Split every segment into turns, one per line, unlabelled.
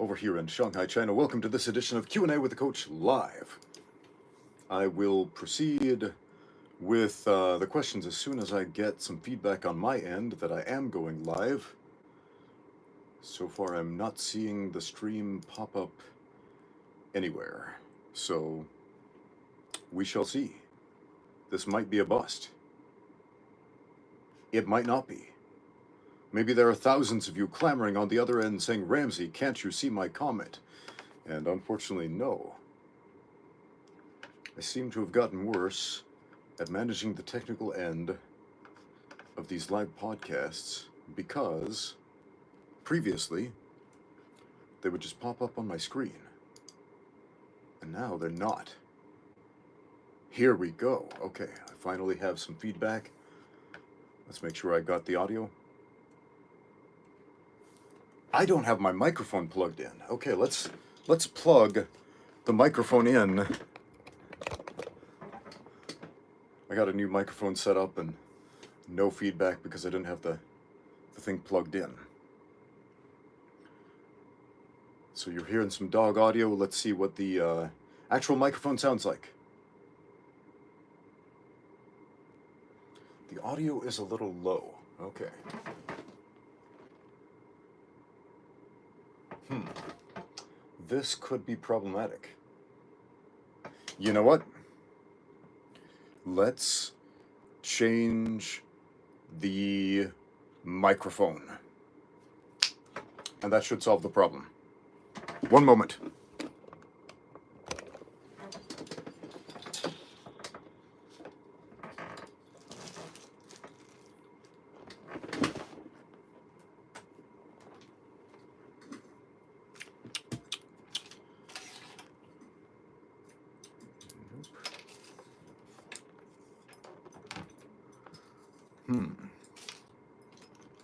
over here in Shanghai, China. Welcome to this edition of Q&A with the Coach Live. I will proceed with the questions as soon as I get some feedback on my end that I am going live. So far, I'm not seeing the stream pop up anywhere. So, we shall see. This might be a bust. It might not be. Maybe there are thousands of you clamoring on the other end saying, Ramsey, can't you see my comment? And unfortunately, no. I seem to have gotten worse at managing the technical end of these live podcasts because previously they would just pop up on my screen. And now they're not. Here we go. Okay, I finally have some feedback. Let's make sure I got the audio. I don't have my microphone plugged in. Okay, let's plug the microphone in. I got a new microphone set up and no feedback because I didn't have the thing plugged in. So you're hearing some dog audio. Let's see what the actual microphone sounds like. The audio is a little low. Okay. This could be problematic. You know what? Let's change the microphone. And that should solve the problem. One moment.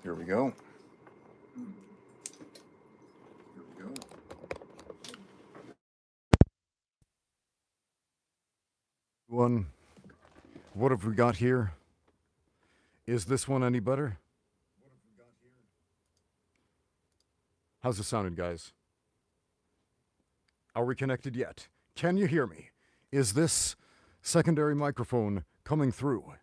Here we go. Here we go. What have we got here? Is this one any better? What have we got here? How's it sounding, guys? Are we connected yet? Can you hear me? Is this secondary microphone coming through?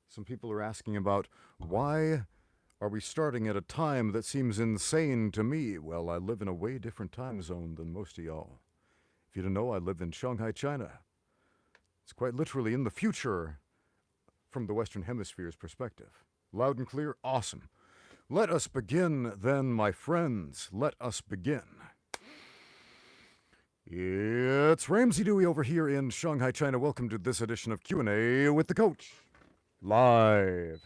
Some people are asking about why are we starting at a time that seems insane to me? Well, I live in a way different time zone than most of y'all. If you don't know, I live in Shanghai, China. It's quite literally in the future from the Western Hemisphere's perspective. Loud and clear, awesome. Let us begin then, my friends. Let us begin. It's Ramsey Dewey over here in Shanghai, China. Welcome to this edition of Q&A with the Coach Live.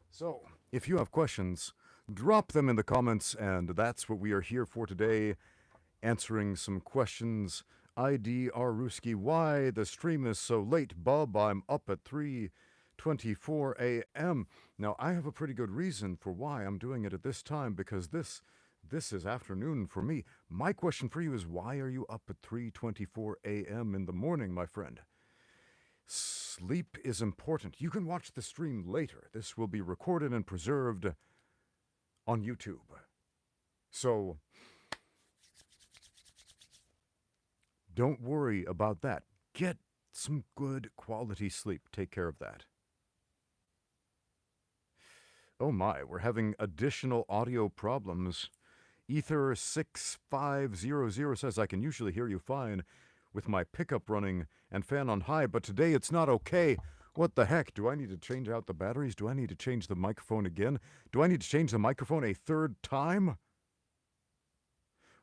So, if you have questions, drop them in the comments, and that's what we are here for today, answering some questions. ID Ruski, why the stream is so late, Bub? I'm up at 3:24 a.m. Now, I have a pretty good reason for why I'm doing it at this time, because this is afternoon for me. My question for you is, why are you up at 3:24 a.m. in the morning, my friend? Sleep is important. You can watch the stream later. This will be recorded and preserved on YouTube. So, don't worry about that. Get some good quality sleep. Take care of that. Oh my, we're having additional audio problems. Ether6500 says, I can usually hear you fine with my pickup running and fan on high, but today it's not okay. What the heck? Do I need to change out the batteries? Do I need to change the microphone again? Do I need to change the microphone a third time?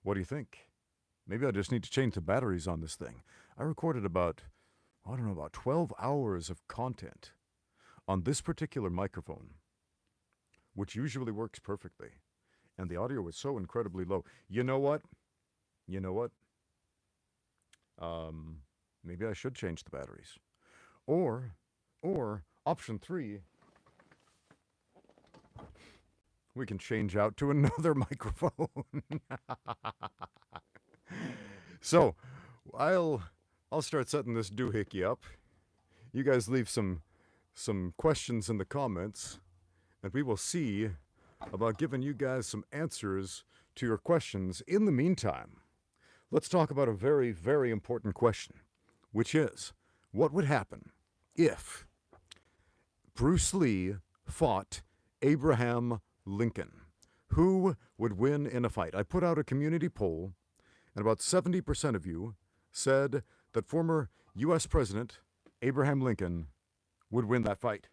What do you think? Maybe I just need to change the batteries on this thing. I recorded about 12 hours of content on this particular microphone, which usually works perfectly. And the audio was so incredibly low. You know what? Maybe I should change the batteries. Or option 3, we can change out to another microphone. So, I'll start setting this doohickey up. You guys leave some questions in the comments, and we will see about giving you guys some answers to your questions. In the meantime, let's talk about a very, very important question, which is, what would happen if Bruce Lee fought Abraham Lincoln? Who would win in a fight? I put out a community poll, and about 70% of you said that former U.S. President Abraham Lincoln would win that fight.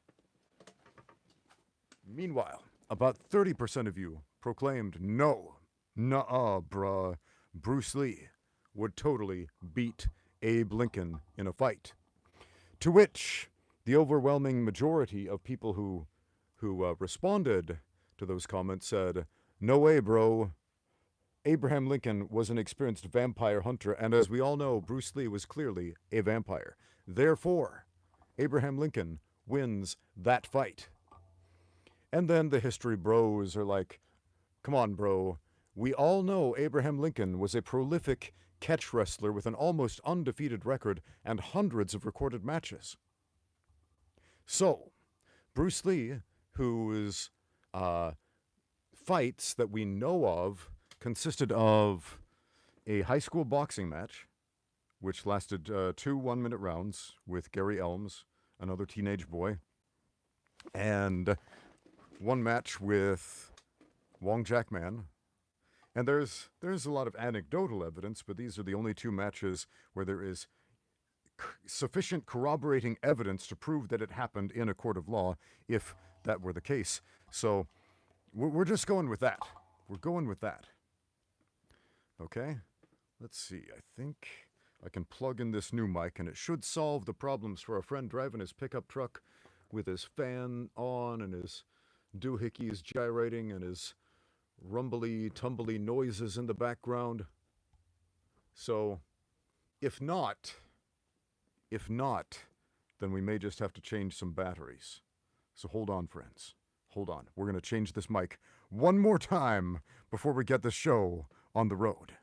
Meanwhile, about 30% of you proclaimed, no, nuh-uh, bruh, Bruce Lee would totally beat Abe Lincoln in a fight. To which the overwhelming majority of people who responded to those comments said, no way, bro. Abraham Lincoln was an experienced vampire hunter, and as we all know, Bruce Lee was clearly a vampire. Therefore, Abraham Lincoln wins that fight. And then the history bros are like, come on, bro. We all know Abraham Lincoln was a prolific catch wrestler with an almost undefeated record and hundreds of recorded matches. So, Bruce Lee, whose fights that we know of consisted of a high school boxing match, which lasted 2 one-minute rounds with Gary Elms, another teenage boy, and one match with Wong Jack Man. And there's a lot of anecdotal evidence, but these are the only 2 matches where there is sufficient corroborating evidence to prove that it happened in a court of law, if that were the case. So we're just going with that. We're going with that. Okay, let's see. I think I can plug in this new mic, and it should solve the problems for a friend driving his pickup truck with his fan on and his doohickeys gyrating and his rumbly, tumbly noises in the background. So, if not, then we may just have to change some batteries. So hold on, friends. Hold on. We're going to change this mic one more time before we get the show on the road.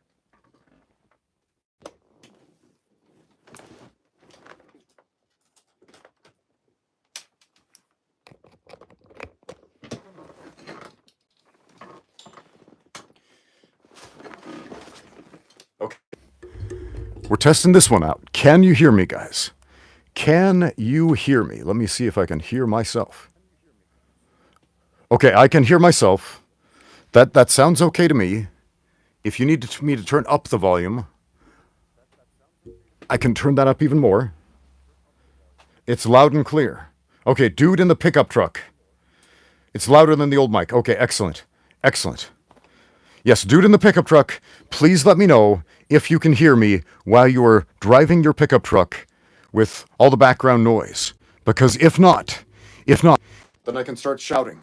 Okay. We're testing this one out. Can you hear me, guys? Can you hear me? Let me see if I can hear myself. Okay, I can hear myself. That sounds okay to me. If you need me to turn up the volume, I can turn that up even more. It's loud and clear. Okay, dude in the pickup truck. It's louder than the old mic. Okay, excellent. Excellent. Yes, dude in the pickup truck, please let me know if you can hear me while you are driving your pickup truck with all the background noise. Because if not, then I can start shouting.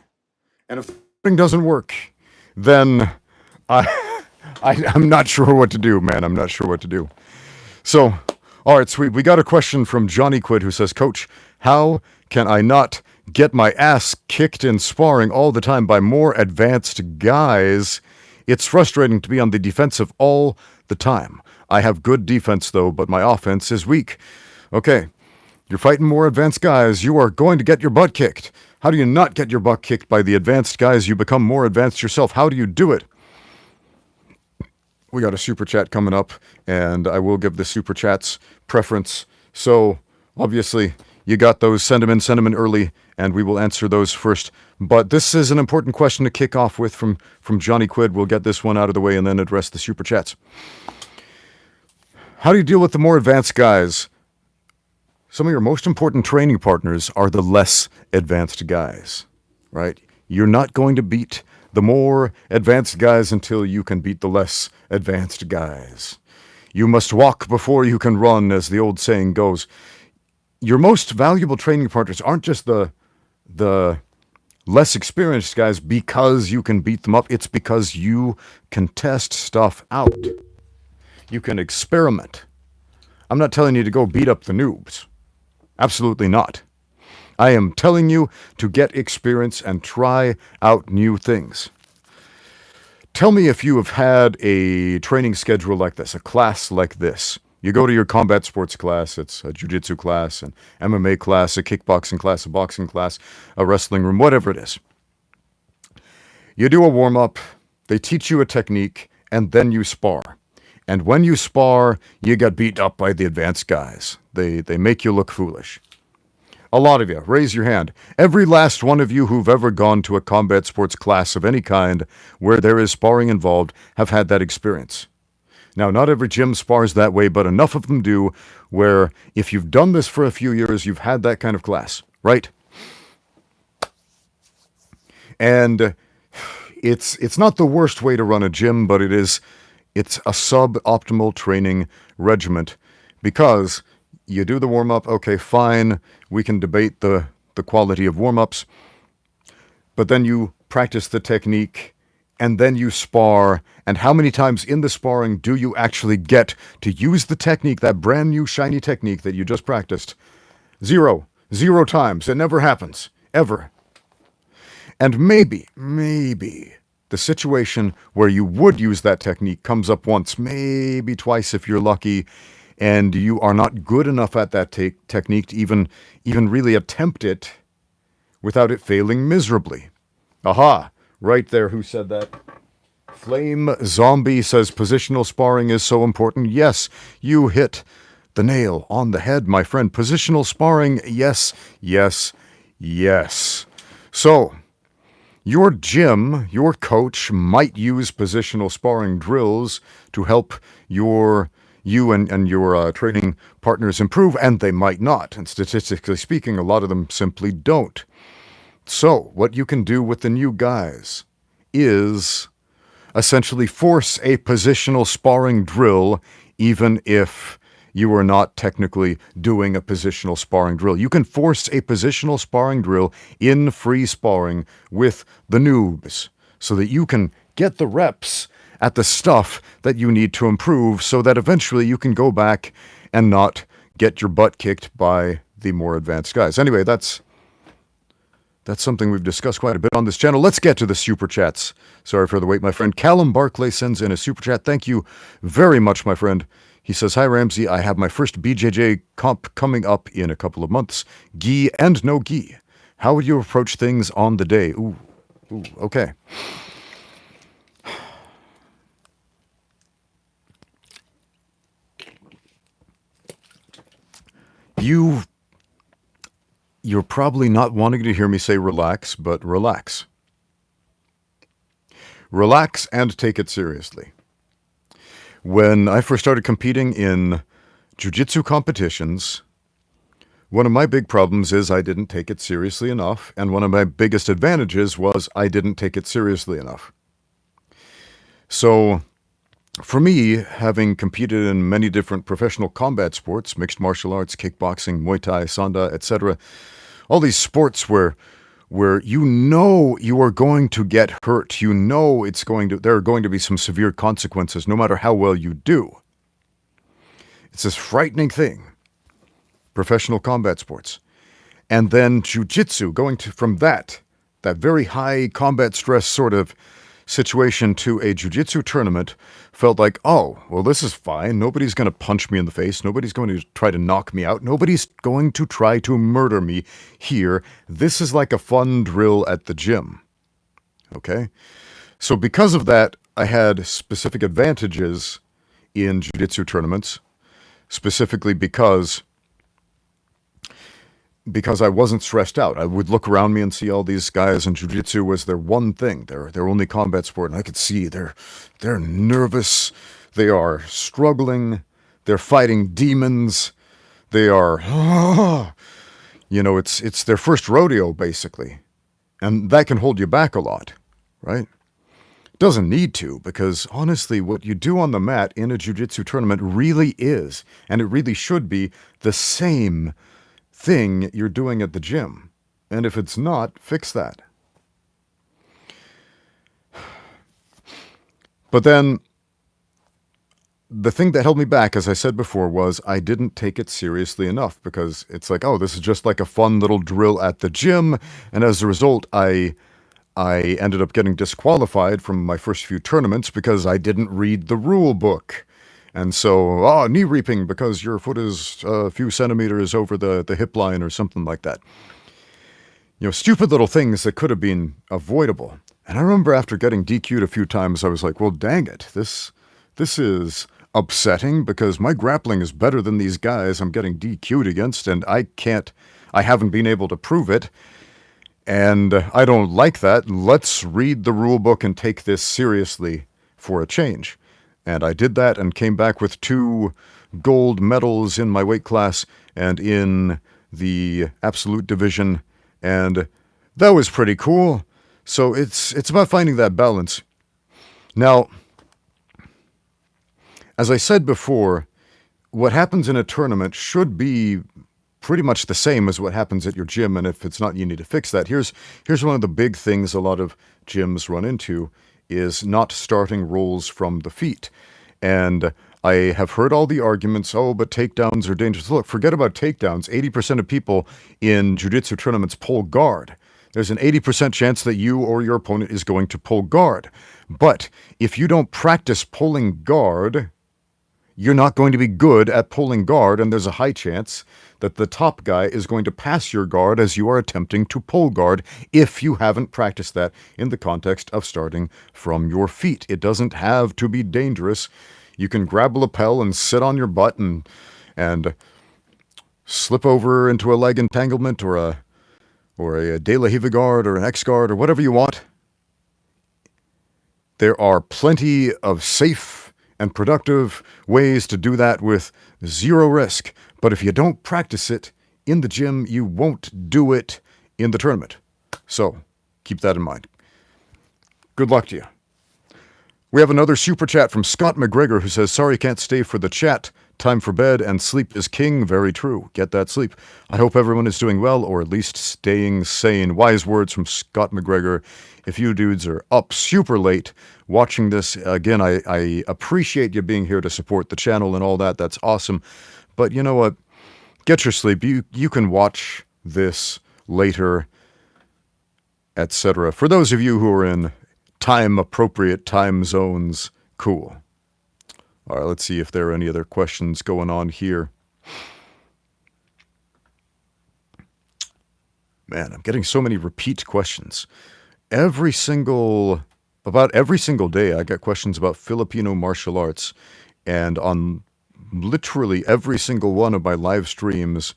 And if the shouting doesn't work, then I'm not sure what to do, man. I'm not sure what to do. So, all right, sweet. We got a question from Johnny Quid who says, Coach, how can I not get my ass kicked in sparring all the time by more advanced guys? It's frustrating to be on the defensive all the time. I have good defense, though, but my offense is weak. Okay, you're fighting more advanced guys. You are going to get your butt kicked. How do you not get your butt kicked by the advanced guys? You become more advanced yourself. How do you do it? We got a super chat coming up, and I will give the super chats preference. So, obviously, you got those. Send them in early, and we will answer those first. But this is an important question to kick off with from Johnny Quid. We'll get this one out of the way and then address the super chats. How do you deal with the more advanced guys? Some of your most important training partners are the less advanced guys, right? You're not going to beat the more advanced guys until you can beat the less advanced guys. You must walk before you can run, as the old saying goes. Your most valuable training partners aren't just the less experienced guys because you can beat them up. It's because you can test stuff out. You can experiment. I'm not telling you to go beat up the noobs. Absolutely not. I am telling you to get experience and try out new things. Tell me if you have had a training schedule like this, a class like this. You go to your combat sports class, it's a jiu-jitsu class, an MMA class, a kickboxing class, a boxing class, a wrestling room, whatever it is. You do a warm-up, they teach you a technique, and then you spar. And when you spar, you get beat up by the advanced guys. They make you look foolish. A lot of you, raise your hand. Every last one of you who've ever gone to a combat sports class of any kind where there is sparring involved have had that experience. Now, not every gym spars that way, but enough of them do where if you've done this for a few years, you've had that kind of class, right? And it's not the worst way to run a gym, but it's a suboptimal training regiment because you do the warm-up, okay, fine, we can debate the quality of warm-ups, but then you practice the technique, and then you spar, and how many times in the sparring do you actually get to use the technique, that brand new shiny technique that you just practiced? Zero times. It never happens, ever. And maybe the situation where you would use that technique comes up once, maybe twice if you're lucky, and you are not good enough at that technique to even really attempt it without it failing miserably. Aha! Right there, who said that? Flame Zombie says positional sparring is so important. Yes, you hit the nail on the head, my friend. Positional sparring, yes. So, your gym, your coach might use positional sparring drills to help you and your training partners improve, and they might not. And statistically speaking, a lot of them simply don't. So, what you can do with the new guys is essentially force a positional sparring drill, even if you are not technically doing a positional sparring drill. You can force a positional sparring drill in free sparring with the noobs so that you can get the reps at the stuff that you need to improve so that eventually you can go back and not get your butt kicked by the more advanced guys. Anyway, that's something we've discussed quite a bit on this channel. Let's get to the super chats. Sorry for the wait, my friend. Callum Barclay sends in a super chat. Thank you very much, my friend. He says, "Hi, Ramsey. I have my first BJJ comp coming up in a couple of months. Gi and no gi. How would you approach things on the day?" Ooh, okay. You're probably not wanting to hear me say relax, but relax. Relax and take it seriously. When I first started competing in jiu-jitsu competitions, one of my big problems is I didn't take it seriously enough, and one of my biggest advantages was I didn't take it seriously enough. So, for me, having competed in many different professional combat sports, mixed martial arts, kickboxing, Muay Thai, Sanda, etc., all these sports where you know you are going to get hurt, you know there are going to be some severe consequences no matter how well you do. It's this frightening thing, professional combat sports. And then jiu-jitsu, going from that very high combat stress sort of situation to a jiu-jitsu tournament, felt like, oh, well, this is fine. Nobody's going to punch me in the face. Nobody's going to try to knock me out. Nobody's going to try to murder me here. This is like a fun drill at the gym. Okay? So because of that, I had specific advantages in jiu-jitsu tournaments, specifically because I wasn't stressed out. I would look around me and see all these guys, and jiu-jitsu was their one thing, their only combat sport, and I could see they're nervous, they are struggling, they're fighting demons, they are, it's their first rodeo, basically. And that can hold you back a lot, right? It doesn't need to, because honestly, what you do on the mat in a jiu-jitsu tournament really is, and it really should be, the same thing you're doing at the gym. And if it's not, fix that. But then, the thing that held me back, as I said before, was I didn't take it seriously enough, because it's like, oh, this is just like a fun little drill at the gym, and as a result, I ended up getting disqualified from my first few tournaments because I didn't read the rule book. And so, knee reaping because your foot is a few centimeters over the hip line or something like that. Stupid little things that could have been avoidable. And I remember after getting DQ'd a few times, I was like, well, dang it. This is upsetting because my grappling is better than these guys I'm getting DQ'd against, and I haven't been able to prove it. And I don't like that. Let's read the rule book and take this seriously for a change. And I did that and came back with 2 gold medals in my weight class and in the absolute division. And that was pretty cool. So it's about finding that balance. Now, as I said before, what happens in a tournament should be pretty much the same as what happens at your gym, and if it's not, you need to fix that. Here's one of the big things a lot of gyms run into is not starting rolls from the feet. And I have heard all the arguments, oh, but takedowns are dangerous. Look, forget about takedowns. 80% of people in jiu-jitsu tournaments pull guard. There's an 80% chance that you or your opponent is going to pull guard. But if you don't practice pulling guard, you're not going to be good at pulling guard, and there's a high chance that the top guy is going to pass your guard as you are attempting to pull guard if you haven't practiced that in the context of starting from your feet. It doesn't have to be dangerous. You can grab a lapel and sit on your butt and slip over into a leg entanglement or a De La Riva guard or an X guard or whatever you want. There are plenty of safe and productive ways to do that with zero risk. But if you don't practice it in the gym, you won't do it in the tournament. So keep that in mind. Good luck to you. We have another super chat from Scott McGregor who says, sorry, can't stay for the chat. Time for bed and sleep is king. Very true. Get that sleep. I hope everyone is doing well or at least staying sane. Wise words from Scott McGregor. If you dudes are up super late watching this, again, I appreciate you being here to support the channel and all that. That's awesome. But you know what? Get your sleep. You can watch this later, etc. For those of you who are in time-appropriate time zones, cool. All right, let's see if there are any other questions going on here. Man, I'm getting so many repeat questions. About every single day, I get questions about Filipino martial arts, and on literally every single one of my live streams,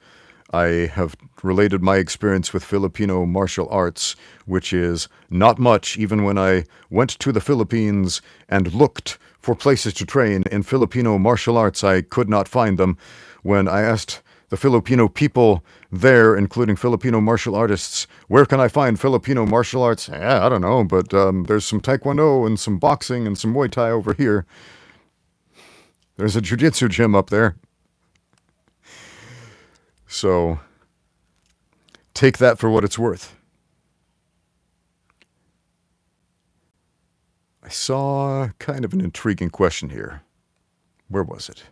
I have related my experience with Filipino martial arts, which is not much. Even when I went to the Philippines and looked for places to train in Filipino martial arts, I could not find them. When I asked the Filipino people there, including Filipino martial artists, where can I find Filipino martial arts? I don't know, but there's some Taekwondo and some boxing and some Muay Thai over here. There's a Jiu-Jitsu gym up there. So take that for what it's worth. I saw kind of an intriguing question here. Where was it?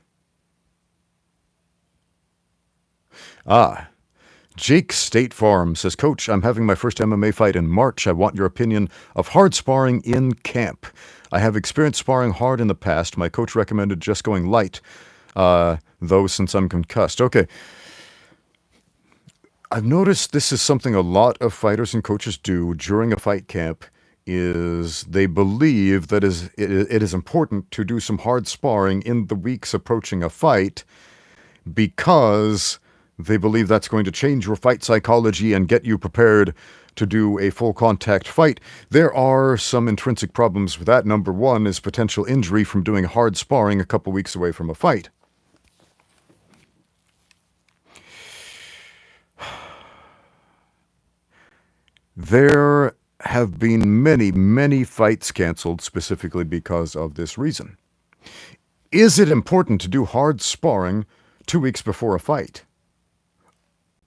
Jake State Farm says, Coach, I'm having my first MMA fight in March. I want your opinion of hard sparring in camp. I have experienced sparring hard in the past. My coach recommended just going light, though, since I'm concussed. Okay. I've noticed this is something a lot of fighters and coaches do during a fight camp, is they believe that it is important to do some hard sparring in the weeks approaching a fight because they believe that's going to change your fight psychology and get you prepared to do a full contact fight. There are some intrinsic problems with that. Number one is potential injury from doing hard sparring a couple weeks away from a fight. There have been many, many fights canceled specifically because of this reason. Is it important to do hard sparring 2 weeks before a fight?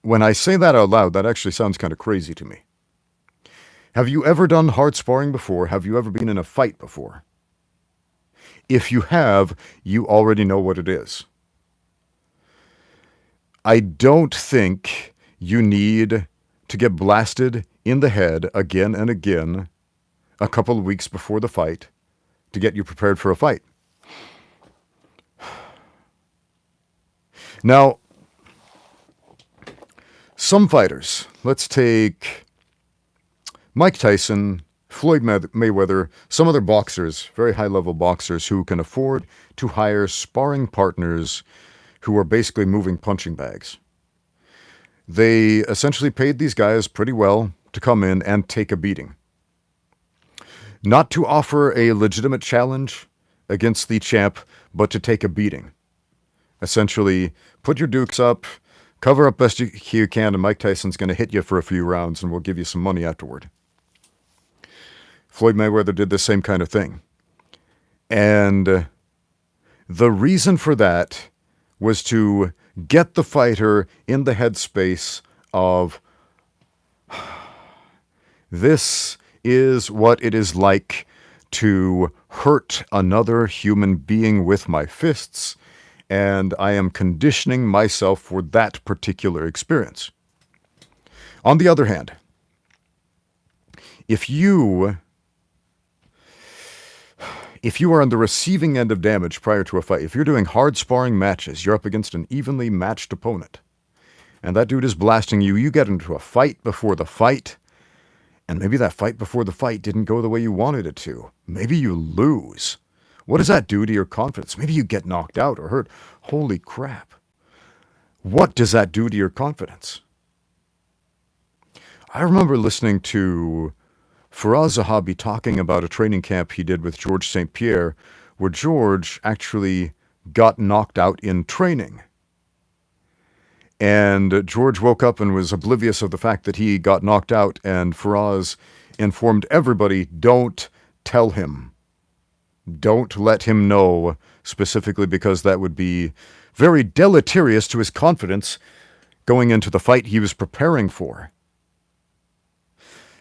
When I say that out loud, that actually sounds kind of crazy to me. Have you ever done hard sparring before? Have you ever been in a fight before? If you have, you already know what it is. I don't think you need to get blasted in the head again and again a couple of weeks before the fight to get you prepared for a fight. Now, some fighters, let's take Mike Tyson Floyd Mayweather, some other boxers, very high-level boxers who can afford to hire sparring partners who are basically moving punching bags. They essentially paid these guys pretty well to come in and take a beating. Not to offer a legitimate challenge against the champ, but to take a beating. Essentially, put your dukes up, cover up best you can, and Mike Tyson's going to hit you for a few rounds, and we'll give you some money afterward. Floyd Mayweather did the same kind of thing. And the reason for that was to get the fighter in the headspace of, this is what it is like to hurt another human being with my fists, and I am conditioning myself for that particular experience. On the other hand, if you are on the receiving end of damage prior to a fight, if you're doing hard sparring matches, you're up against an evenly matched opponent, and that dude is blasting you, you get into a fight before the fight, and maybe that fight before the fight didn't go the way you wanted it to. Maybe you lose. What does that do to your confidence? Maybe you get knocked out or hurt. Holy crap. What does that do to your confidence? I remember listening to Faraz Zahabi talking about a training camp he did with George St. Pierre, where George actually got knocked out in training. And George woke up and was oblivious of the fact that he got knocked out, and Faraz informed everybody, don't tell him. Don't let him know, specifically because that would be very deleterious to his confidence going into the fight he was preparing for.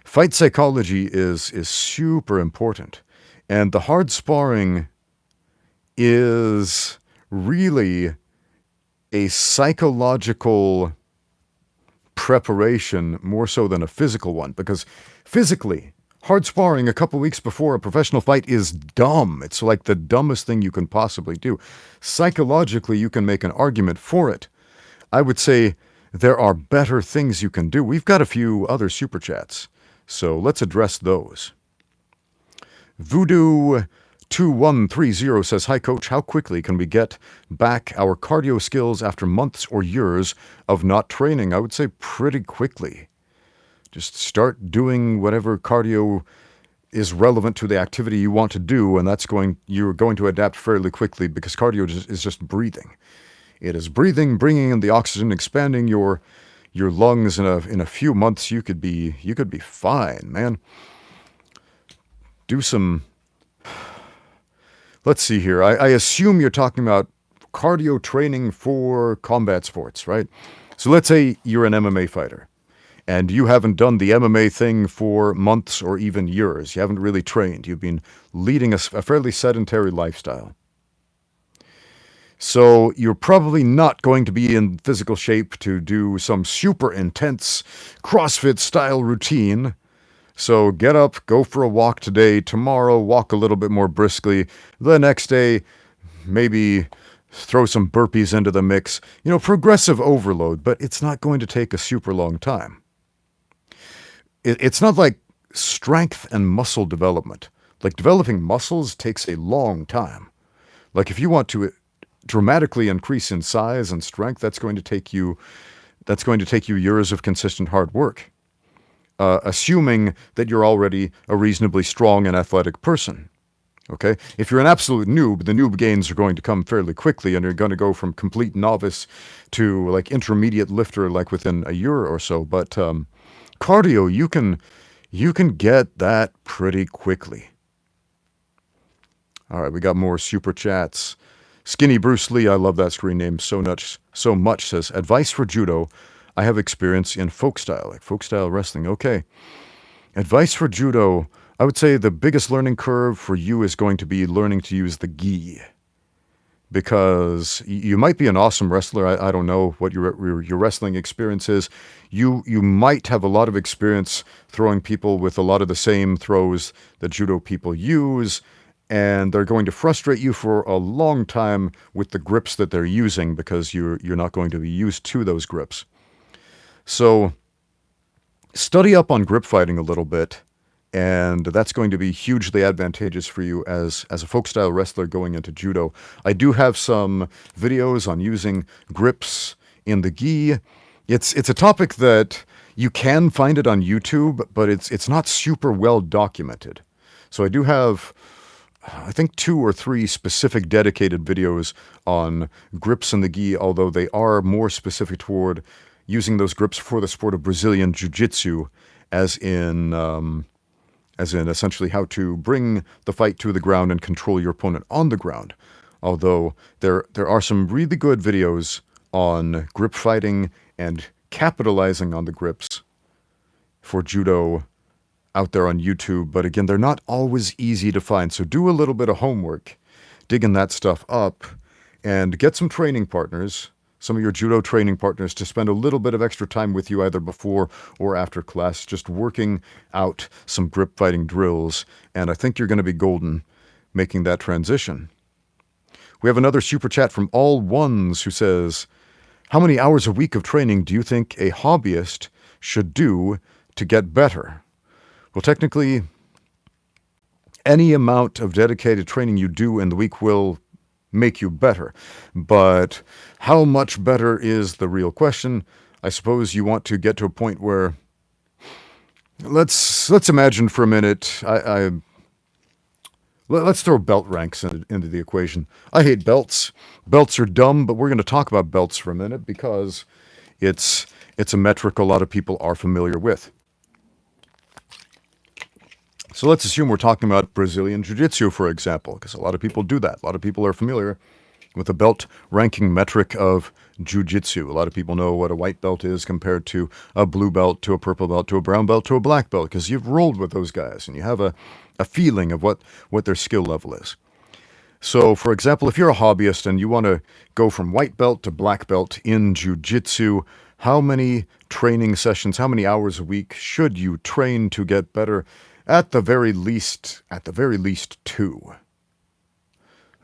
Fight psychology is super important, and the hard sparring is really a psychological preparation more so than a physical one, because physically, hard sparring a couple weeks before a professional fight is dumb. It's like the dumbest thing you can possibly do. Psychologically, you can make an argument for it. I would say there are better things you can do. We've got a few other super chats, so let's address those. Voodoo2130 says, "Hi coach, how quickly can we get back our cardio skills after months or years of not training?" I would say pretty quickly. Just start doing whatever cardio is relevant to the activity you want to do, and you're going to adapt fairly quickly, because cardio is just breathing. It is breathing, bringing in the oxygen, expanding your lungs. In a few months, you could be fine, man. Do some. Let's see here. I assume you're talking about cardio training for combat sports, right? So let's say you're an MMA fighter, and you haven't done the MMA thing for months or even years. You haven't really trained. You've been leading a fairly sedentary lifestyle. So you're probably not going to be in physical shape to do some super intense CrossFit-style routine. So get up, go for a walk today, tomorrow walk a little bit more briskly, the next day maybe throw some burpees into the mix. Progressive overload, but it's not going to take a super long time. It's not like strength and muscle development. Like developing muscles takes a long time. Like if you want to dramatically increase in size and strength, that's going to take you years of consistent hard work. Assuming that you're already a reasonably strong and athletic person. Okay? If you're an absolute noob, the noob gains are going to come fairly quickly, and you're going to go from complete novice to like intermediate lifter like within a year or so. But cardio, you can get that pretty quickly. All right, we got more super chats. Skinny Bruce Lee, I love that screen name so much, says, "Advice for judo. I have experience in folk style wrestling." Okay. Advice for judo. I would say the biggest learning curve for you is going to be learning to use the gi. Because you might be an awesome wrestler. I don't know what your wrestling experience is. You might have a lot of experience throwing people with a lot of the same throws that judo people use, and they're going to frustrate you for a long time with the grips that they're using, because you're not going to be used to those grips. So study up on grip fighting a little bit, and that's going to be hugely advantageous for you as a folk style wrestler going into judo. I do have some videos on using grips in the gi. It's a topic that you can find it on YouTube, but it's not super well documented. So I do have, I think, 2 or 3 specific dedicated videos on grips in the gi, although they are more specific toward using those grips for the sport of Brazilian Jiu-Jitsu, as in essentially how to bring the fight to the ground and control your opponent on the ground. Although there are some really good videos on grip fighting and capitalizing on the grips for judo out there on YouTube, but again, they're not always easy to find. So do a little bit of homework, digging that stuff up, and get some training partners, some of your judo training partners, to spend a little bit of extra time with you either before or after class, just working out some grip fighting drills. And I think you're going to be golden making that transition. We have another super chat from All Ones who says, how many hours a week of training do you think a hobbyist should do to get better? Well, technically, any amount of dedicated training you do in the week will make you better. But how much better is the real question? I suppose you want to get to a point where, let's imagine for a minute, let's throw belt ranks into the equation. I hate belts. Belts are dumb, but we're going to talk about belts for a minute because it's a metric a lot of people are familiar with. So let's assume we're talking about Brazilian Jiu-Jitsu, for example, because a lot of people do that. A lot of people are familiar with the belt ranking metric of Jiu-Jitsu. A lot of people know what a white belt is compared to a blue belt, to a purple belt, to a brown belt, to a black belt, because you've rolled with those guys and you have a feeling of what their skill level is. So, for example, if you're a hobbyist and you want to go from white belt to black belt in Jiu-Jitsu, how many training sessions, how many hours a week should you train to get better? At the very least 2.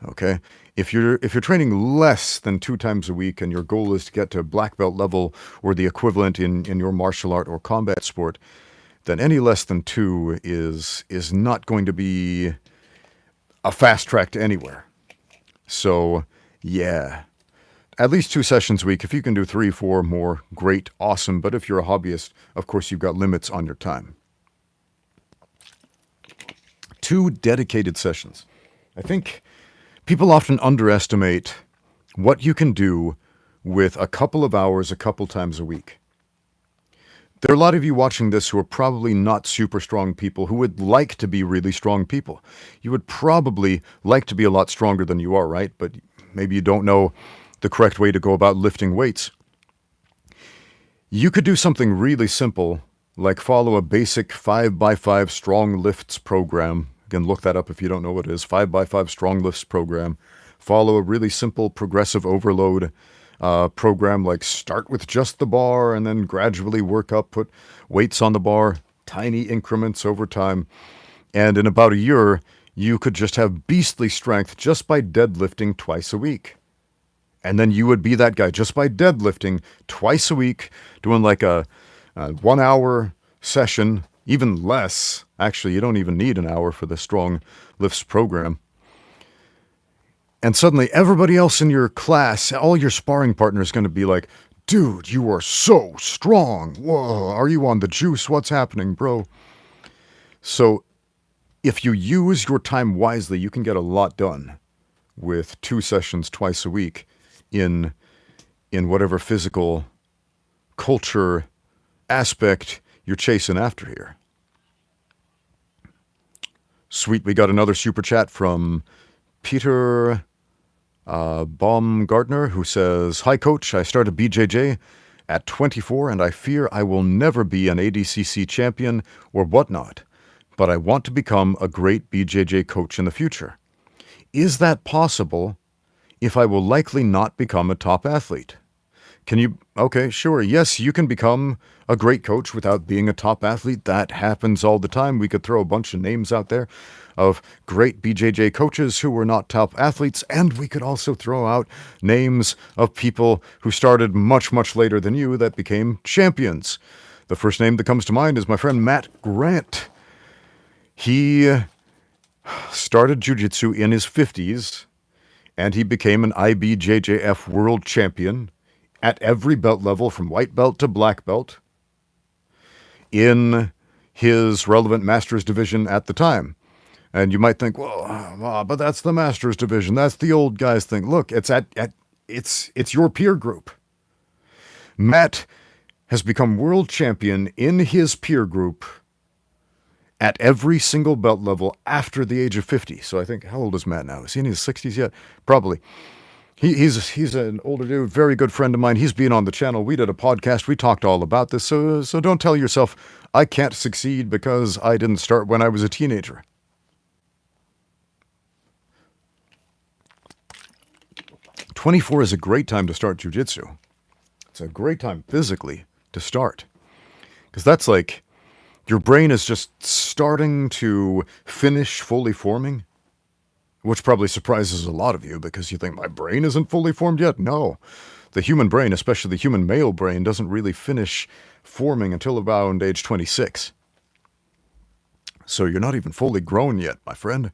Okay? If you're training less than 2 times a week and your goal is to get to black belt level or the equivalent in your martial art or combat sport, then any less than 2 is not going to be a fast track to anywhere. So, yeah. At least 2 sessions a week. If you can do 3, 4 more, great, awesome. But if you're a hobbyist, of course, you've got limits on your time. 2 dedicated sessions. I think people often underestimate what you can do with a couple of hours, a couple times a week. There are a lot of you watching this who are probably not super strong people who would like to be really strong people. You would probably like to be a lot stronger than you are, right? But maybe you don't know the correct way to go about lifting weights. You could do something really simple, like follow a basic 5x5 strong lifts program. Again, look that up if you don't know what it is. 5x5 strong lifts program. Follow a really simple progressive overload program, like start with just the bar and then gradually work up, put weights on the bar, tiny increments over time. And in about a year, you could just have beastly strength just by deadlifting twice a week. And then you would be that guy just by deadlifting twice a week, doing like a 1 hour session, even less. Actually, you don't even need an hour for the strong lifts program. And suddenly everybody else in your class, all your sparring partners, going to be like, dude, you are so strong. Whoa, are you on the juice? What's happening, bro? So if you use your time wisely, you can get a lot done with 2 sessions twice a week in whatever physical culture aspect you're chasing after here. Sweet, we got another super chat from Peter Baumgartner, who says, hi coach, I started BJJ at 24 and I fear I will never be an ADCC champion or whatnot, but I want to become a great BJJ coach in the future. Is that possible if I will likely not become a top athlete? Can you? Okay, sure. Yes, you can become a great coach without being a top athlete. That happens all the time. We could throw a bunch of names out there of great BJJ coaches who were not top athletes, and we could also throw out names of people who started much, much later than you that became champions. The first name that comes to mind is my friend Matt Grant. He started jiu-jitsu in his 50s, and he became an IBJJF world champion at every belt level, from white belt to black belt, in his relevant master's division at the time. And you might think, well, but that's the master's division. That's the old guys thing. Look, it's your peer group. Matt has become world champion in his peer group at every single belt level after the age of 50. So I think, how old is Matt now? Is he in his 60s yet? Probably. He's an older dude, very good friend of mine. He's been on the channel. We did a podcast. We talked all about this. So don't tell yourself, I can't succeed because I didn't start when I was a teenager. '24 is a great time to start jiu-jitsu. It's a great time physically to start. Because that's like, your brain is just starting to finish fully forming, which probably surprises a lot of you because you think, my brain isn't fully formed yet? No. The human brain, especially the human male brain, doesn't really finish forming until around age 26. So you're not even fully grown yet, my friend.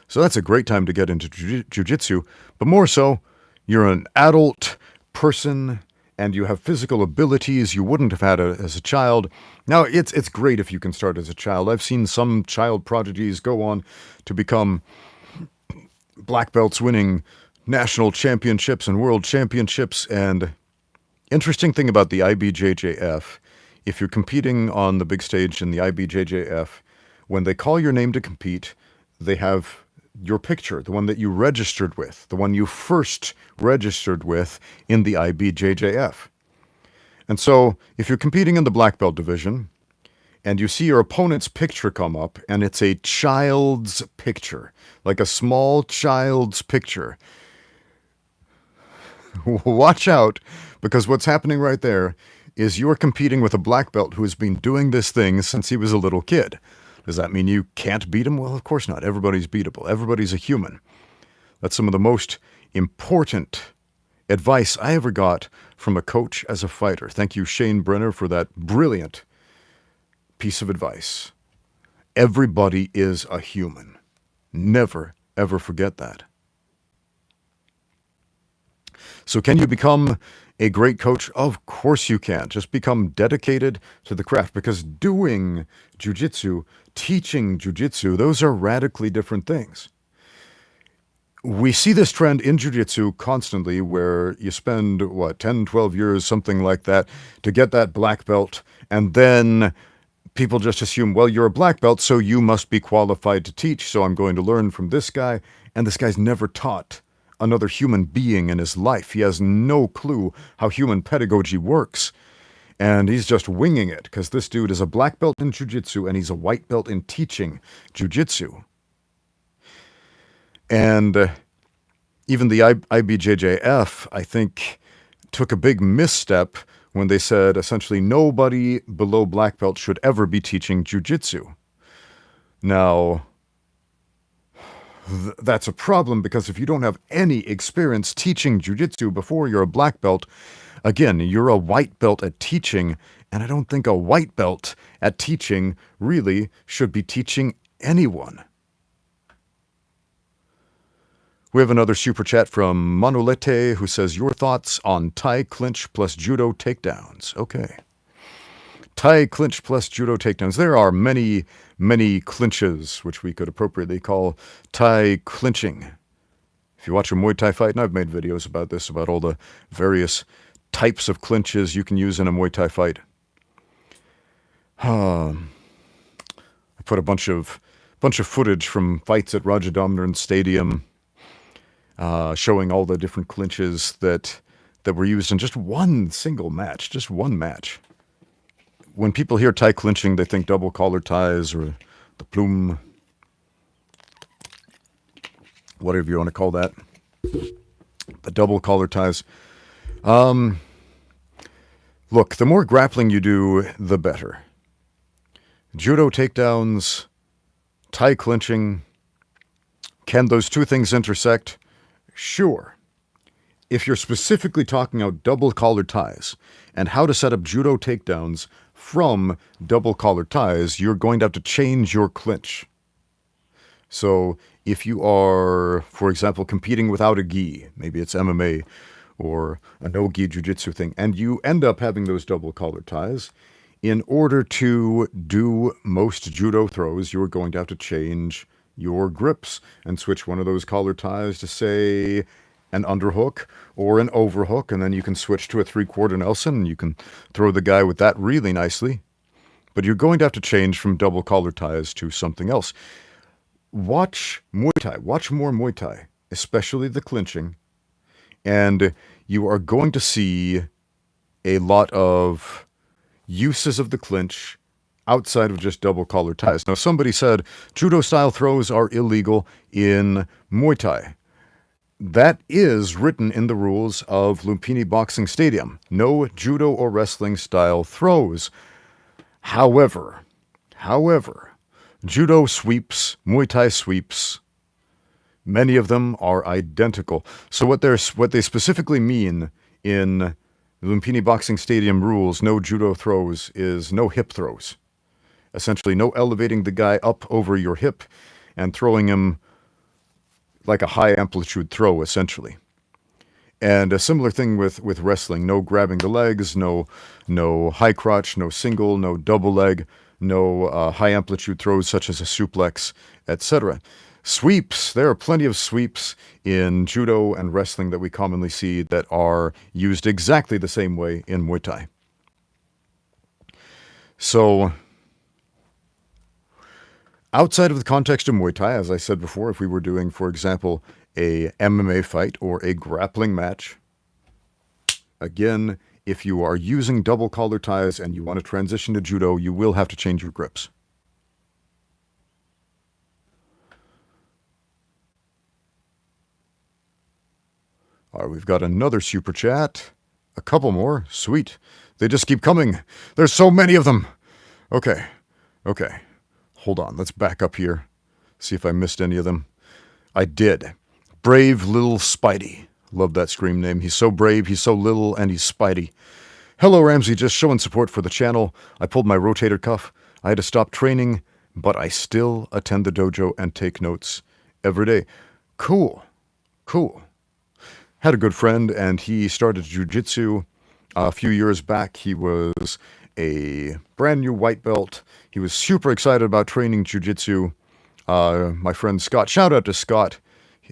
So that's a great time to get into jiu-jitsu, but more so, you're an adult person and you have physical abilities you wouldn't have had as a child. Now, it's great if you can start as a child. I've seen some child prodigies go on to become black belts, winning national championships and world championships. And interesting thing about the IBJJF, if you're competing on the big stage in the IBJJF, when they call your name to compete, they have your picture, the one that you registered with, the one you first registered with in the IBJJF. And so, if you're competing in the black belt division, and you see your opponent's picture come up, and it's a child's picture, like a small child's picture, watch out, because what's happening right there is you're competing with a black belt who has been doing this thing since he was a little kid. Does that mean you can't beat him? Well, of course not. Everybody's beatable. Everybody's a human. That's some of the most important advice I ever got from a coach as a fighter. Thank you, Shane Brenner, for that brilliant piece of advice. Everybody is a human. Never, ever forget that. So can you become a great coach? Of course you can. Just become dedicated to the craft, because doing jiu-jitsu, teaching jiu-jitsu, those are radically different things. We see this trend in jiu-jitsu constantly where you spend, 10, 12 years, something like that, to get that black belt, and then people just assume, well, you're a black belt, so you must be qualified to teach, so I'm going to learn from this guy, and this guy's never taught another human being in his life. He has no clue how human pedagogy works. And he's just winging it, because this dude is a black belt in jiu-jitsu and he's a white belt in teaching jiu-jitsu. And even the IBJJF, I think, took a big misstep when they said essentially nobody below black belt should ever be teaching jiu-jitsu. Now, that's a problem, because if you don't have any experience teaching jiu-jitsu before you're a black belt, again, you're a white belt at teaching, and I don't think a white belt at teaching really should be teaching anyone. We have another super chat from Manolete, who says, your thoughts on Thai clinch plus judo takedowns. Okay. Thai clinch plus judo takedowns. There are many, many clinches, which we could appropriately call Thai clinching. If you watch a Muay Thai fight, and I've made videos about this, about all the various types of clinches you can use in a Muay Thai fight. I put a bunch of footage from fights at Rajadamnern Stadium, showing all the different clinches that were used in just one single match, just one match. When people hear Thai clinching, they think double collar ties or the plume, whatever you want to call that. The double collar ties. Look, the more grappling you do, the better. Judo takedowns, Thai clinching, can those two things intersect? Sure. If you're specifically talking about double collar ties and how to set up judo takedowns from double collar ties, you're going to have to change your clinch. So if you are, for example, competing without a gi, maybe it's MMA or a no-gi jiu-jitsu thing, and you end up having those double collar ties, in order to do most judo throws, you're going to have to change your grips and switch one of those collar ties to, say, an underhook or an overhook, and then you can switch to a three-quarter Nelson, and you can throw the guy with that really nicely. But you're going to have to change from double collar ties to something else. Watch Muay Thai. Watch more Muay Thai, especially the clinching, and you are going to see a lot of uses of the clinch outside of just double collar ties. Now, somebody said judo-style throws are illegal in Muay Thai. That is written in the rules of Lumpini Boxing Stadium. No judo or wrestling-style throws. However, judo sweeps, Muay Thai sweeps, many of them are identical. So what they specifically mean in Lumpini Boxing Stadium rules, no judo throws, is no hip throws. Essentially, no elevating the guy up over your hip and throwing him like a high amplitude throw, essentially. And a similar thing with wrestling. No grabbing the legs, no high crotch, no single, no double leg, no high amplitude throws such as a suplex, etc. Sweeps, there are plenty of sweeps in judo and wrestling that we commonly see that are used exactly the same way in Muay Thai. So, outside of the context of Muay Thai, as I said before, if we were doing, for example, a MMA fight or a grappling match, again, if you are using double collar ties and you want to transition to judo, you will have to change your grips. All right, we've got another super chat. A couple more. Sweet. They just keep coming. There's so many of them. Okay. Hold on. Let's back up here. See if I missed any of them. I did. Brave Little Spidey. Love that scream name. He's so brave, he's so little, and he's Spidey. Hello, Ramsey. Just showing support for the channel. I pulled my rotator cuff. I had to stop training, but I still attend the dojo and take notes every day. Cool. Had a good friend, and he started jiu-jitsu a few years back. He was a brand new white belt. He was super excited about training jiu-jitsu. My friend Scott, shout out to Scott,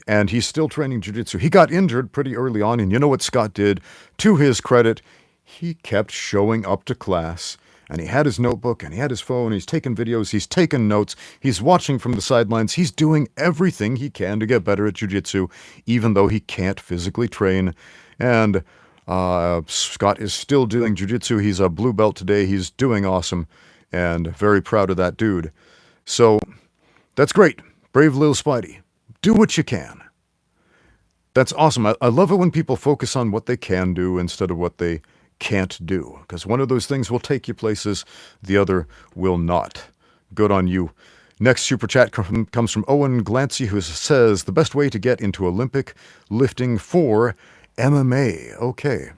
and he's still training jiu-jitsu. He got injured pretty early on, and you know what Scott did? To his credit, he kept showing up to class, and he had his notebook, and he had his phone, he's taking videos, he's taking notes, he's watching from the sidelines, he's doing everything he can to get better at jiu-jitsu, even though he can't physically train. And Scott is still doing jiu-jitsu. He's a blue belt today. He's doing awesome, and very proud of that dude. So, that's great. Brave little Spidey. Do what you can. That's awesome. I love it when people focus on what they can do instead of what they can't do, because one of those things will take you places, the other will not. Good on you. Next super chat comes from Owen Glancy, who says, the best way to get into Olympic lifting for MMA. Okay.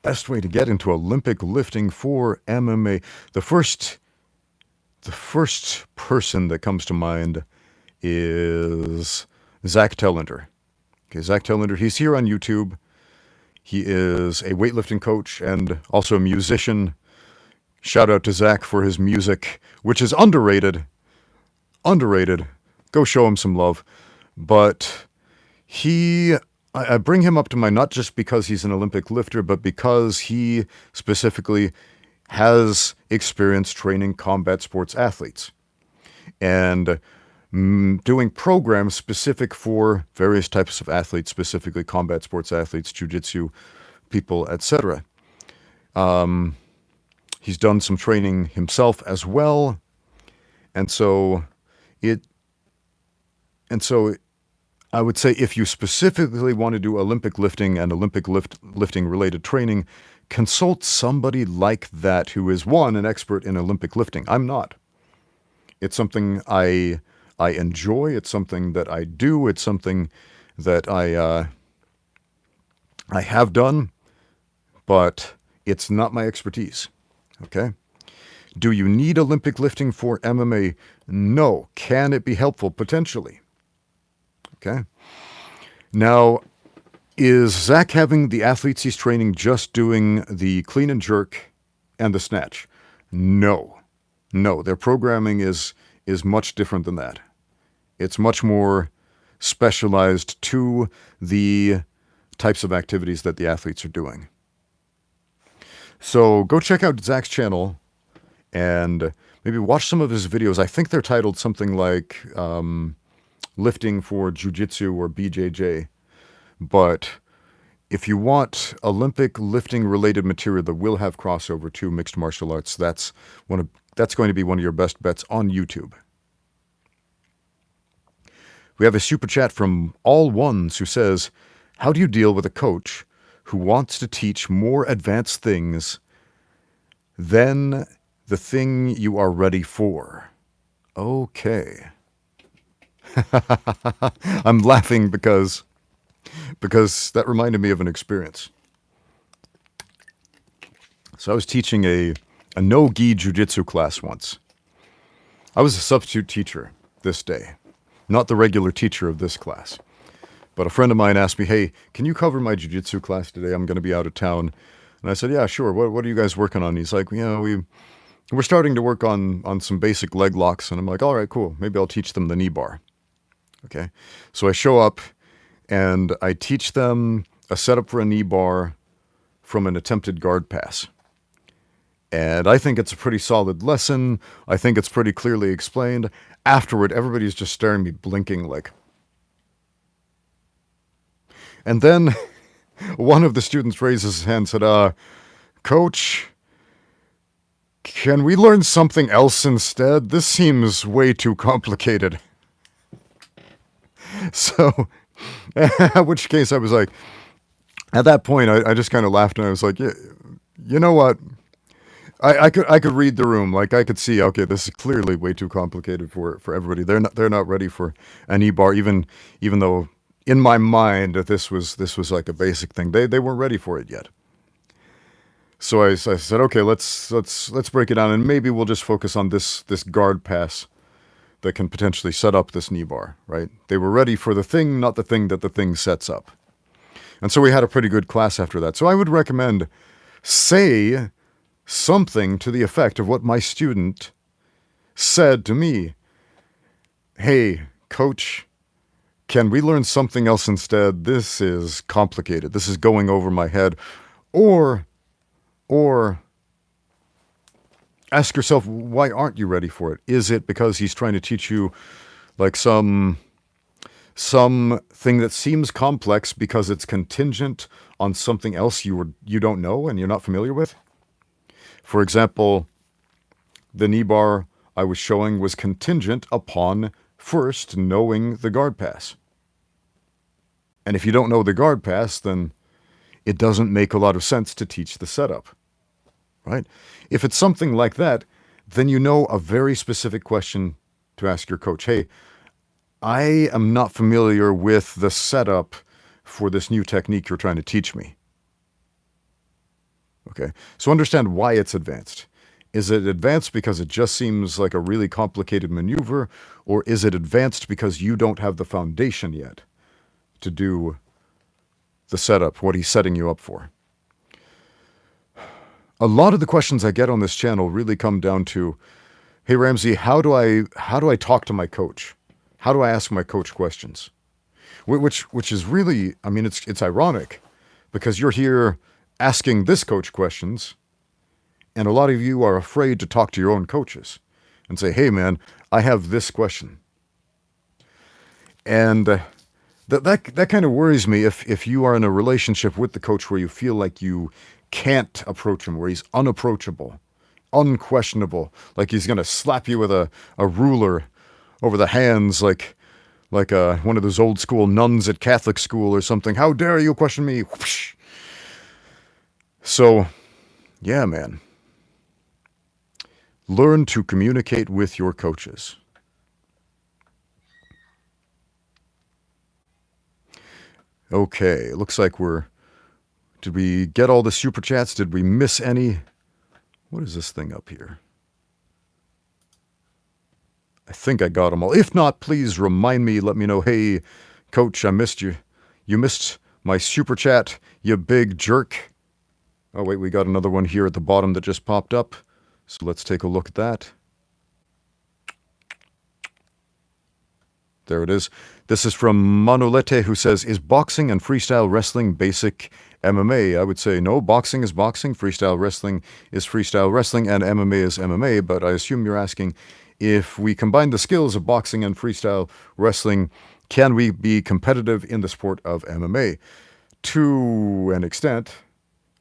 Best way to get into Olympic lifting for MMA. The first person that comes to mind is Zach Tellender. Okay, Zach Tellender, he's here on YouTube. He is a weightlifting coach and also a musician. Shout out to Zach for his music, which is underrated. Go show him some love. But I bring him up to mind not just because he's an Olympic lifter, but because he specifically has experience training combat sports athletes and doing programs specific for various types of athletes, specifically combat sports athletes, jiu-jitsu people, etc. He's done some training himself as well, and so I would say if you specifically want to do Olympic lifting and Olympic lifting related training, consult somebody like that who is, one, an expert in Olympic lifting. I'm not. It's something I enjoy. It's something that I do. It's something that I have done, but it's not my expertise. Okay? Do you need Olympic lifting for MMA? No. Can it be helpful? Potentially. Okay. Now, is Zach having the athletes he's training just doing the clean and jerk and the snatch? No. No. Their programming is much different than that. It's much more specialized to the types of activities that the athletes are doing. So go check out Zach's channel and maybe watch some of his videos. I think they're titled something like Lifting for Jiu-Jitsu or BJJ. But if you want Olympic lifting related material that will have crossover to mixed martial arts, that's going to be one of your best bets on YouTube. We have a super chat from All Ones who says, how do you deal with a coach who wants to teach more advanced things than the thing you are ready for? Okay. I'm laughing because that reminded me of an experience. So I was teaching a no-gi jiu-jitsu class once. I was a substitute teacher this day, not the regular teacher of this class. But a friend of mine asked me, hey, can you cover my jiu-jitsu class today? I'm going to be out of town. And I said, yeah, sure. What are you guys working on? He's like, we're starting to work on some basic leg locks. And I'm like, all right, cool. Maybe I'll teach them the knee bar. Okay. So I show up and I teach them a setup for a knee bar from an attempted guard pass. And I think it's a pretty solid lesson. I think it's pretty clearly explained. Afterward, everybody's just staring at me, blinking like. And then one of the students raises his hand and said, Coach, can we learn something else instead? This seems way too complicated. So, at which case I was like, at that point, I just kind of laughed and I was like, yeah, you know what? I could read the room. Like I could see, okay, this is clearly way too complicated for everybody. They're not ready for an e-bar, even though in my mind this was like a basic thing. They weren't ready for it yet. So I said, okay, let's break it down and maybe we'll just focus on this guard pass that can potentially set up this knee bar, right? They were ready for the thing, not the thing that the thing sets up. And so we had a pretty good class after that. So I would recommend say something to the effect of what my student said to me. Hey, coach, can we learn something else instead? This is complicated. This is going over my head. Or ask yourself, why aren't you ready for it? Is it because he's trying to teach you like something that seems complex because it's contingent on something else you don't know and you're not familiar with? For example, the knee bar I was showing was contingent upon first knowing the guard pass. And if you don't know the guard pass, then it doesn't make a lot of sense to teach the setup, right? If it's something like that, then you know a very specific question to ask your coach. Hey, I am not familiar with the setup for this new technique you're trying to teach me. Okay, so understand why it's advanced. Is it advanced because it just seems like a really complicated maneuver, or is it advanced because you don't have the foundation yet to do the setup, what he's setting you up for? A lot of the questions I get on this channel really come down to, hey Ramsey, how do I talk to my coach? How do I ask my coach questions? Which is really, I mean, it's ironic because you're here asking this coach questions, and a lot of you are afraid to talk to your own coaches and say, hey man, I have this question. And that kind of worries me if you are in a relationship with the coach where you feel like you can't approach him, where he's unapproachable, unquestionable, like he's going to slap you with a ruler over the hands like one of those old school nuns at Catholic school or something. How dare you question me? Whoosh. So, yeah, man. Learn to communicate with your coaches. Okay, looks like did we get all the super chats? Did we miss any? What is this thing up here? I think I got them all. If not, please remind me. Let me know. Hey, Coach, I missed you. You missed my super chat, you big jerk. Oh, wait, we got another one here at the bottom that just popped up. So let's take a look at that. There it is. This is from Manolete, who says, is boxing and freestyle wrestling basic MMA? I would say no, boxing is boxing, freestyle wrestling is freestyle wrestling, and MMA is MMA, but I assume you're asking if we combine the skills of boxing and freestyle wrestling, can we be competitive in the sport of MMA? To an extent.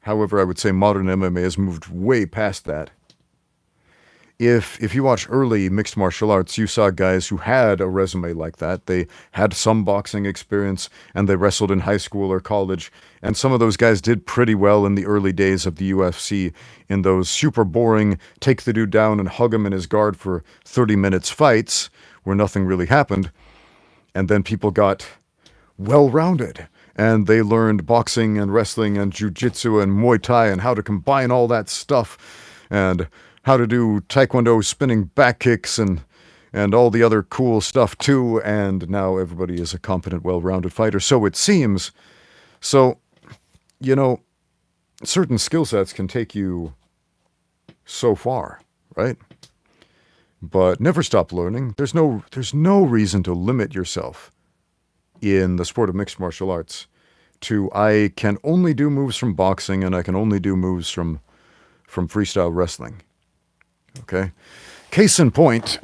However, I would say modern MMA has moved way past that. If you watch early mixed martial arts, you saw guys who had a resume like that. They had some boxing experience, and they wrestled in high school or college. And some of those guys did pretty well in the early days of the UFC in those super boring, take the dude down and hug him in his guard for 30 minutes fights where nothing really happened. And then people got well-rounded, and they learned boxing and wrestling and jiu-jitsu and Muay Thai and how to combine all that stuff and how to do Taekwondo spinning back kicks and all the other cool stuff too, and now everybody is a competent, well-rounded fighter, so it seems. So, you know, certain skill sets can take you so far, right? But never stop learning. There's no reason to limit yourself in the sport of mixed martial arts to, I can only do moves from boxing and I can only do moves from freestyle wrestling. Okay? Case in point,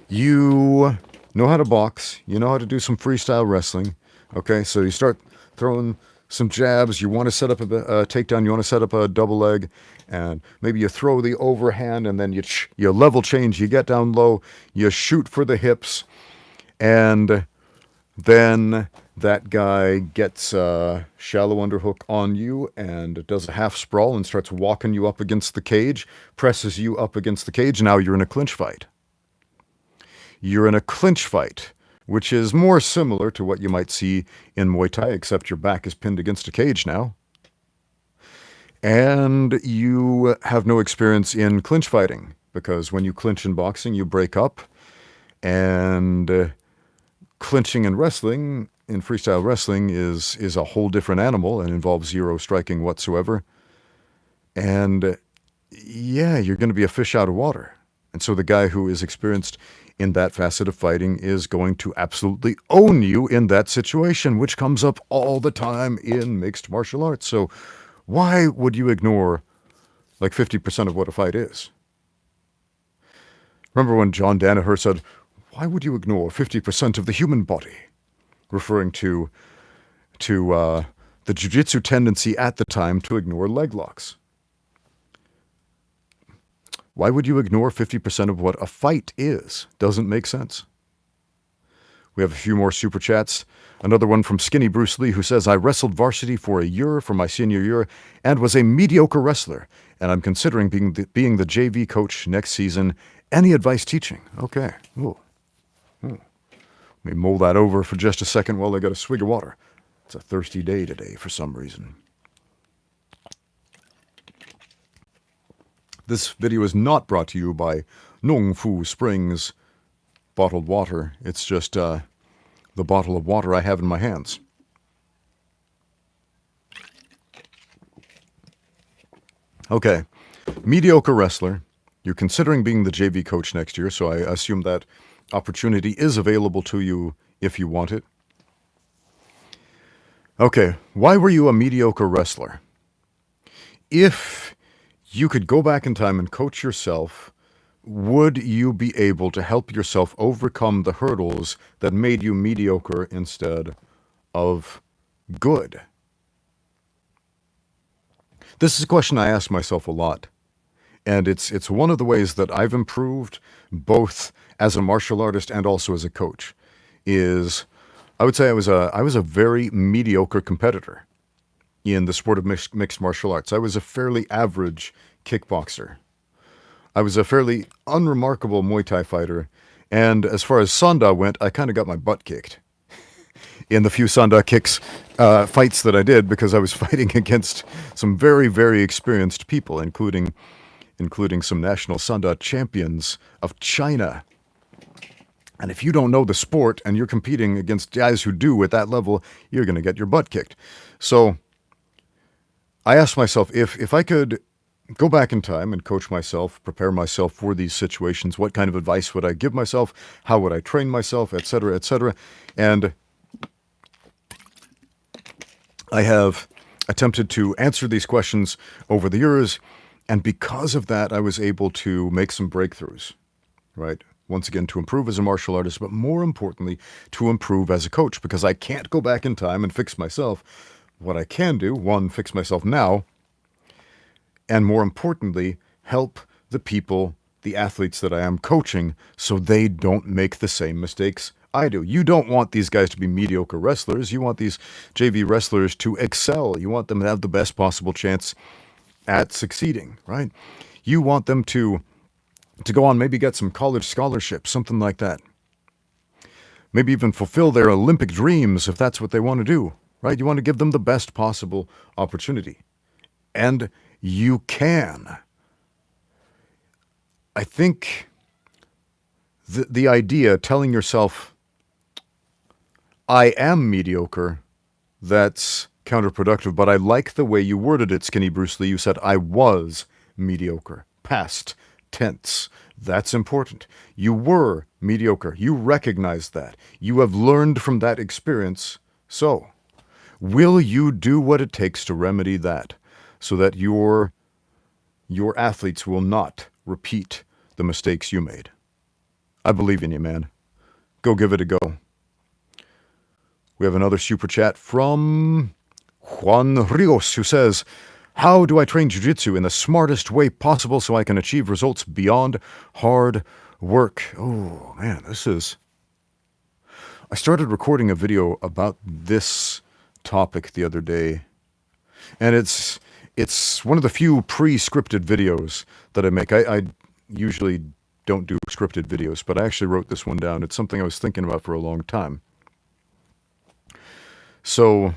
you know how to box, you know how to do some freestyle wrestling, okay? So you start throwing some jabs, you want to set up a takedown, you want to set up a double leg, and maybe you throw the overhand, and then you level change, you get down low, you shoot for the hips, and then that guy gets a shallow underhook on you and does a half sprawl and starts walking you up against the cage, presses you up against the cage, and now you're in a clinch fight. You're in a clinch fight, which is more similar to what you might see in Muay Thai, except your back is pinned against a cage now. And you have no experience in clinch fighting, because when you clinch in boxing, you break up, and clinching in wrestling, in freestyle wrestling, is a whole different animal and involves zero striking whatsoever. And yeah, you're going to be a fish out of water. And so the guy who is experienced in that facet of fighting is going to absolutely own you in that situation, which comes up all the time in mixed martial arts. So why would you ignore like 50% of what a fight is? Remember when John Danaher said, why would you ignore 50% of the human body? Referring to the jiu-jitsu tendency at the time to ignore leg locks. Why would you ignore 50% of what a fight is? Doesn't make sense. We have a few more super chats. Another one from Skinny Bruce Lee, who says, I wrestled varsity for a year for my senior year and was a mediocre wrestler, and I'm considering being the JV coach next season. Any advice teaching? Okay. Ooh. Let me mull that over for just a second while I got a swig of water. It's a thirsty day today for some reason. This video is not brought to you by Nong Fu Springs bottled water. It's just the bottle of water I have in my hands. Okay, mediocre wrestler. You're considering being the JV coach next year, so I assume that opportunity is available to you if you want it. Okay, why were you a mediocre wrestler? If you could go back in time and coach yourself, would you be able to help yourself overcome the hurdles that made you mediocre instead of good? This is a question I ask myself a lot. And it's one of the ways that I've improved both as a martial artist and also as a coach. Is I would say I was a very mediocre competitor in the sport of mixed martial arts. I was a fairly average kickboxer. I was a fairly unremarkable Muay Thai fighter. And as far as Sanda went, I kind of got my butt kicked in the few Sanda kicks fights that I did, because I was fighting against some very, very experienced people, including including some national Sanda champions of China. And if you don't know the sport and you're competing against guys who do at that level, you're going to get your butt kicked. So I asked myself, if I could go back in time and coach myself, prepare myself for these situations, what kind of advice would I give myself? How would I train myself, etc., etc.? And I have attempted to answer these questions over the years, and because of that, I was able to make some breakthroughs, right? Once again, to improve as a martial artist, but more importantly, to improve as a coach, because I can't go back in time and fix myself. What I can do, one, fix myself now, and more importantly, help the people, the athletes that I am coaching, so they don't make the same mistakes I do. You don't want these guys to be mediocre wrestlers. You want these JV wrestlers to excel. You want them to have the best possible chance at succeeding, right? You want them to go on, maybe get some college scholarship, something like that. Maybe even fulfill their Olympic dreams if that's what they want to do, right? You want to give them the best possible opportunity. And you can. I think the idea, telling yourself, I am mediocre, that's counterproductive, but I like the way you worded it, Skinny Bruce Lee. You said, I was mediocre. Past tense. That's important. You were mediocre. You recognize that. You have learned from that experience. So, will you do what it takes to remedy that so that your athletes will not repeat the mistakes you made? I believe in you, man. Go give it a go. We have another super chat from Juan Rios, who says, how do I train jiu-jitsu in the smartest way possible so I can achieve results beyond hard work? Oh, man, I started recording a video about this topic the other day, and it's one of the few pre-scripted videos that I make. I usually don't do scripted videos, but I actually wrote this one down. It's something I was thinking about for a long time. So,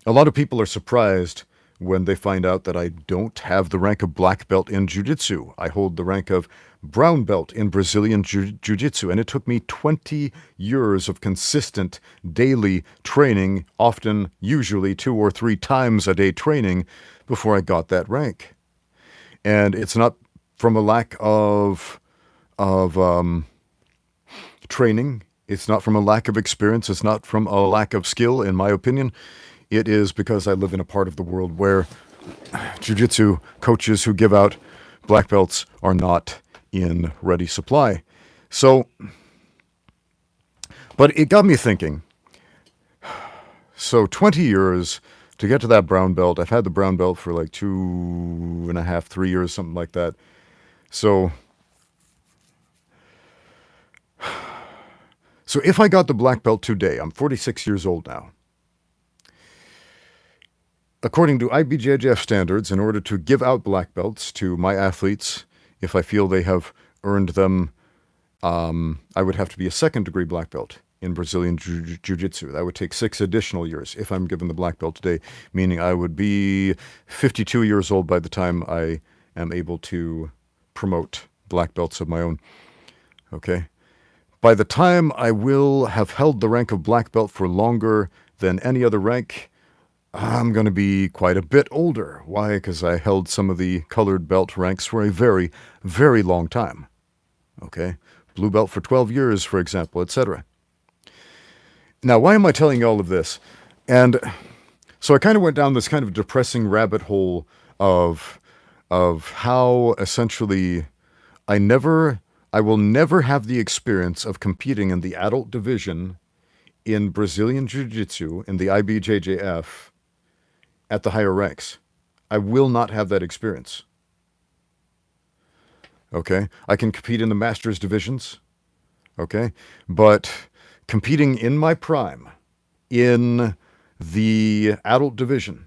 a lot of people are surprised when they find out that I don't have the rank of black belt in jiu-jitsu. I hold the rank of brown belt in Brazilian Jiu-Jitsu, and it took me 20 years of consistent daily training, often, usually 2 or 3 times a day training, before I got that rank. And it's not from a lack of training. It's not from a lack of experience. It's not from a lack of skill, in my opinion. It is because I live in a part of the world where jiu-jitsu coaches who give out black belts are not in ready supply. So, but it got me thinking. So 20 years to get to that brown belt. I've had the brown belt for like 2.5, 3 years, something like that. So if I got the black belt today, I'm 46 years old now. According to IBJJF standards, in order to give out black belts to my athletes, if I feel they have earned them, I would have to be a second-degree black belt in Brazilian Jiu-Jitsu. That would take 6 additional years if I'm given the black belt today, meaning I would be 52 years old by the time I am able to promote black belts of my own. Okay? By the time I will have held the rank of black belt for longer than any other rank, I'm going to be quite a bit older. Why? Because I held some of the colored belt ranks for a very, very long time. Okay? Blue belt for 12 years, for example, etc. Now, why am I telling you all of this? And so I kind of went down this kind of depressing rabbit hole of how essentially I will never have the experience of competing in the adult division in Brazilian Jiu-Jitsu, in the IBJJF, at the higher ranks. I will not have that experience. Okay? I can compete in the Masters divisions. Okay? But competing in my prime, in the adult division,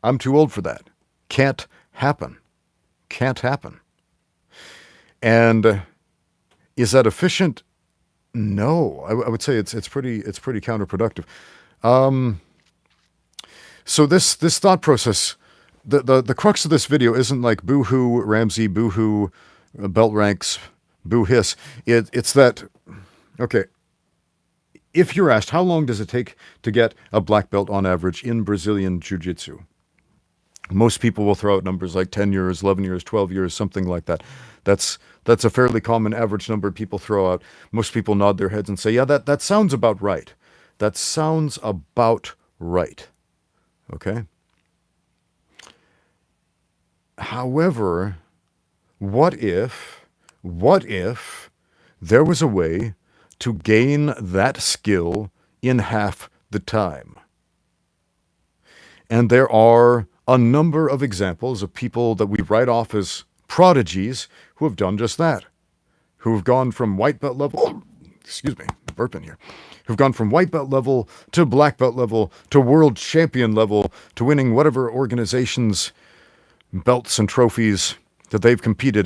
I'm too old for that. Can't happen. Can't happen. And is that efficient? No, I would say it's pretty counterproductive. So this thought process the crux of this video isn't like boo-hoo Ramsey, boo-hoo belt ranks, boo-hiss. It's that, okay, if you're asked how long does it take to get a black belt on average in Brazilian Jiu-Jitsu, most people will throw out numbers like 10 years, 11 years, 12 years, something like that. That's a fairly common average number people throw out. Most people nod their heads and say, yeah, that sounds about right. That sounds about right. Okay? However, what if there was a way to gain that skill in half the time? And there are a number of examples of people that we write off as prodigies who have done just that, who have gone from white belt level, excuse me, burping here, who've gone from white belt level to black belt level to world champion level to winning whatever organization's belts and trophies that they've competed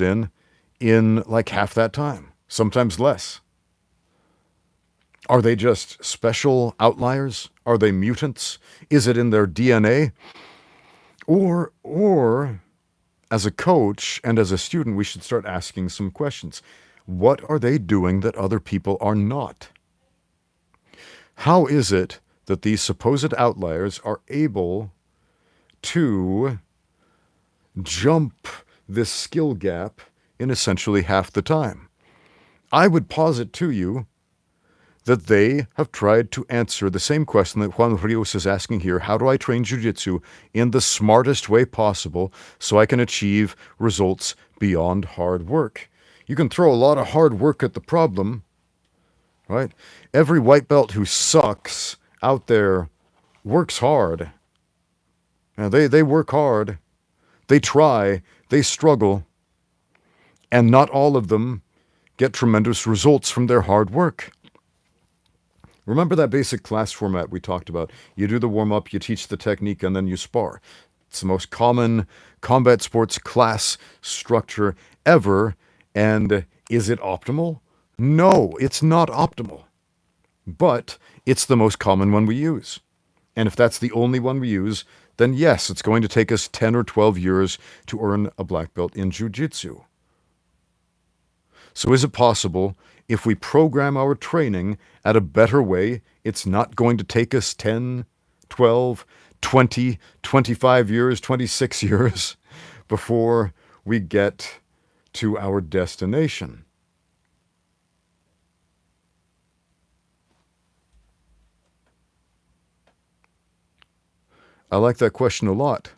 in like half that time, sometimes less. Are they just special outliers? Are they mutants? Is it in their DNA? Or as a coach and as a student, we should start asking some questions. What are they doing that other people are not? How is it that these supposed outliers are able to jump this skill gap in essentially half the time? I would posit to you that they have tried to answer the same question that Juan Rios is asking here. How do I train jiu-jitsu in the smartest way possible so I can achieve results beyond hard work? You can throw a lot of hard work at the problem, right? Every white belt who sucks out there works hard. Now, they work hard. They try. They struggle. And not all of them get tremendous results from their hard work. Remember that basic class format we talked about? You do the warm-up, you teach the technique, and then you spar. It's the most common combat sports class structure ever. And is it optimal? No, it's not optimal. But it's the most common one we use. And if that's the only one we use, then yes, it's going to take us 10 or 12 years to earn a black belt in jiu-jitsu. So is it possible, if we program our training at a better way, it's not going to take us 10, 12, 20, 25 years, 26 years before we get to our destination? I like that question a lot.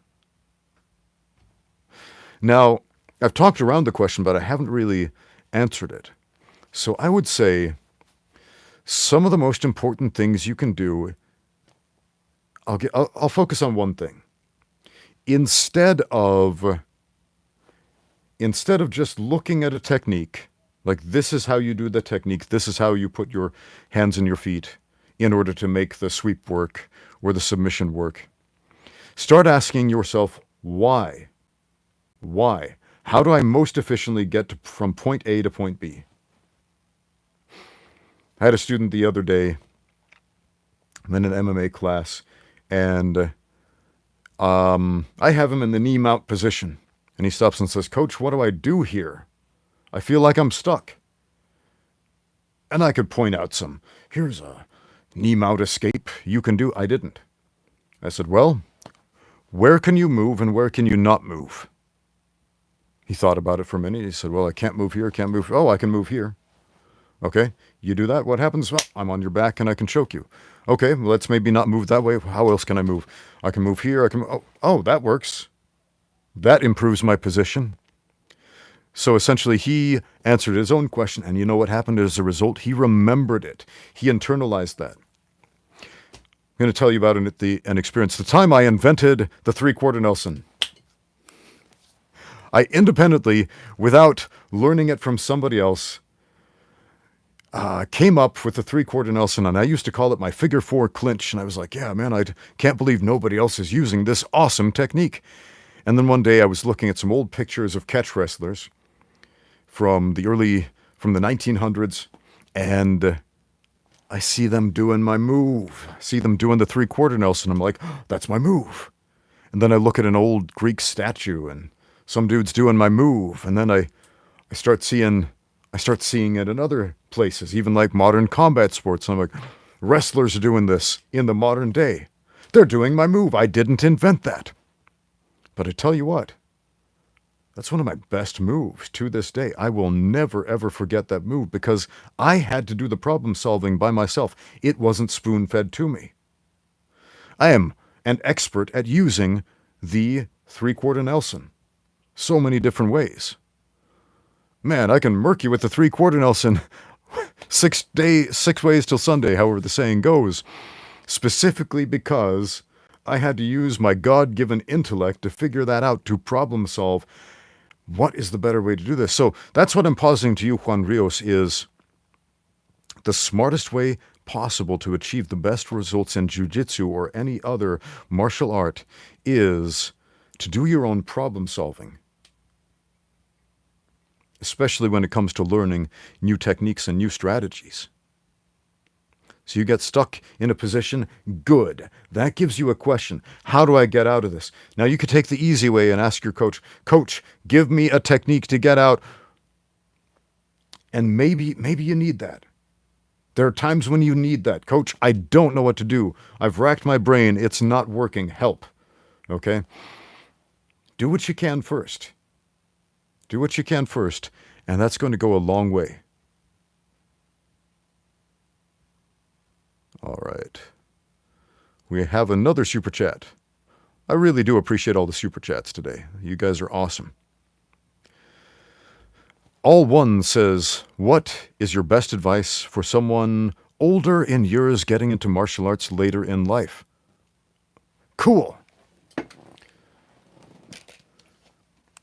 Now, I've talked around the question, but I haven't really answered it. So I would say some of the most important things you can do, I'll focus on one thing. Instead of just looking at a technique, like this is how you do the technique, this is how you put your hands in your feet in order to make the sweep work or the submission work, start asking yourself, why? Why? How do I most efficiently get from point A to point B? I had a student the other day in an MMA class, and I have him in the knee mount position. And he stops and says, "Coach, what do I do here? I feel like I'm stuck." And I could point out here's a knee mount escape you can do. I didn't. I said, well, where can you move and where can you not move? He thought about it for a minute. He said, well, I can't move here, can't move. Oh, I can move here. Okay, you do that. What happens? Well, I'm on your back and I can choke you. Okay, well, let's maybe not move that way. How else can I move? I can move here. Oh, that works. That improves my position. So essentially, he answered his own question, and you know what happened as a result? He remembered it. He internalized that. I'm going to tell you about an experience. The time I invented the three-quarter Nelson. I independently, without learning it from somebody else, came up with the three-quarter Nelson, and I used to call it my figure four clinch. And I was like, yeah, man, I can't believe nobody else is using this awesome technique. And then one day I was looking at some old pictures of catch wrestlers from the 1900s, and I see them doing my move. I see them doing the three-quarter Nelson. I'm like, oh, that's my move. And then I look at an old Greek statue and some dude's doing my move. And then I start seeing it in other places, even like modern combat sports. I'm like, wrestlers are doing this in the modern day. They're doing my move. I didn't invent that. But I tell you what, that's one of my best moves to this day. I will never, ever forget that move because I had to do the problem solving by myself. It wasn't spoon-fed to me. I am an expert at using the three-quarter Nelson. So many different ways. Man, I can murk you with the three-quarter Nelson 6 ways till Sunday, however the saying goes, specifically because I had to use my God-given intellect to figure that out, to problem solve what is the better way to do this. So that's what I'm positing to you, Juan Rios, is the smartest way possible to achieve the best results in jiu-jitsu or any other martial art is to do your own problem solving, especially when it comes to learning new techniques and new strategies. So you get stuck in a position, good. That gives you a question. How do I get out of this? Now you could take the easy way and ask your coach, Coach, give me a technique to get out. And maybe you need that. There are times when you need that. Coach, I don't know what to do. I've racked my brain. It's not working. Help. Okay? Do what you can first. Do what you can first, and that's going to go a long way. All right. We have another super chat. I really do appreciate all the super chats today. You guys are awesome. All One says, what is your best advice for someone older in years getting into martial arts later in life? Cool.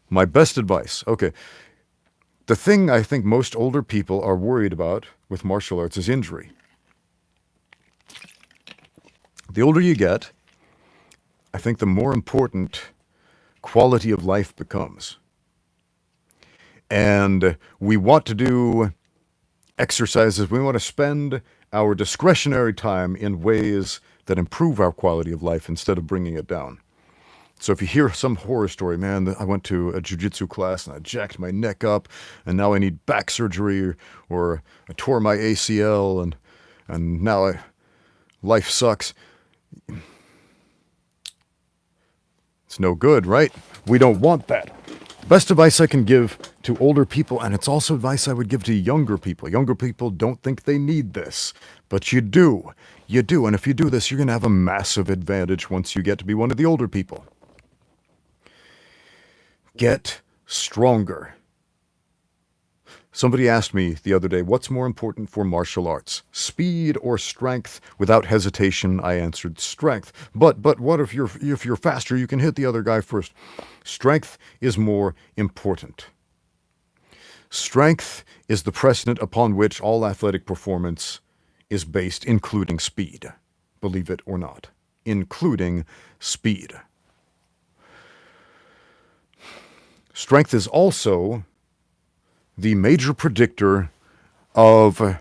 My best advice. Okay. The thing I think most older people are worried about with martial arts is injury. The older you get, I think the more important quality of life becomes. And we want to do exercises, we want to spend our discretionary time in ways that improve our quality of life instead of bringing it down. So if you hear some horror story, man, I went to a jiu-jitsu class and I jacked my neck up and now I need back surgery or I tore my ACL and now life sucks. It's no good, right? We don't want that. Best advice I can give to older people, and it's also advice I would give to younger people. Younger people don't think they need this, but you do. You do, and if you do this, you're going to have a massive advantage once you get to be one of the older people. Get stronger. Somebody asked me the other day, what's more important for martial arts, speed or strength? Without hesitation, I answered strength. But what if you're faster, you can hit the other guy first? Strength is more important. Strength is the precedent upon which all athletic performance is based, including speed. Believe it or not, including speed. Strength is also the major predictor of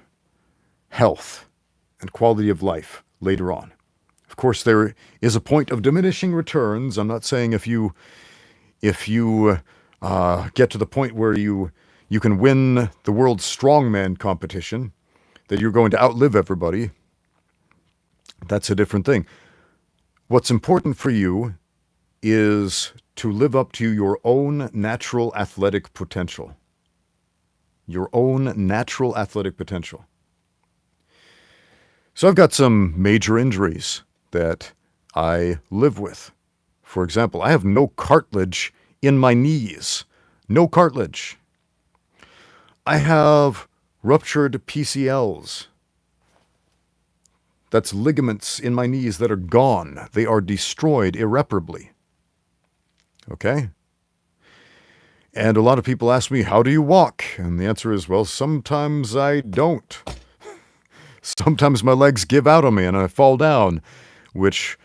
health and quality of life later on. Of course, there is a point of diminishing returns. I'm not saying if you get to the point where you can win the world's strongman competition, that you're going to outlive everybody. That's a different thing. What's important for you is to live up to your own natural athletic potential. Your own natural athletic potential. So I've got some major injuries that I live with. For example, I have no cartilage in my knees. No cartilage. I have ruptured PCLs. That's ligaments in my knees that are gone. They are destroyed irreparably. Okay? And a lot of people ask me, how do you walk? And the answer is, well, sometimes I don't. Sometimes my legs give out on me and I fall down, which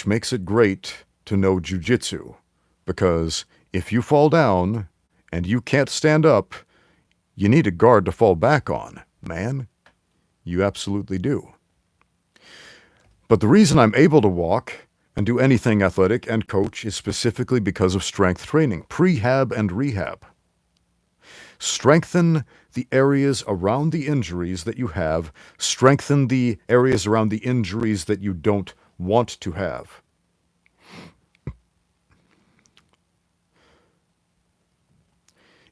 makes it great to know jiu-jitsu. Because if you fall down and you can't stand up, you need a guard to fall back on, man. You absolutely do. But the reason I'm able to walk and do anything athletic and coach is specifically because of strength training, prehab and rehab. Strengthen the areas around the injuries that you have. Strengthen the areas around the injuries that you don't want to have.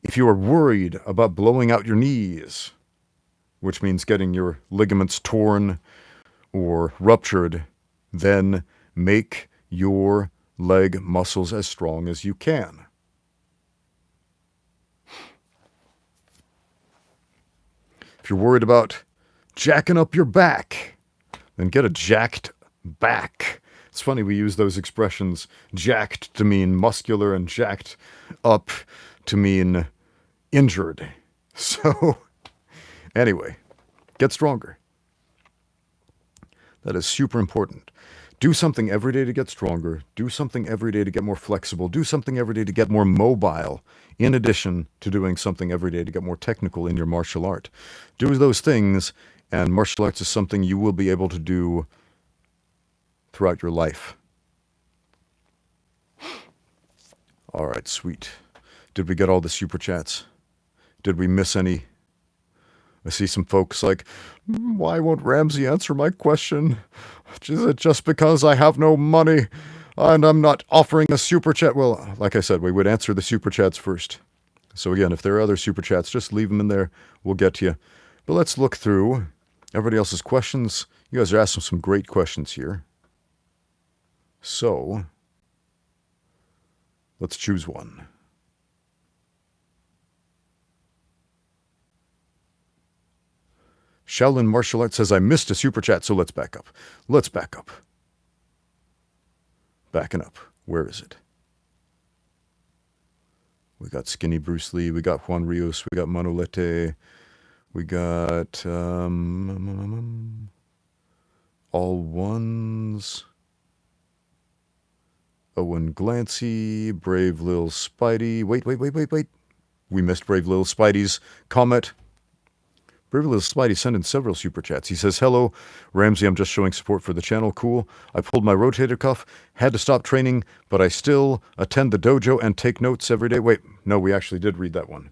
If you are worried about blowing out your knees, which means getting your ligaments torn or ruptured, then make your leg muscles as strong as you can. If you're worried about jacking up your back, then get a jacked back. It's funny we use those expressions, jacked to mean muscular and jacked up to mean injured. So, anyway, get stronger. That is super important. Do something every day to get stronger. Do something every day to get more flexible. Do something every day to get more mobile, in addition to doing something every day to get more technical in your martial art. Do those things, and martial arts is something you will be able to do throughout your life. All right, sweet. Did we get all the super chats? Did we miss any? I see some folks like, why won't Ramsey answer my question? Is it just because I have no money and I'm not offering a super chat? Well, like I said, we would answer the super chats first. So again, if there are other super chats, just leave them in there. We'll get to you. But let's look through everybody else's questions. You guys are asking some great questions here. So, let's choose one. Shaolin Martial Arts says, I missed a super chat, so let's back up. Let's back up. Backing up. Where is it? We got Skinny Bruce Lee. We got Juan Rios. We got Manolete. We got All Ones. Owen Glancy. Brave Lil Spidey. Wait. We missed Brave Lil Spidey's comment. Brave Little Spidey sent in several super chats. He says, hello, Ramsey, I'm just showing support for the channel. Cool. I pulled my rotator cuff, had to stop training, but I still attend the dojo and take notes every day. Wait, no, we actually did read that one.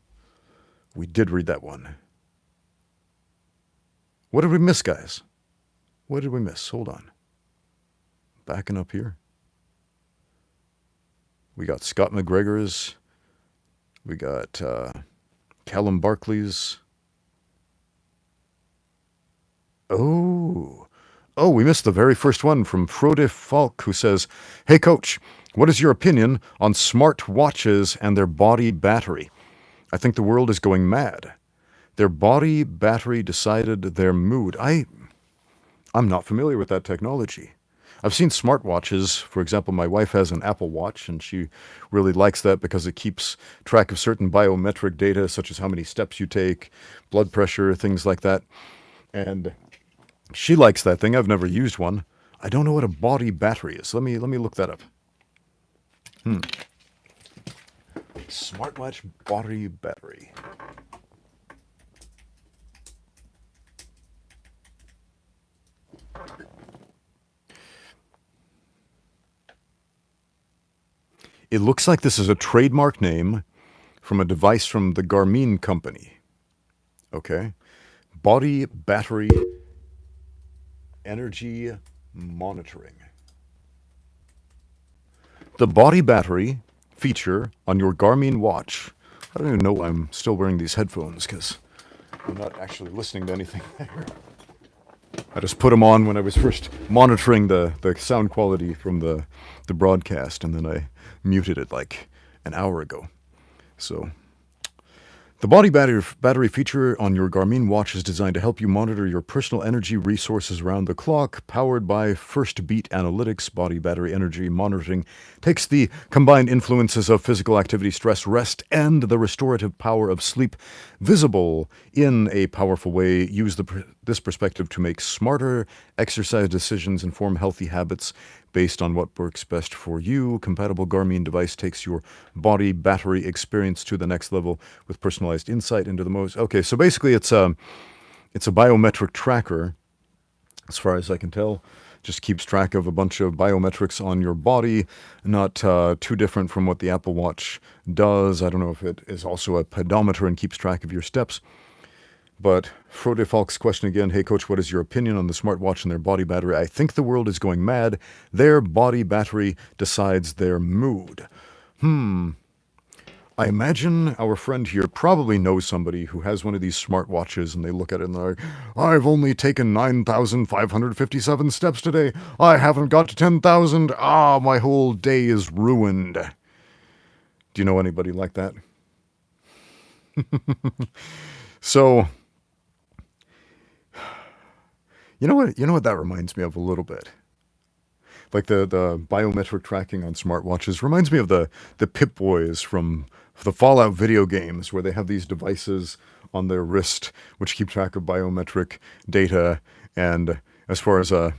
We did read that one. What did we miss, guys? What did we miss? Hold on. Backing up here. We got Scott McGregor's. We got Callum Barkley's. Oh, we missed the very first one from Frode Falk, who says, hey, coach, what is your opinion on smart watches and their body battery? I think the world is going mad. Their body battery decided their mood. I'm not familiar with that technology. I've seen smartwatches. For example, my wife has an Apple Watch, and she really likes that because it keeps track of certain biometric data, such as how many steps you take, blood pressure, things like that. And she likes that thing. I've never used one. I don't know what a body battery is. Let me look that up. Smartwatch body battery. It looks like this is a trademark name from a device from the Garmin company. Okay. Body battery energy monitoring. The body battery feature on your Garmin watch. I don't even know why I'm still wearing these headphones because I'm not actually listening to anything there. I just put them on when I was first monitoring the sound quality from the broadcast, and then I muted it like an hour ago. So the body battery feature on your Garmin watch is designed to help you monitor your personal energy resources around the clock. Powered by First Beat Analytics, body battery energy monitoring takes the combined influences of physical activity, stress, rest, and the restorative power of sleep visible in a powerful way. Use this perspective to make smarter exercise decisions and form healthy habits based on what works best for you. Compatible Garmin device takes your body battery experience to the next level with personalized insight into the most. Okay, so basically it's a biometric tracker, as far as I can tell. Just keeps track of a bunch of biometrics on your body, not too different from what the Apple Watch does. I don't know if it is also a pedometer and keeps track of your steps. But Frode Falk's question again, hey coach, what is your opinion on the smartwatch and their body battery? I think the world is going mad. Their body battery decides their mood. I imagine our friend here probably knows somebody who has one of these smartwatches and they look at it and they're like, I've only taken 9,557 steps today. I haven't got to 10,000. My whole day is ruined. Do you know anybody like that? So, you know what that reminds me of a little bit? Like the biometric tracking on smartwatches reminds me of the Pip Boys from the Fallout video games, where they have these devices on their wrist which keep track of biometric data, and as far as a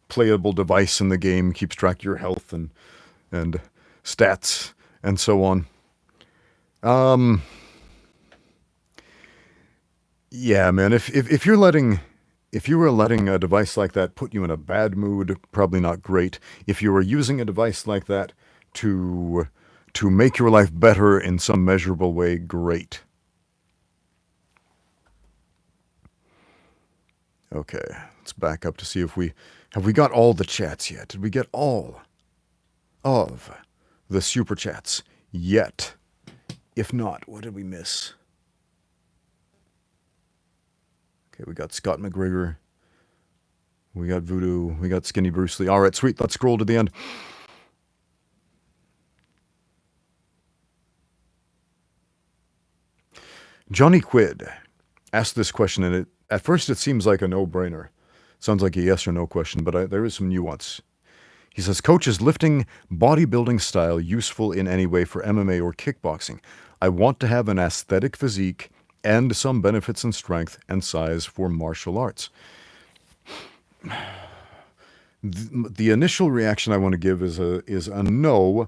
playable device in the game keeps track of your health and stats and so on. Yeah, man, if you were letting a device like that put you in a bad mood, probably not great. If you were using a device like that to make your life better in some measurable way, great. Okay, let's back up to see if we got all the chats yet. Did we get all of the super chats yet? If not, what did we miss? Okay, we got Scott McGregor. We got Voodoo. We got Skinny Bruce Lee. All right, sweet. Let's scroll to the end. Johnny Quid asked this question, and at first it seems like a no-brainer. Sounds like a yes or no question, but there is some nuance. He says, Coach, is lifting bodybuilding style useful in any way for MMA or kickboxing? I want to have an aesthetic physique and some benefits in strength and size for martial arts. The initial reaction I want to give is a no,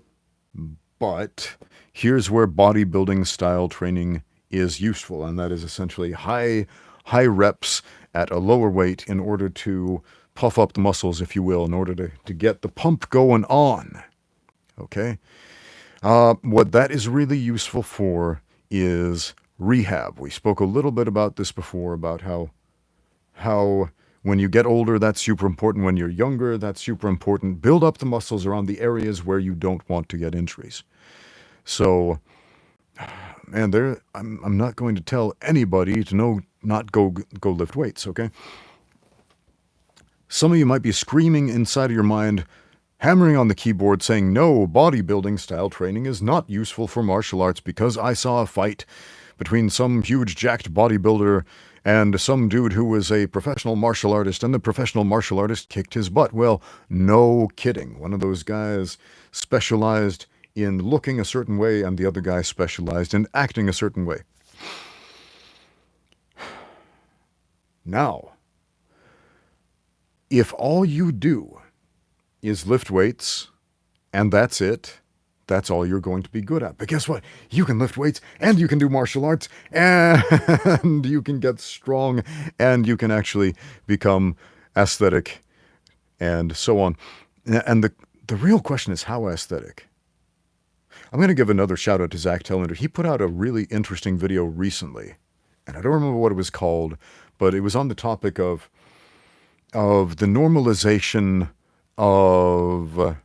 but here's where bodybuilding style training is useful, and that is essentially high reps at a lower weight in order to puff up the muscles, if you will, in order to get the pump going on. Okay? What that is really useful for is rehab. We spoke a little bit about this before, about how when you get older, that's super important. When you're younger, that's super important. Build up the muscles around the areas where you don't want to get injuries. So, man, I'm not going to tell anybody to not go lift weights, okay? Some of you might be screaming inside of your mind, hammering on the keyboard saying, no, bodybuilding style training is not useful for martial arts because I saw a fight between some huge jacked bodybuilder and some dude who was a professional martial artist, and the professional martial artist kicked his butt. Well, no kidding. One of those guys specialized in looking a certain way, and the other guy specialized in acting a certain way. Now, if all you do is lift weights, and that's it, that's all you're going to be good at. But guess what? You can lift weights, and you can do martial arts, and you can get strong, and you can actually become aesthetic, and so on. And the real question is, how aesthetic? I'm going to give another shout out to Zach Tellender. He put out a really interesting video recently, and I don't remember what it was called, but it was on the topic of the normalization of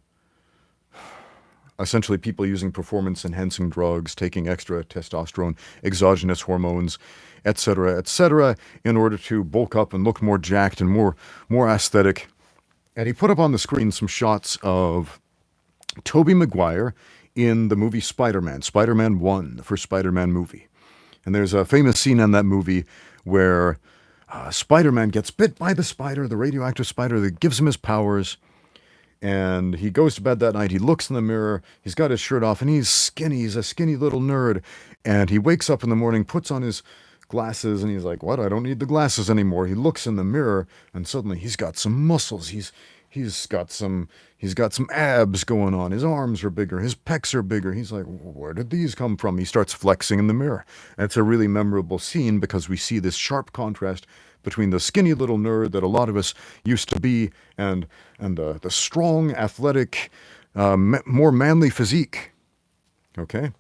essentially people using performance-enhancing drugs, taking extra testosterone, exogenous hormones, etc., in order to bulk up and look more jacked and more aesthetic. And he put up on the screen some shots of Tobey Maguire in the movie Spider-Man, Spider-Man 1, the first Spider-Man movie. And there's a famous scene in that movie where Spider-Man gets bit by the spider, the radioactive spider that gives him his powers. And he goes to bed that night, he looks in the mirror, he's got his shirt off, and he's skinny, he's a skinny little nerd. And he wakes up in the morning, puts on his glasses, and he's like, what, I don't need the glasses anymore. He looks in the mirror, and suddenly he's got some muscles, he's got some abs going on, his arms are bigger, his pecs are bigger. He's like, where did these come from? He starts flexing in the mirror. And it's a really memorable scene because we see this sharp contrast between the skinny little nerd that a lot of us used to be and the strong, athletic, more manly physique. Okay?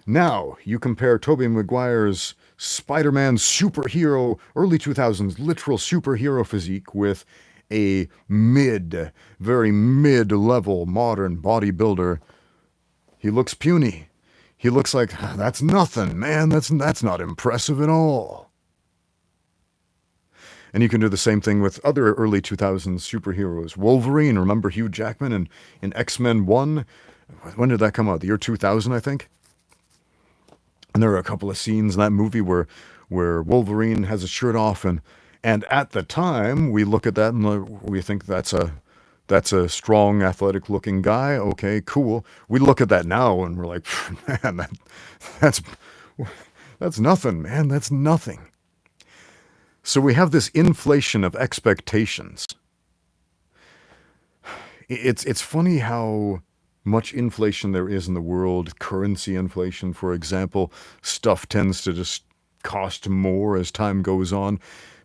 Now, you compare Tobey Maguire's Spider-Man superhero, early 2000s literal superhero physique with a very mid-level modern bodybuilder. He looks puny. He looks like, that's nothing, man. That's not impressive at all. And you can do the same thing with other early 2000s superheroes. Wolverine, remember Hugh Jackman in X-Men 1? When did that come out? The year 2000, I think? And there are a couple of scenes in that movie where Wolverine has his shirt off, and at the time we look at that and we think that's a strong, athletic-looking guy. Okay, cool. We look at that now and we're like, man, that's nothing, man. That's nothing. So we have this inflation of expectations. It's funny how much inflation there is in the world. Currency inflation, for example. Stuff tends to just cost more as time goes on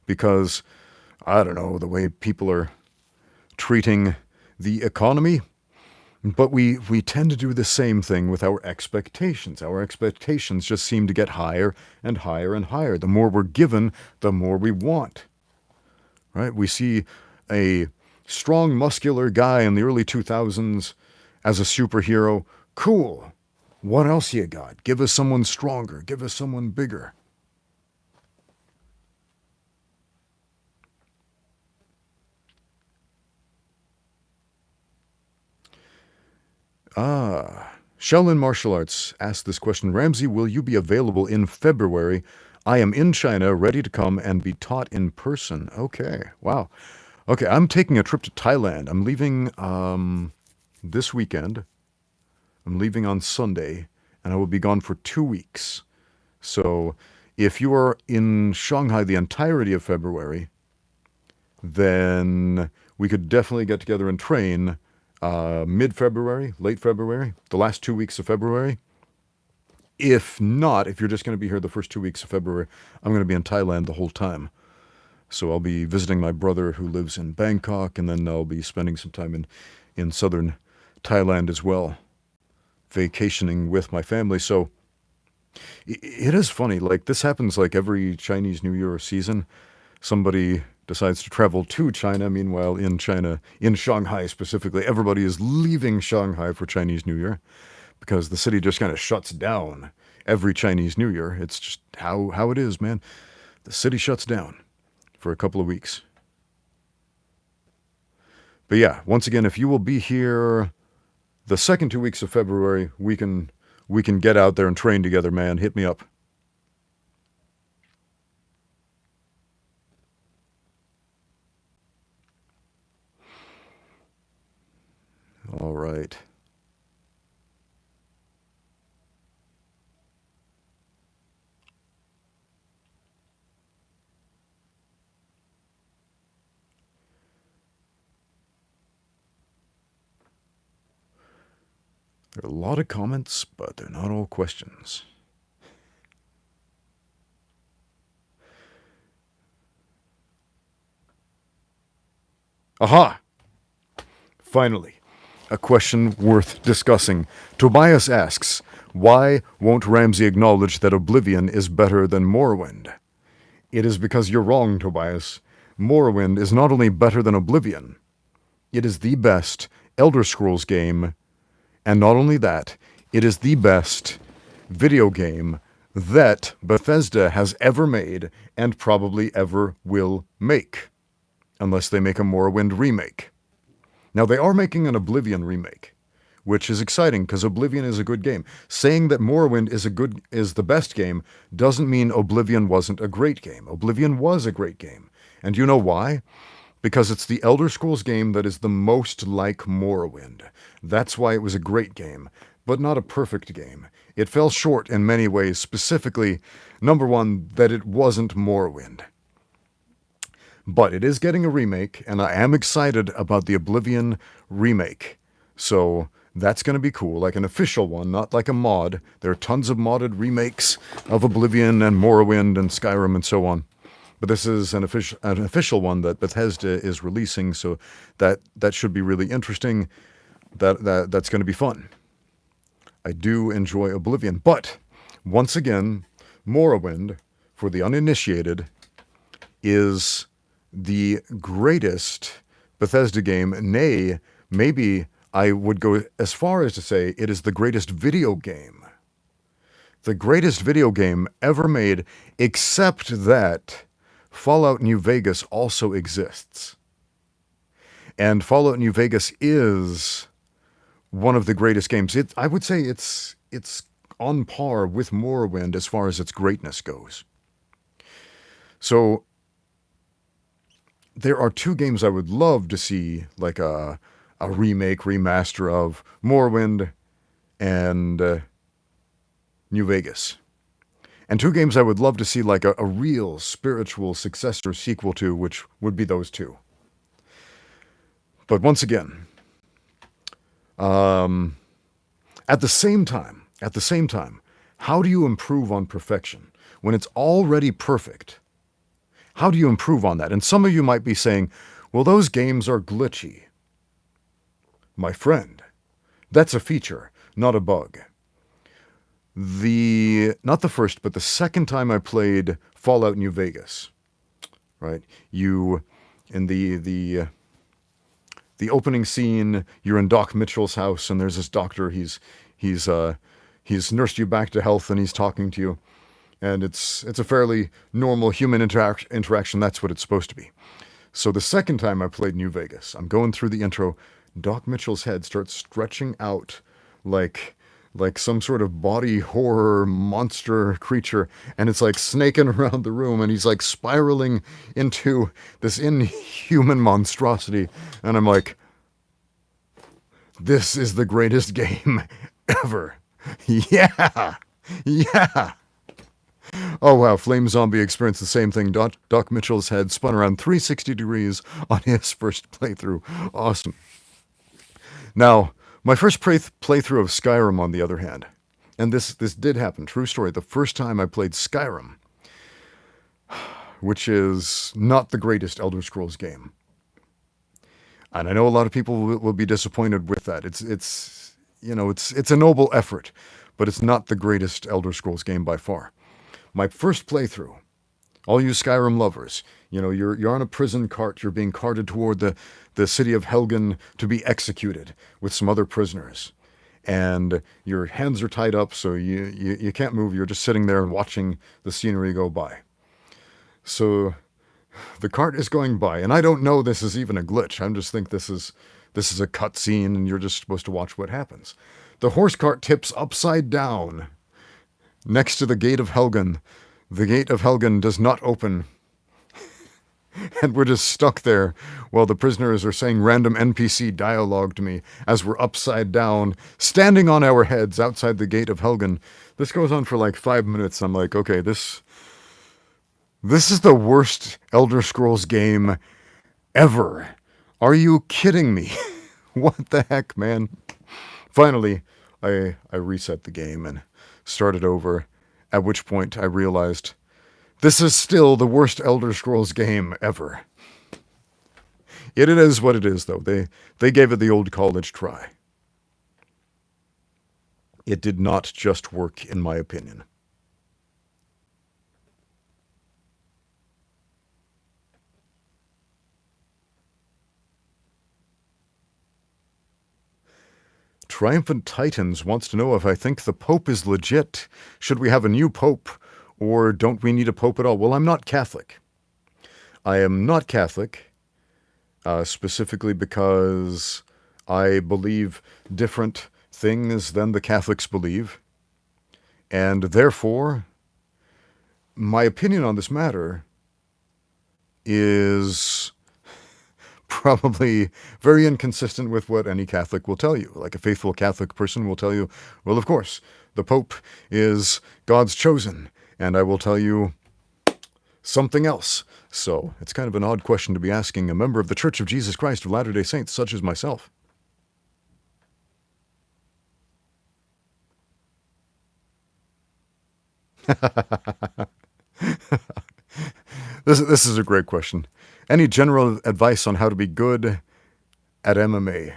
because, I don't know, the way people are treating the economy. But we tend to do the same thing with our expectations. Our expectations just seem to get higher and higher and higher. The more we're given, the more we want. Right? We see a strong, muscular guy in the early 2000s as a superhero. Cool. What else you got? Give us someone stronger. Give us someone bigger. Shaolin Martial Arts asked this question. Ramsey, will you be available in February? I am in China, ready to come and be taught in person. Okay, wow. Okay, I'm taking a trip to Thailand. I'm leaving this weekend. I'm leaving on Sunday, and I will be gone for 2 weeks. So if you are in Shanghai the entirety of February, then we could definitely get together and train mid-February, late February, the last 2 weeks of February. If not, if you're just going to be here the first 2 weeks of February, I'm going to be in Thailand the whole time. So I'll be visiting my brother who lives in Bangkok, and then I'll be spending some time in southern Thailand as well, vacationing with my family. So it is funny, like this happens like every Chinese New Year season. Somebody decides to travel to China. Meanwhile, in China, in Shanghai specifically, everybody is leaving Shanghai for Chinese New Year because the city just kind of shuts down every Chinese New Year. It's just how it is, man. The city shuts down for a couple of weeks. But yeah, once again, if you will be here the second 2 weeks of February, we can get out there and train together, man. Hit me up. All right. There are a lot of comments, but they're not all questions. Aha! Finally, a question worth discussing. Tobias asks, why won't Ramsey acknowledge that Oblivion is better than Morrowind? It is because you're wrong, Tobias. Morrowind is not only better than Oblivion, it is the best Elder Scrolls game. And not only that, it is the best video game that Bethesda has ever made and probably ever will make. Unless they make a Morrowind remake. Now, they are making an Oblivion remake, which is exciting because Oblivion is a good game. Saying that Morrowind is the best game doesn't mean Oblivion wasn't a great game. Oblivion was a great game. And you know why? Because it's the Elder Scrolls game that is the most like Morrowind. That's why it was a great game, but not a perfect game. It fell short in many ways, specifically, number one, that it wasn't Morrowind. But it is getting a remake, and I am excited about the Oblivion remake. So that's going to be cool, like an official one, not like a mod. There are tons of modded remakes of Oblivion and Morrowind and Skyrim and so on. But this is an official one that Bethesda is releasing, so that should be really interesting. That's going to be fun. I do enjoy Oblivion, but once again, Morrowind, for the uninitiated, is the greatest Bethesda game. Nay, maybe I would go as far as to say it is the greatest video game. The greatest video game ever made, except that Fallout New Vegas also exists. And Fallout New Vegas is one of the greatest games. I would say it's on par with Morrowind as far as its greatness goes. So there are two games I would love to see, like a remake, remaster of Morrowind and New Vegas. And two games I would love to see like a real spiritual successor sequel to, which would be those two. But once again, at the same time, how do you improve on perfection when it's already perfect? How do you improve on that? And some of you might be saying, well, those games are glitchy. My friend, that's a feature, not a bug. Not the first, but the second time I played Fallout New Vegas, right? In the opening scene, you're in Doc Mitchell's house, and there's this doctor. He's nursed you back to health, and he's talking to you, and it's a fairly normal human interaction. That's what it's supposed to be. So the second time I played New Vegas, I'm going through the intro. Doc Mitchell's head starts stretching out like some sort of body horror monster creature, and it's like snaking around the room, and he's like spiraling into this inhuman monstrosity, and I'm like, this is the greatest game ever. Yeah! Oh wow, Flame Zombie experienced the same thing. Doc Mitchell's head spun around 360 degrees on his first playthrough. Awesome. Now, my first playthrough of Skyrim, on the other hand, and this did happen, true story, the first time I played Skyrim, which is not the greatest Elder Scrolls game. And I know a lot of people will be disappointed with that. It's a noble effort, but it's not the greatest Elder Scrolls game by far. My first playthrough, all you Skyrim lovers, you're on a prison cart, you're being carted toward the city of Helgen to be executed with some other prisoners. And your hands are tied up, so you can't move, you're just sitting there and watching the scenery go by. So the cart is going by, and I don't know this is even a glitch. I just think this is a cutscene, and you're just supposed to watch what happens. The horse cart tips upside down next to the Gate of Helgen. The Gate of Helgen does not open. And we're just stuck there while the prisoners are saying random NPC dialogue to me as we're upside down, standing on our heads outside the Gate of Helgen. This goes on for like 5 minutes. I'm like, okay, this is the worst Elder Scrolls game ever. Are you kidding me? What the heck, man? Finally, I reset the game and started over, at which point I realized this is still the worst Elder Scrolls game ever. It is what it is, though. They gave it the old college try. It did not just work, in my opinion. Triumphant Titans wants to know if I think the Pope is legit. Should we have a new Pope, or don't we need a Pope at all? Well, I'm not Catholic. I am not Catholic, specifically because I believe different things than the Catholics believe. And therefore, my opinion on this matter is probably very inconsistent with what any Catholic will tell you. Like a faithful Catholic person will tell you, well, of course, the Pope is God's chosen. And I will tell you something else. So it's kind of an odd question to be asking a member of the Church of Jesus Christ of Latter-day Saints, such as myself. This is a great question. Any general advice on how to be good at MMA?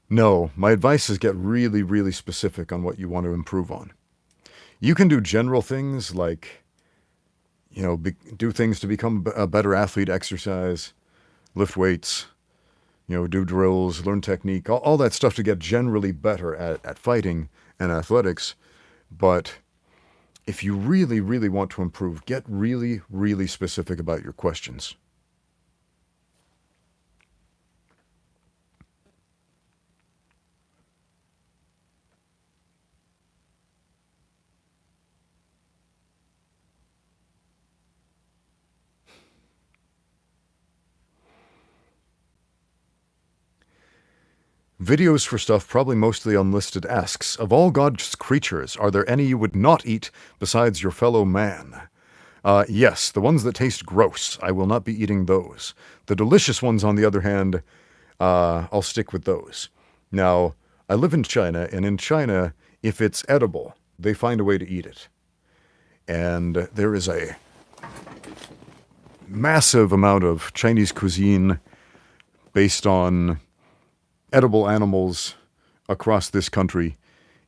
No, my advice is get really, really specific on what you want to improve on. You can do general things like, do things to become a better athlete, exercise, lift weights, do drills, learn technique, all that stuff to get generally better at fighting and athletics. But if you really, really want to improve, get really, really specific about your questions. Videos for stuff probably mostly unlisted asks, of all God's creatures, are there any you would not eat besides your fellow man? Yes, the ones that taste gross. I will not be eating those. The delicious ones, on the other hand, I'll stick with those. Now, I live in China, and in China, if it's edible, they find a way to eat it. And there is a massive amount of Chinese cuisine based on edible animals across this country.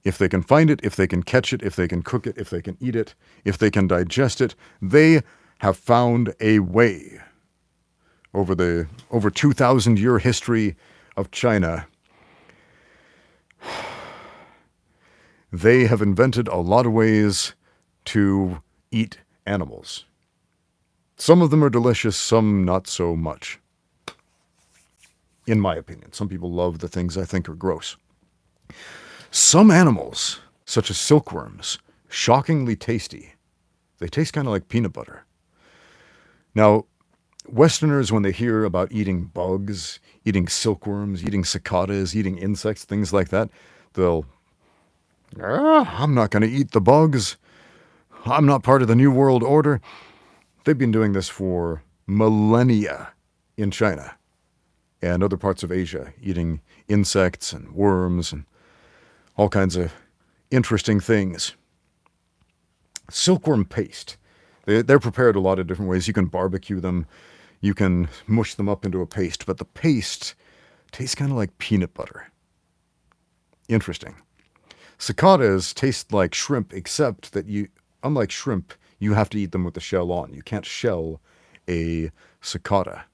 If they can find it, if they can catch it, if they can cook it, if they can eat it, if they can digest it, they have found a way. Over 2,000-year history of China, they have invented a lot of ways to eat animals. Some of them are delicious, some not so much. In my opinion, some people love the things I think are gross. Some animals, such as silkworms, shockingly tasty. They taste kind of like peanut butter. Now, Westerners, when they hear about eating bugs, eating silkworms, eating cicadas, eating insects, things like that, they'll, I'm not going to eat the bugs. I'm not part of the New World Order. They've been doing this for millennia in China and other parts of Asia, eating insects and worms and all kinds of interesting things. Silkworm paste. They're prepared a lot of different ways. You can barbecue them. You can mush them up into a paste. But the paste tastes kind of like peanut butter. Interesting. Cicadas taste like shrimp, except that unlike shrimp, you have to eat them with the shell on. You can't shell a cicada.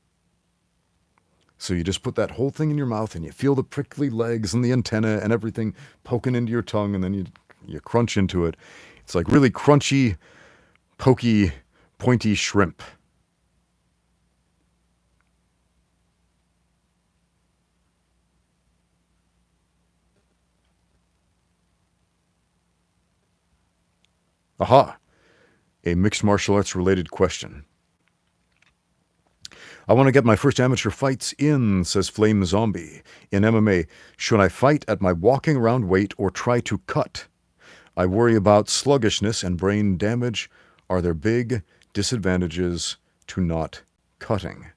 So you just put that whole thing in your mouth and you feel the prickly legs and the antenna and everything poking into your tongue, and then you crunch into it. It's like really crunchy, pokey, pointy shrimp. Aha! A mixed martial arts related question. I want to get my first amateur fights in, says Flame Zombie. In MMA, should I fight at my walking around weight or try to cut? I worry about sluggishness and brain damage. Are there big disadvantages to not cutting?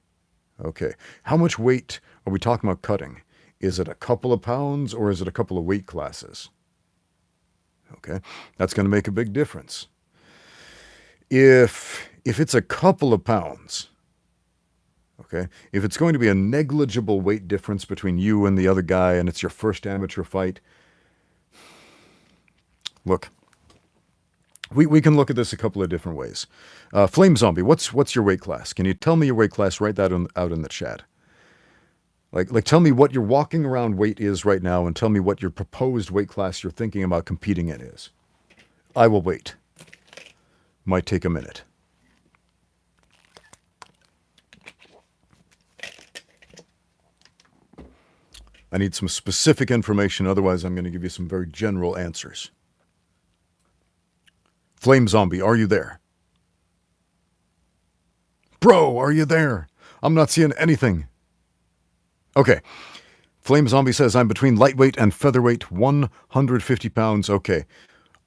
Okay. How much weight are we talking about cutting? Is it a couple of pounds or is it a couple of weight classes? Okay. That's going to make a big difference. If it's a couple of pounds, okay, if it's going to be a negligible weight difference between you and the other guy and it's your first amateur fight, look, we can look at this a couple of different ways. Flame Zombie, what's your weight class? Can you tell me your weight class? Write that out in the chat. Like tell me what your walking around weight is right now and tell me what your proposed weight class you're thinking about competing in is. I will wait. Might take a minute. I need some specific information, otherwise I'm going to give you some very general answers. Flame Zombie, are you there? Bro, are you there? I'm not seeing anything. Okay. Flame Zombie says, I'm between lightweight and featherweight, 150 pounds. Okay.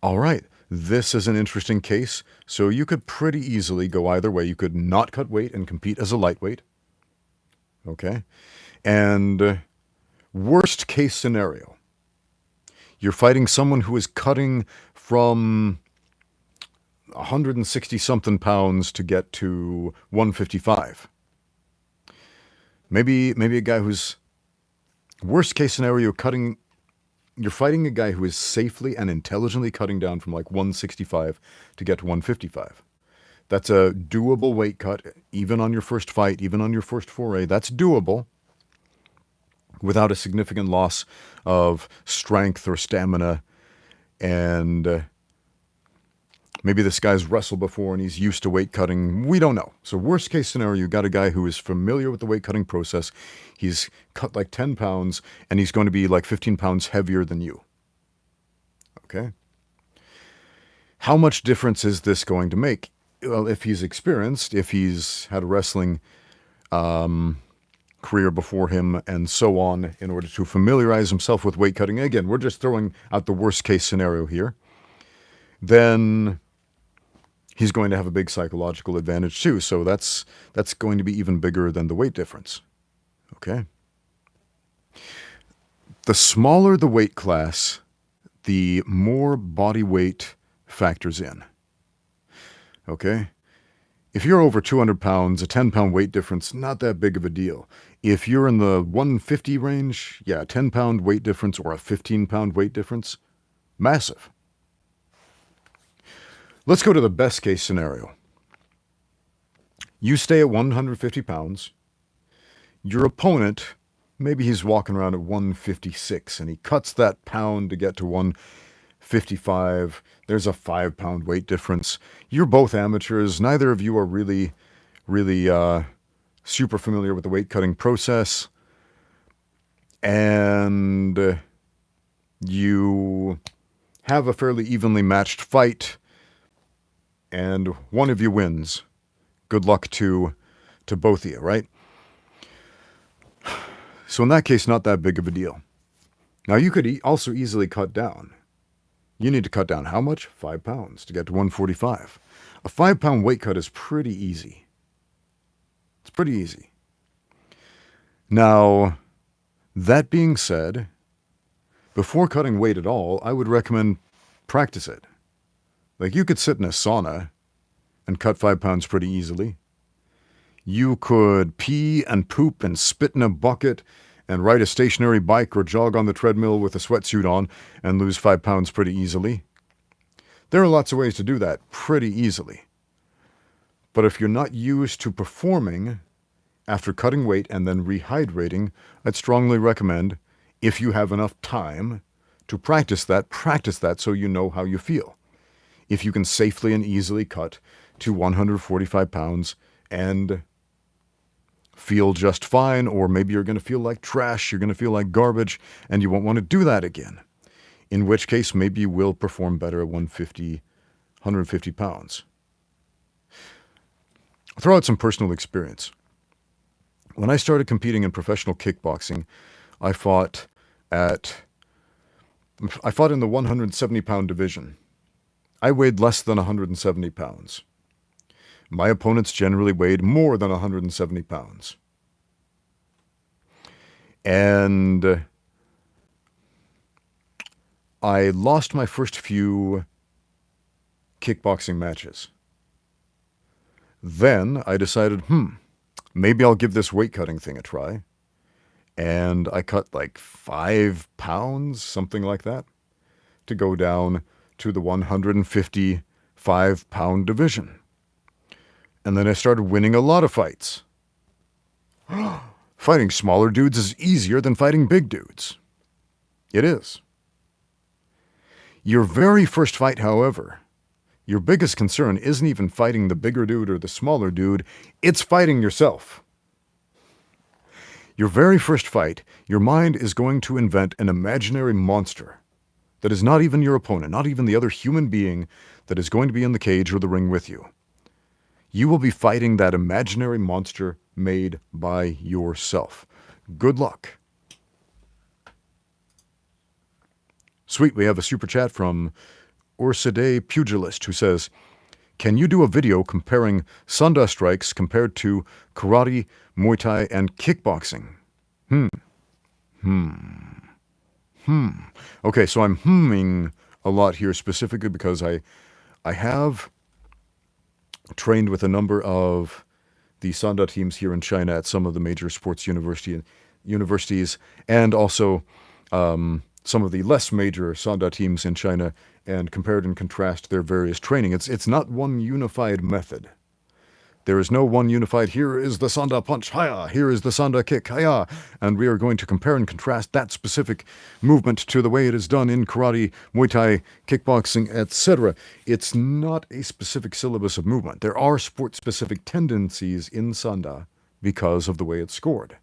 All right. This is an interesting case. So you could pretty easily go either way. You could not cut weight and compete as a lightweight. Okay. And worst case scenario, you're fighting someone who is cutting from 160 something pounds to get to 155. Maybe a guy who's, worst case scenario, you're fighting a guy who is safely and intelligently cutting down from like 165 to get to 155. That's a doable weight cut, even on your first fight, even on your first foray. That's doable without a significant loss of strength or stamina. And maybe this guy's wrestled before and he's used to weight cutting. We don't know. So worst case scenario, you got a guy who is familiar with the weight cutting process. He's cut like 10 pounds and he's going to be like 15 pounds heavier than you. Okay. How much difference is this going to make? Well, if he's experienced, if he's had a wrestling career before him and so on, in order to familiarize himself with weight cutting. Again, we're just throwing out the worst case scenario here. Then he's going to have a big psychological advantage too. So that's going to be even bigger than the weight difference. Okay. The smaller the weight class, the more body weight factors in. Okay. If you're over 200 pounds, a 10-pound weight difference, not that big of a deal. If you're in the 150 range, yeah, a 10-pound weight difference or a 15-pound weight difference, massive. Let's go to the best case scenario. You stay at 150 pounds. Your opponent, maybe he's walking around at 156 and he cuts that pound to get to 155. There's a 5-pound weight difference. You're both amateurs. Neither of you are really super familiar with the weight cutting process. And you have a fairly evenly matched fight. And one of you wins. Good luck to both of you, right? So in that case, not that big of a deal. Now you could also easily cut down. You need to cut down how much? 5 pounds to get to 145. A 5-pound weight cut is pretty easy. It's pretty easy. Now, that being said, before cutting weight at all, I would recommend practice it. Like you could sit in a sauna and cut 5 pounds pretty easily. You could pee and poop and spit in a bucket and ride a stationary bike or jog on the treadmill with a sweatsuit on and lose 5 pounds pretty easily. There are lots of ways to do that pretty easily. But if you're not used to performing after cutting weight and then rehydrating, I'd strongly recommend, if you have enough time to practice that so you know how you feel. If you can safely and easily cut to 145 pounds and feel just fine, or maybe you're going to feel like trash, you're going to feel like garbage, and you won't want to do that again. In which case, maybe you will perform better at 150 pounds. I'll throw out some personal experience. When I started competing in professional kickboxing, I fought in the 170-pound division. I weighed less than 170 pounds. My opponents generally weighed more than 170 pounds. And I lost my first few kickboxing matches. Then I decided, maybe I'll give this weight cutting thing a try. And I cut like 5 pounds, something like that, to go down to the 155-pound division. And then I started winning a lot of fights. Fighting smaller dudes is easier than fighting big dudes. It is. Your very first fight, however, your biggest concern isn't even fighting the bigger dude or the smaller dude, it's fighting yourself. Your very first fight, your mind is going to invent an imaginary monster that is not even your opponent, not even the other human being that is going to be in the cage or the ring with you. You will be fighting that imaginary monster made by yourself. Good luck. Sweet, we have a super chat from Ursade Pugilist who says, can you do a video comparing Sanda strikes compared to karate, Muay Thai, and kickboxing? Okay, so I'm humming a lot here specifically because I have trained with a number of the Sanda teams here in China at some of the major sports universities, and also some of the less major Sanda teams in China, and compared and contrast their various training. It's not one unified method. There is no one unified, here is the Sanda punch, hiya, here is the Sanda kick, hiya, and we are going to compare and contrast that specific movement to the way it is done in karate, Muay Thai, kickboxing, etc. It's not a specific syllabus of movement. There are sport-specific tendencies in Sanda because of the way it's scored.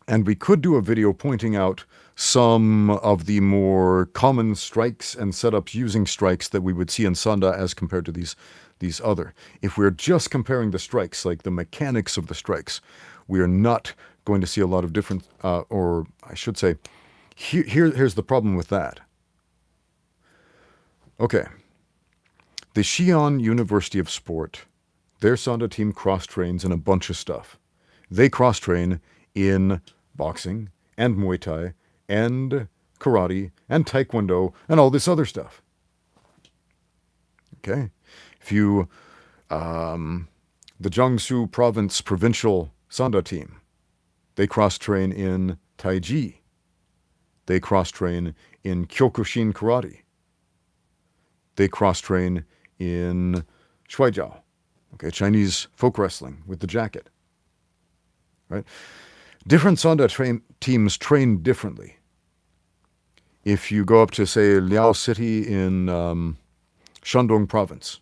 And we could do a video pointing out some of the more common strikes and setups using strikes that we would see in Sanda as compared to these other. If we're just comparing the strikes, like the mechanics of the strikes, we are not going to see a lot of different, or I should say, here's the problem with that. Okay. The Xi'an University of Sport, their Sanda team cross-trains in a bunch of stuff. They cross-train in boxing and Muay Thai and karate and Taekwondo and all this other stuff. Okay? If you, the Jiangsu Province Provincial Sanda team, they cross-train in Taiji. They cross-train in kyokushin karate. They cross-train in shuaijiao, okay, Chinese folk wrestling with the jacket, right? Different Sanda teams train differently. If you go up to, say, Liao City in Shandong Province,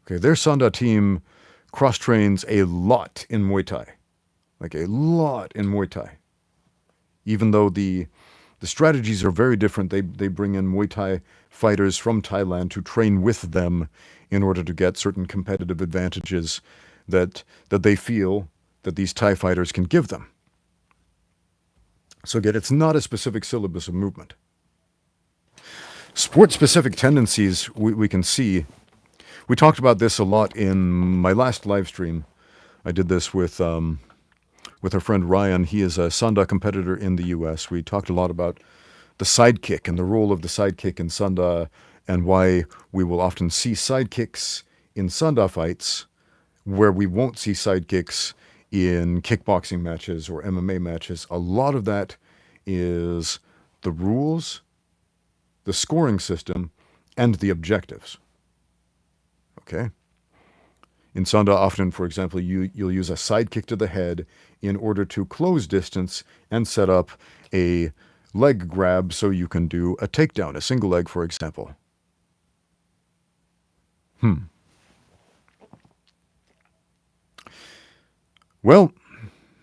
okay, their Sanda team cross-trains a lot in Muay Thai, like a lot in Muay Thai. Even though the strategies are very different, they bring in Muay Thai fighters from Thailand to train with them in order to get certain competitive advantages that they feel that these Thai fighters can give them. So again, it's not a specific syllabus of movement. Sport-specific tendencies we can see. We talked about this a lot in my last live stream. I did this with our friend Ryan. He is a Sanda competitor in the U.S. We talked a lot about the sidekick and the role of the sidekick in Sanda, and why we will often see sidekicks in Sanda fights where we won't see sidekicks in kickboxing matches or MMA matches. A lot of that is the rules, the scoring system, and the objectives. Okay? In Sanda, often, for example, you'll use a sidekick to the head in order to close distance and set up a leg grab so you can do a takedown, a single leg, for example. Well,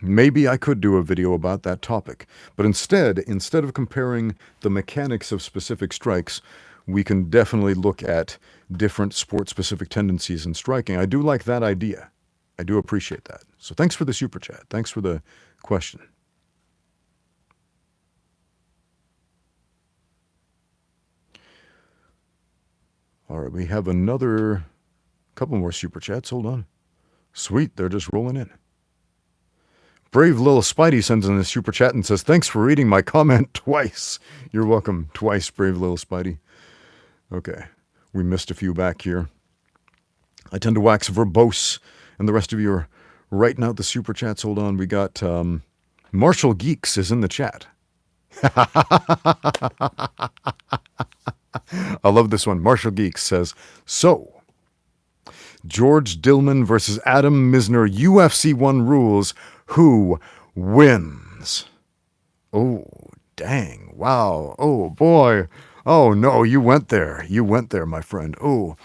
maybe I could do a video about that topic, but instead of comparing the mechanics of specific strikes, we can definitely look at different sport-specific tendencies in striking. I do like that idea. I do appreciate that. So thanks for the super chat. Thanks for the question. All right, we have another couple more super chats. Hold on. Sweet, they're just rolling in. Brave Little Spidey sends in a super chat and says, thanks for reading my comment twice. You're welcome twice, Brave Little Spidey. Okay, we missed a few back here. I tend to wax verbose, and the rest of you are writing out the super chats. Hold on, we got Marshall Geeks is in the chat. I love this one. Marshall Geeks says, so, George Dillman versus Adam Misner, UFC 1 rules, who wins? Oh, dang. Wow. Oh, boy. Oh, no, you went there. You went there, my friend. Oh,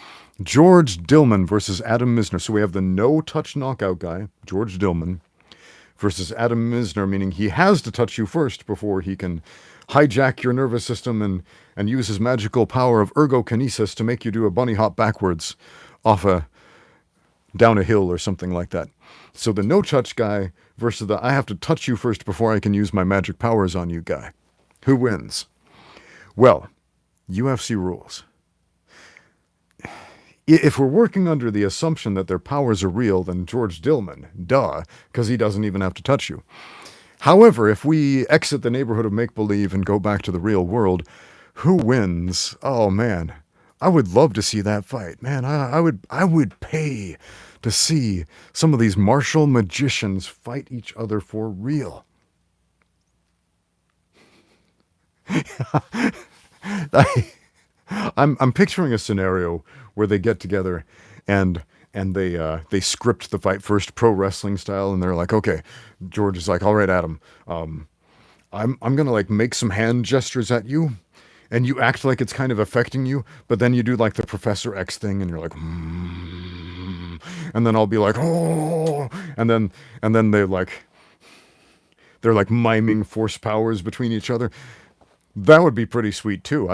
George Dillman versus Adam Misner. So we have the no-touch knockout guy, George Dillman, versus Adam Misner, meaning he has to touch you first before he can hijack your nervous system and use his magical power of ergokinesis to make you do a bunny hop backwards down a hill or something like that. So the no-touch guy versus the I have to touch you first before I can use my magic powers on you guy. Who wins? Well, UFC rules. If we're working under the assumption that their powers are real, then George Dillman, duh, because he doesn't even have to touch you. However, if we exit the neighborhood of make-believe and go back to the real world, who wins? Oh man, I would love to see that fight, man. I would pay to see some of these martial magicians fight each other for real. I, I'm picturing a scenario where they get together and they script the fight first pro wrestling style, and they're like, okay, George is like, all right, Adam, I'm gonna like make some hand gestures at you, and you act like it's kind of affecting you, but then you do like the Professor X thing, and you're like, and then I'll be like, oh, and then they're like miming force powers between each other. That would be pretty sweet too.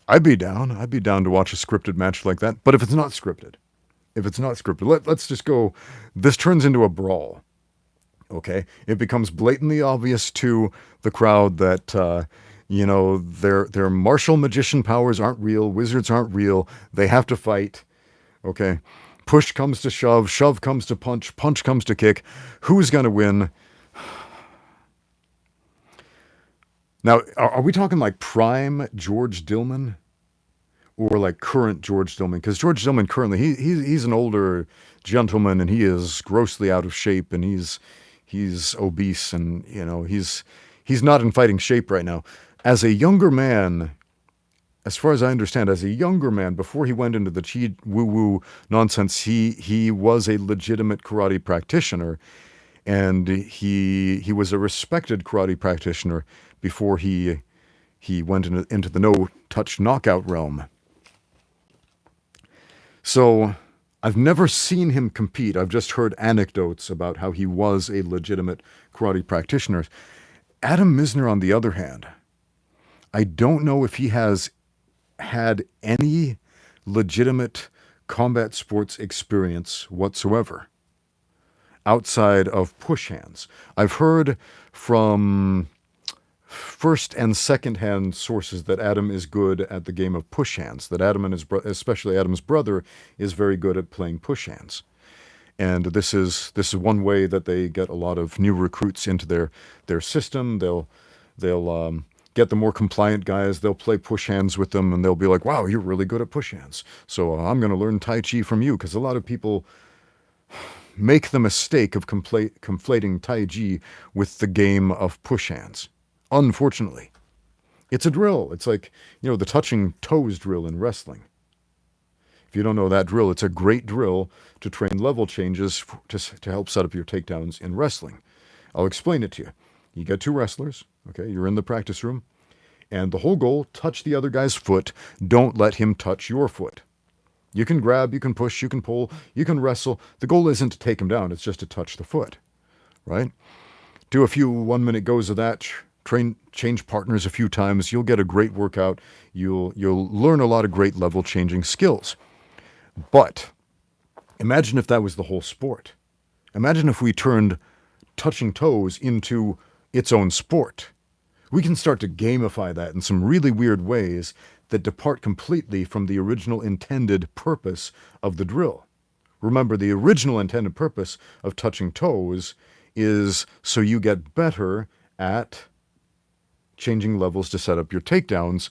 I'd be down. I'd be down to watch a scripted match like that. But if it's not scripted, let's just go. This turns into a brawl. Okay, it becomes blatantly obvious to the crowd that their martial magician powers aren't real. Wizards aren't real. They have to fight. Okay, push comes to shove. Shove comes to punch. Punch comes to kick. Who's gonna win? Now, are we talking like prime George Dillman, or like current George Dillman? Because George Dillman currently, he's an older gentleman, and he is grossly out of shape, and he's obese, and he's not in fighting shape right now. As a younger man, as far as I understand, as a younger man, before he went into the chi woo woo nonsense, he was a legitimate karate practitioner, and he was a respected karate practitioner before he went into the no-touch knockout realm. So I've never seen him compete. I've just heard anecdotes about how he was a legitimate karate practitioner. Adam Misner, on the other hand, I don't know if he has had any legitimate combat sports experience whatsoever outside of push hands. I've heard from first and second hand sources that Adam is good at the game of push hands, that Adam and especially Adam's brother, is very good at playing push hands. And this is one way that they get a lot of new recruits into their system. They'll get the more compliant guys. They'll play push hands with them, and they'll be like, wow, you're really good at push hands, so I'm going to learn Tai Chi from you. Because a lot of people make the mistake of conflating Tai Chi with the game of push hands. Unfortunately, it's a drill. It's like, the touching toes drill in wrestling. If you don't know that drill, it's a great drill to train level changes to help set up your takedowns in wrestling. I'll explain it to you. You get two wrestlers, okay? You're in the practice room, and the whole goal, touch the other guy's foot. Don't let him touch your foot. You can grab, you can push, you can pull, you can wrestle. The goal isn't to take him down, it's just to touch the foot, right? Do a few 1-minute goes of that. Change partners a few times. You'll get a great workout. You'll learn a lot of great level changing skills. But imagine if that was the whole sport. Imagine if we turned touching toes into its own sport. We can start to gamify that in some really weird ways that depart completely from the original intended purpose of the drill. Remember, the original intended purpose of touching toes is so you get better at changing levels to set up your takedowns.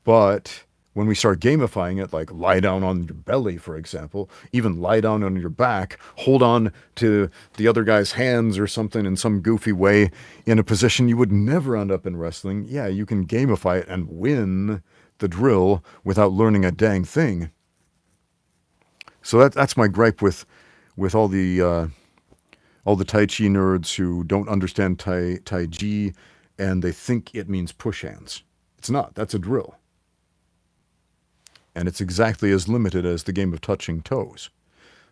But when we start gamifying it, like lie down on your belly, for example, even lie down on your back, hold on to the other guy's hands or something in some goofy way in a position you would never end up in wrestling, yeah, you can gamify it and win the drill without learning a dang thing. So that's my gripe with all the Tai Chi nerds who don't understand Tai Chi, and they think it means push hands. It's not. That's a drill. And it's exactly as limited as the game of touching toes.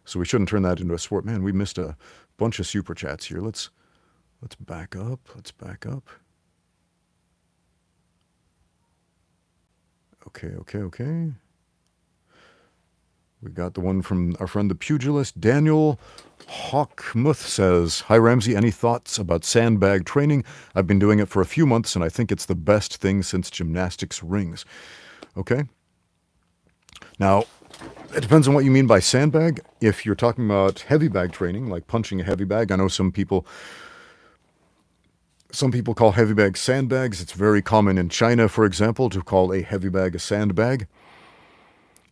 So we shouldn't turn that into a sport. Man, we missed a bunch of super chats here. Let's back up. Let's back up. Okay. We got the one from our friend the pugilist. Daniel Hawkmuth says, hi Ramsey, any thoughts about sandbag training? I've been doing it for a few months and I think it's the best thing since gymnastics rings. Okay. Now, it depends on what you mean by sandbag. If you're talking about heavy bag training, like punching a heavy bag, I know some people Some people call heavy bags sandbags. It's very common in China, for example, to call a heavy bag a sandbag.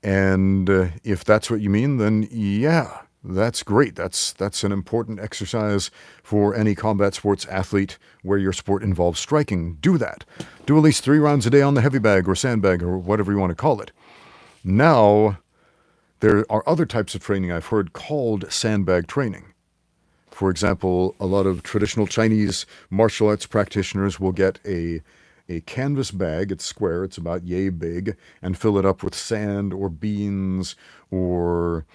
And if that's what you mean, then yeah, that's great. That's an important exercise for any combat sports athlete where your sport involves striking. Do that. Do at least 3 rounds a day on the heavy bag or sandbag or whatever you want to call it. Now, there are other types of training I've heard called sandbag training. For example, a lot of traditional Chinese martial arts practitioners will get a canvas bag. It's square, it's about yay big, and fill it up with sand or beans or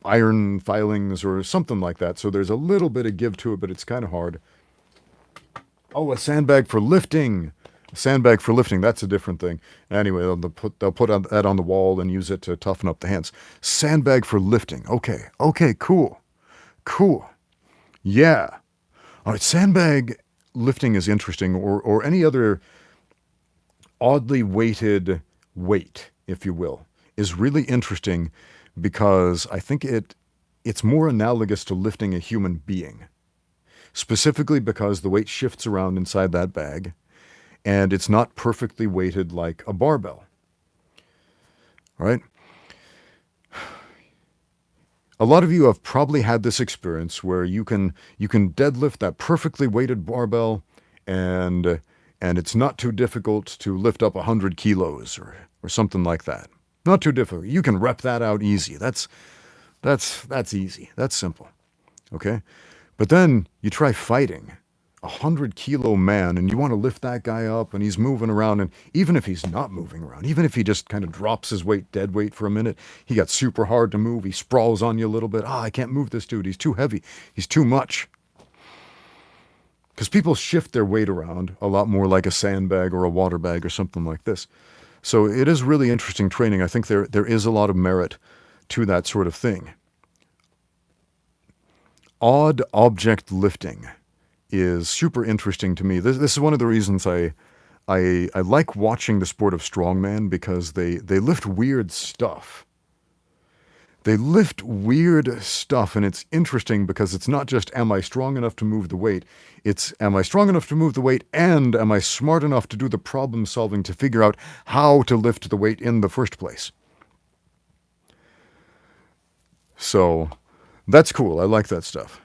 iron filings or something like that. So there's a little bit of give to it, but it's kind of hard. Oh, a sandbag for lifting. A sandbag for lifting, that's a different thing. Anyway, they'll put that on the wall and use it to toughen up the hands. Sandbag for lifting. Okay, cool. Yeah. All right, sandbag lifting is interesting, or any other oddly weighted weight, if you will, is really interesting because I think it's more analogous to lifting a human being, specifically because the weight shifts around inside that bag, and it's not perfectly weighted like a barbell. All right? A lot of you have probably had this experience where you can deadlift that perfectly weighted barbell, and it's not too difficult to lift up 100 kilos or something like that. Not too difficult. You can rep that out easy. That's easy. That's simple. Okay? But then you try fighting a 100-kilo man, and you want to lift that guy up, and he's moving around, and even if he's not moving around, even if he just kind of drops his weight, dead weight for a minute, he got super hard to move, he sprawls on you a little bit. I can't move this dude. He's too heavy. He's too much. Because people shift their weight around a lot more like a sandbag or a water bag or something like this. So it is really interesting training. I think there is a lot of merit to that sort of thing. Odd object lifting is super interesting to me. This is one of the reasons I like watching the sport of strongman, because they lift weird stuff. They lift weird stuff, and it's interesting because it's not just, am I strong enough to move the weight? It's, am I strong enough to move the weight, and am I smart enough to do the problem solving to figure out how to lift the weight in the first place? So, that's cool. I like that stuff.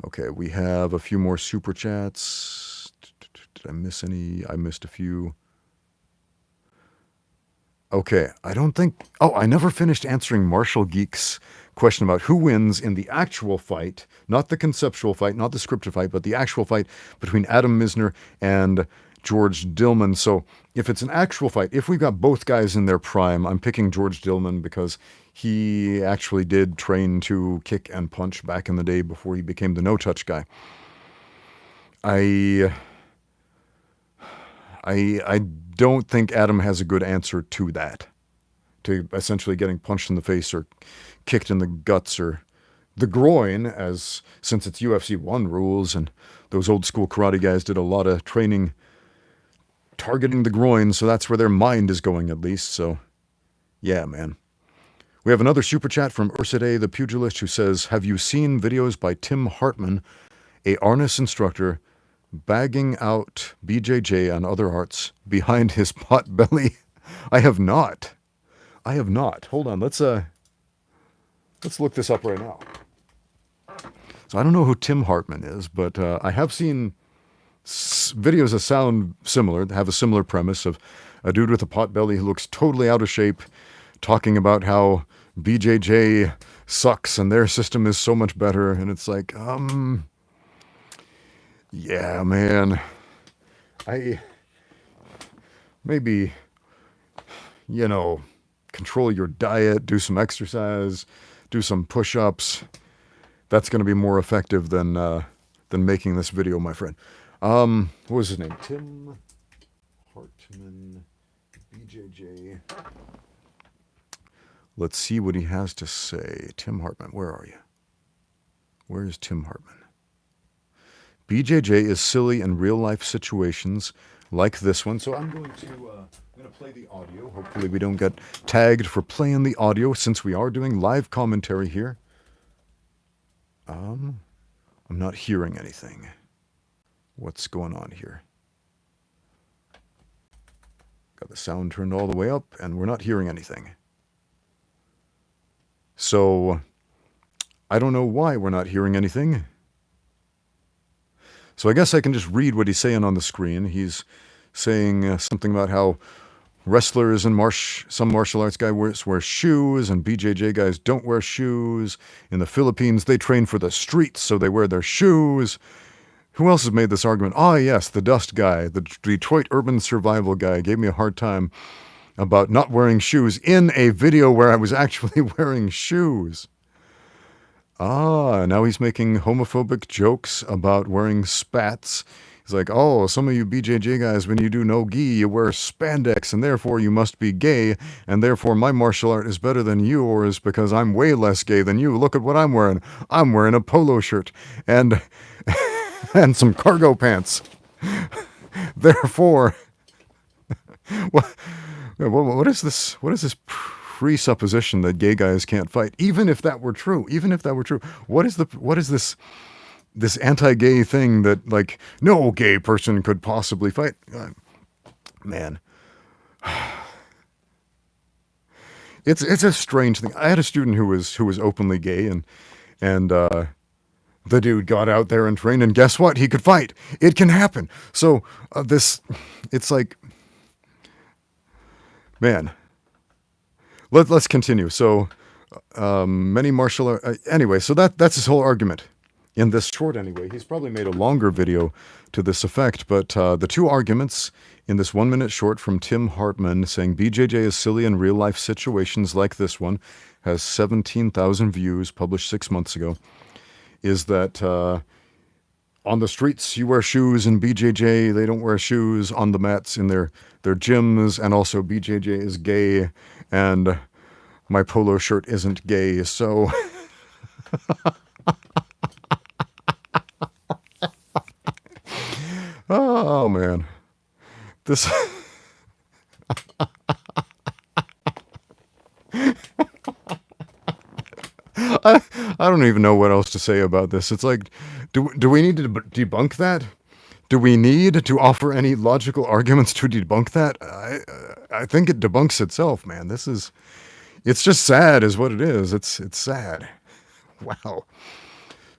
Okay, we have a few more super chats. Did I miss any? I missed a few. Okay, I don't think... Oh, I never finished answering Martial Geek's question about who wins in the actual fight, not the conceptual fight, not the scripted fight, but the actual fight between Adam Misner and George Dillman. So if it's an actual fight, if we've got both guys in their prime, I'm picking George Dillman because he actually did train to kick and punch back in the day before he became the no-touch guy. I don't think Adam has a good answer to that, to essentially getting punched in the face or kicked in the guts or the groin, as since it's UFC 1 rules, and those old school karate guys did a lot of training targeting the groin, so that's where their mind is going at least. So yeah, man. We have another super chat from Urside the Pugilist, who says, have you seen videos by Tim Hartman, a harness instructor, bagging out BJJ and other arts behind his pot belly? I have not. Hold on, let's look this up right now. So I don't know who Tim Hartman is, but I have seen videos that sound similar, that have a similar premise of a dude with a pot belly who looks totally out of shape, talking about how BJJ sucks and their system is so much better. And it's like, yeah, man, maybe, control your diet, do some exercise, do some push-ups. That's going to be more effective than making this video, my friend. What was his name? Tim Hartman, BJJ. Let's see what he has to say. Tim Hartman, where are you? Where is Tim Hartman? BJJ is silly in real-life situations like this one. So I'm going to play the audio. Hopefully we don't get tagged for playing the audio, since we are doing live commentary here. I'm not hearing anything. What's going on here? Got the sound turned all the way up, and we're not hearing anything. So, I don't know why we're not hearing anything. So I guess I can just read what he's saying on the screen. He's saying something about how wrestlers and some martial arts guys wear shoes, and BJJ guys don't wear shoes. In the Philippines, they train for the streets, so they wear their shoes. Who else has made this argument? Ah, yes, the Dust guy, the Detroit urban survival guy, gave me a hard time about not wearing shoes in a video where I was actually wearing shoes. Ah, now he's making homophobic jokes about wearing spats. He's like, oh, some of you BJJ guys, when you do no gi, you wear spandex, and therefore you must be gay, and therefore my martial art is better than yours because I'm way less gay than you. Look at what I'm wearing. I'm wearing a polo shirt and and some cargo pants. Therefore, what is this? What is this presupposition that gay guys can't fight? Even if that were true, what is this anti-gay thing that, like, no gay person could possibly fight? Man, it's a strange thing. I had a student who was openly gay, and the dude got out there and trained, and guess what? He could fight. It can happen. So it's like, man. Let's continue. So many martial art. Anyway, so that's his whole argument. In this short, anyway, he's probably made a longer video to this effect. But the two arguments in this 1 minute short from Tim Hartman saying BJJ is silly in real life situations like this one, has 17,000 views, published 6 months ago, is that on the streets you wear shoes, and BJJ they don't wear shoes on the mats in their gyms, and also BJJ is gay, and my polo shirt isn't gay, so oh man, this I don't even know what else to say about this. It's like, do we need to debunk that? Do we need to offer any logical arguments to debunk that? I think it debunks itself, man. It's just sad is what it is. It's sad. Wow.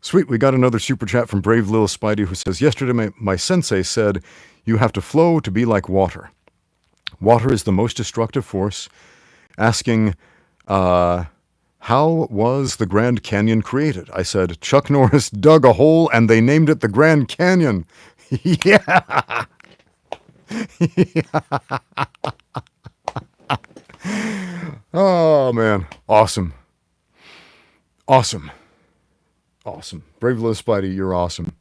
Sweet, we got another super chat from Brave Little Spidey who says, yesterday my sensei said, you have to flow to be like water. Water is the most destructive force. Asking, how was the Grand Canyon created? I said, Chuck Norris dug a hole and they named it the Grand Canyon. Yeah. Oh, man. Awesome. Awesome. Awesome. Brave Little Spidey, you're awesome.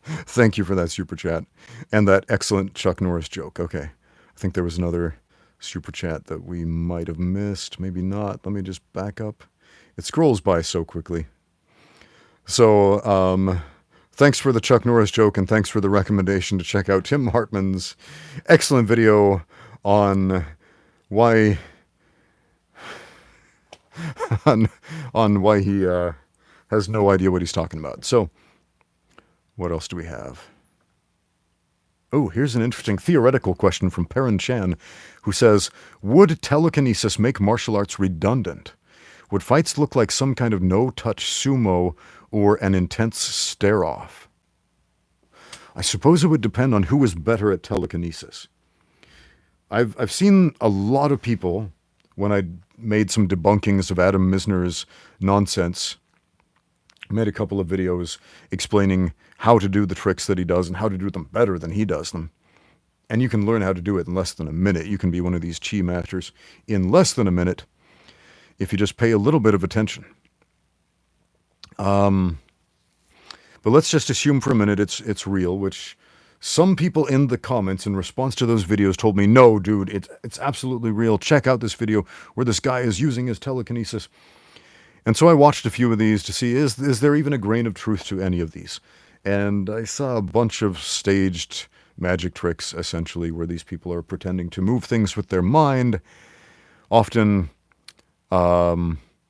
Thank you for that super chat. And that excellent Chuck Norris joke. Okay. I think there was another super chat that we might have missed. Maybe not. Let me just back up. It scrolls by so quickly. So, thanks for the Chuck Norris joke, and thanks for the recommendation to check out Tim Hartman's excellent video on why on why he has no idea what he's talking about. So, what else do we have? Oh, here's an interesting theoretical question from Perrin Chan, who says, would telekinesis make martial arts redundant? Would fights look like some kind of no-touch sumo or an intense stare-off? I suppose it would depend on who is better at telekinesis. I've seen a lot of people, when I made some debunkings of Adam Misner's nonsense, made a couple of videos explaining how to do the tricks that he does and how to do them better than he does them. And you can learn how to do it in less than a minute. You can be one of these chi masters in less than a minute if you just pay a little bit of attention. But let's just assume for a minute it's real, which some people in the comments in response to those videos told me, no, dude, it's absolutely real. Check out this video where this guy is using his telekinesis. And so I watched a few of these to see, is there even a grain of truth to any of these? And I saw a bunch of staged magic tricks, essentially, where these people are pretending to move things with their mind, often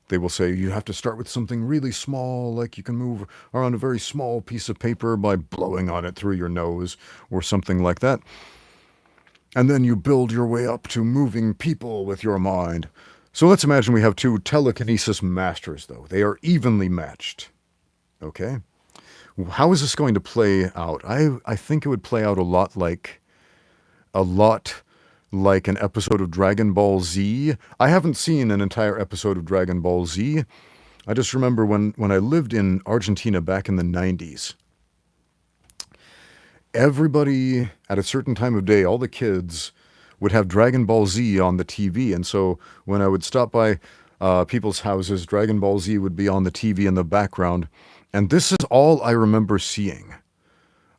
They will say you have to start with something really small, like you can move around a very small piece of paper by blowing on it through your nose or something like that. And then you build your way up to moving people with your mind. So let's imagine we have two telekinesis masters, though. They are evenly matched. Okay? How is this going to play out? I think it would play out a lot like an episode of Dragon Ball Z. I haven't seen an entire episode of Dragon Ball Z. I just remember when I lived in Argentina back in the 90s, everybody at a certain time of day, all the kids, would have Dragon Ball Z on the TV. And so when I would stop by people's houses, Dragon Ball Z would be on the TV in the background. And this is all I remember seeing.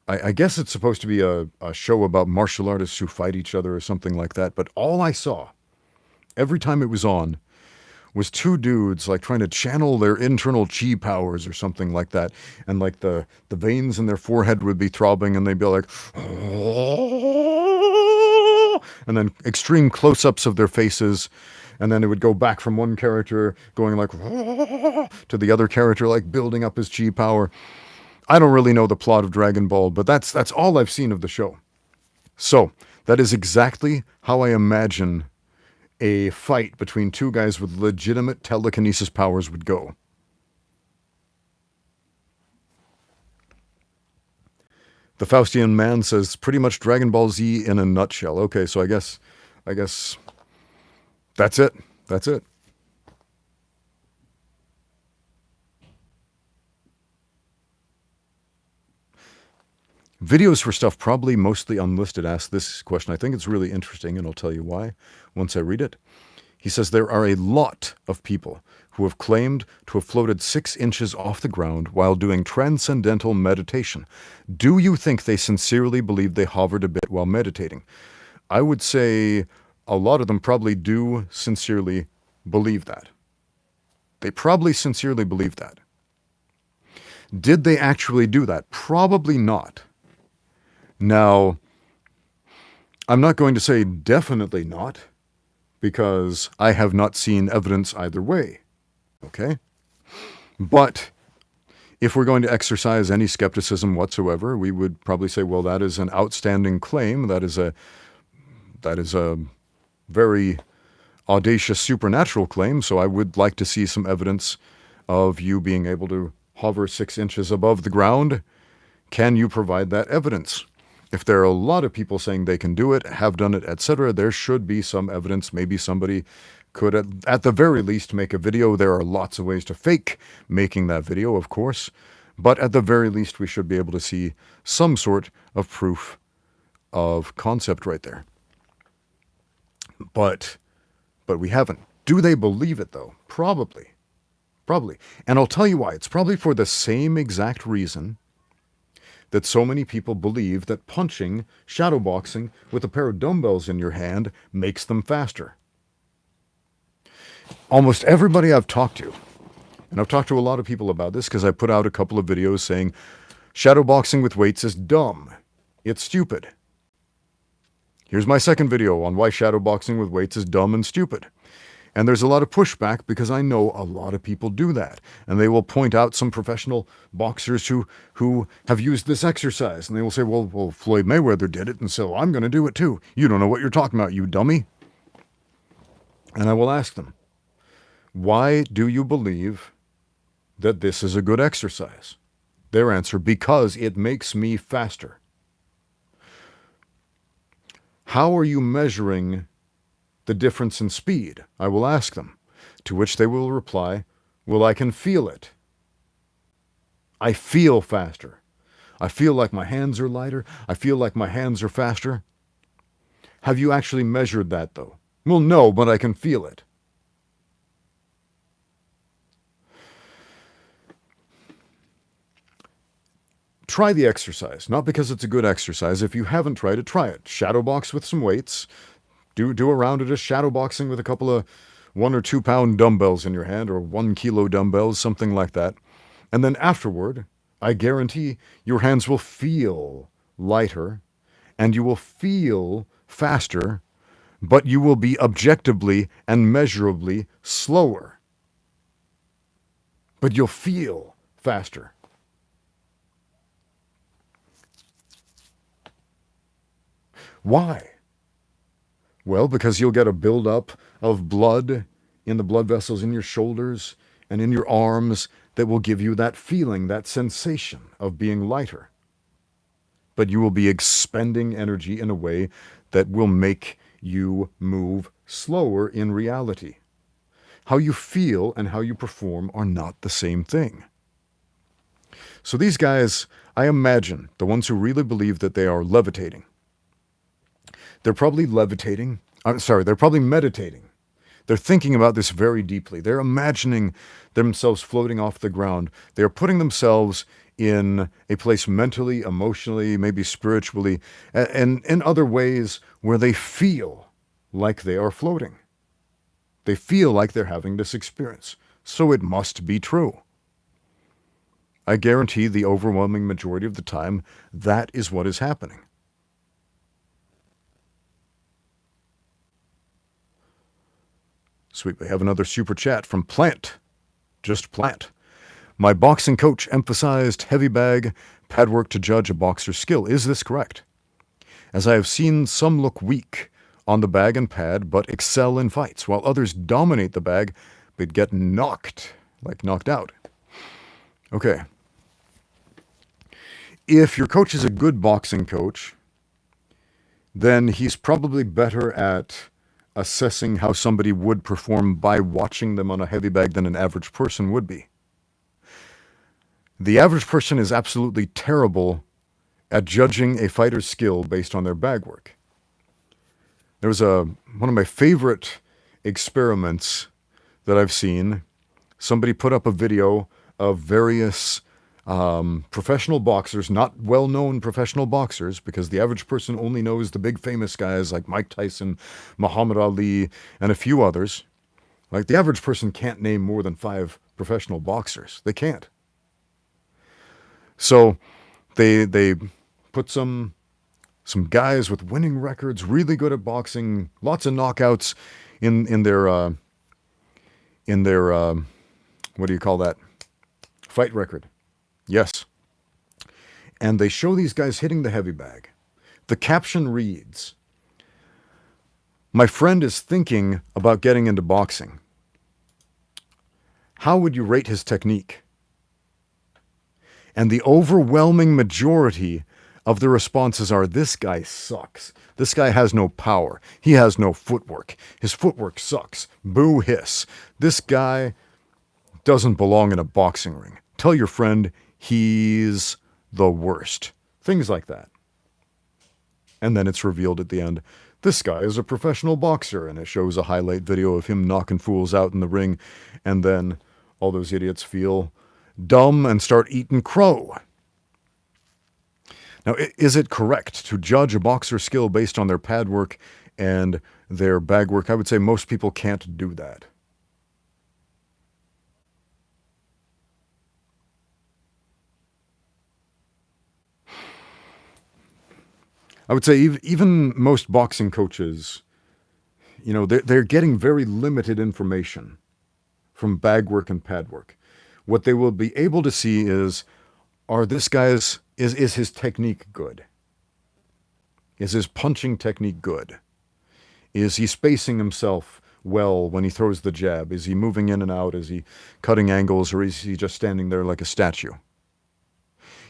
I guess it's supposed to be a show about martial artists who fight each other or something like that. But all I saw, every time it was on, was two dudes like trying to channel their internal chi powers or something like that. And like the veins in their forehead would be throbbing and they'd be like, and then extreme close-ups of their faces. And then it would go back from one character going like to the other character, like building up his chi power. I don't really know the plot of Dragon Ball, but that's all I've seen of the show. So that is exactly how I imagine a fight between two guys with legitimate telekinesis powers would go. The Faustian man says pretty much Dragon Ball Z in a nutshell. Okay, so I guess that's it. That's it. Videos for stuff probably mostly unlisted ask this question. I think it's really interesting, and I'll tell you why once I read it. He says there are a lot of people who have claimed to have floated 6 inches off the ground while doing transcendental meditation. Do you think they sincerely believe they hovered a bit while meditating? I would say a lot of them probably do sincerely believe that. They probably sincerely believe that. Did they actually do that? Probably not. Now, I'm not going to say definitely not, because I have not seen evidence either way. Okay? But if we're going to exercise any skepticism whatsoever, we would probably say, well, that is an outstanding claim. That is a very audacious supernatural claim. So I would like to see some evidence of you being able to hover 6 inches above the ground. Can you provide that evidence? If there are a lot of people saying they can do it, have done it, etc., there should be some evidence. Maybe somebody could, at the very least, make a video. There are lots of ways to fake making that video, of course. But at the very least, we should be able to see some sort of proof of concept right there. But we haven't. Do they believe it, though? Probably. Probably. And I'll tell you why. It's probably for the same exact reason that so many people believe that punching, shadowboxing, with a pair of dumbbells in your hand makes them faster. Almost everybody I've talked to, and I've talked to a lot of people about this because I put out a couple of videos saying shadowboxing with weights is dumb. It's stupid. Here's my second video on why shadowboxing with weights is dumb and stupid. And there's a lot of pushback because I know a lot of people do that. And they will point out some professional boxers who have used this exercise. And they will say, well, Floyd Mayweather did it, and so I'm going to do it too. You don't know what you're talking about, you dummy. And I will ask them, why do you believe that this is a good exercise? Their answer, because it makes me faster. How are you measuring the difference in speed? I will ask them, to which they will reply, well, I can feel it. I feel faster. I feel like my hands are lighter. I feel like my hands are faster. Have you actually measured that, though? Well, no, but I can feel it. Try the exercise, not because it's a good exercise. If you haven't tried it, try it. Shadowbox with some weights. Do a round of just shadowboxing with a couple of 1 or 2 pound dumbbells in your hand, or 1 kilo dumbbells, something like that. And then afterward, I guarantee your hands will feel lighter and you will feel faster, but you will be objectively and measurably slower. but you'll feel faster. Why? Well, because you'll get a buildup of blood in the blood vessels in your shoulders and in your arms that will give you that feeling, that sensation of being lighter. But you will be expending energy in a way that will make you move slower in reality. How you feel and how you perform are not the same thing. So these guys, I imagine, the ones who really believe that they are levitating, they're probably they're probably meditating. They're thinking about this very deeply. They're imagining themselves floating off the ground. They're putting themselves in a place mentally, emotionally, maybe spiritually, and in other ways where they feel like they are floating. They feel like they're having this experience. So it must be true. I guarantee the overwhelming majority of the time, that is what is happening. Sweet, we have another super chat from Plant. Just Plant. My boxing coach emphasized heavy bag, pad work to judge a boxer's skill. Is this correct? As I have seen some look weak on the bag and pad, but excel in fights, while others dominate the bag, but get knocked out. Okay. If your coach is a good boxing coach, then he's probably better at assessing how somebody would perform by watching them on a heavy bag than an average person would be. The average person is absolutely terrible at judging a fighter's skill based on their bag work. There was one of my favorite experiments that I've seen. Somebody put up a video of various professional boxers, not well-known professional boxers, because the average person only knows the big famous guys like Mike Tyson, Muhammad Ali, and a few others. Like, the average person can't name more than 5 professional boxers. They can't. So they put some guys with winning records, really good at boxing, lots of knockouts in their what do you call that? Fight record. Yes. And they show these guys hitting the heavy bag. The caption reads, "My friend is thinking about getting into boxing. How would you rate his technique?" And the overwhelming majority of the responses are, "This guy sucks. This guy has no power. He has no footwork. His footwork sucks. Boo hiss. This guy doesn't belong in a boxing ring. Tell your friend he's the worst." Things like that. And then it's revealed at the end, this guy is a professional boxer, and it shows a highlight video of him knocking fools out in the ring, and then all those idiots feel dumb and start eating crow. Now, is it correct to judge a boxer's skill based on their pad work and their bag work? I would say most people can't do that. I would say even most boxing coaches, they're getting very limited information from bag work and pad work. What they will be able to see is his technique good? Is his punching technique good? Is he spacing himself well when he throws the jab? Is he moving in and out? Is he cutting angles, or is he just standing there like a statue?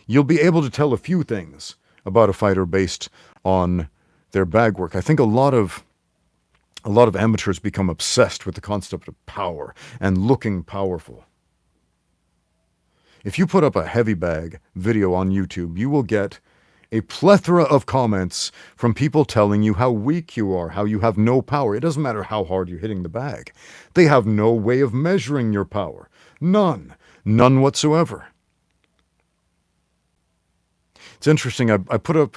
You'll be able to tell a few things about a fighter based on their bag work. I think a lot of amateurs become obsessed with the concept of power and looking powerful. If you put up a heavy bag video on YouTube, you will get a plethora of comments from people telling you how weak you are, how you have no power. It doesn't matter how hard you're hitting the bag. They have no way of measuring your power. None whatsoever. It's interesting, I put up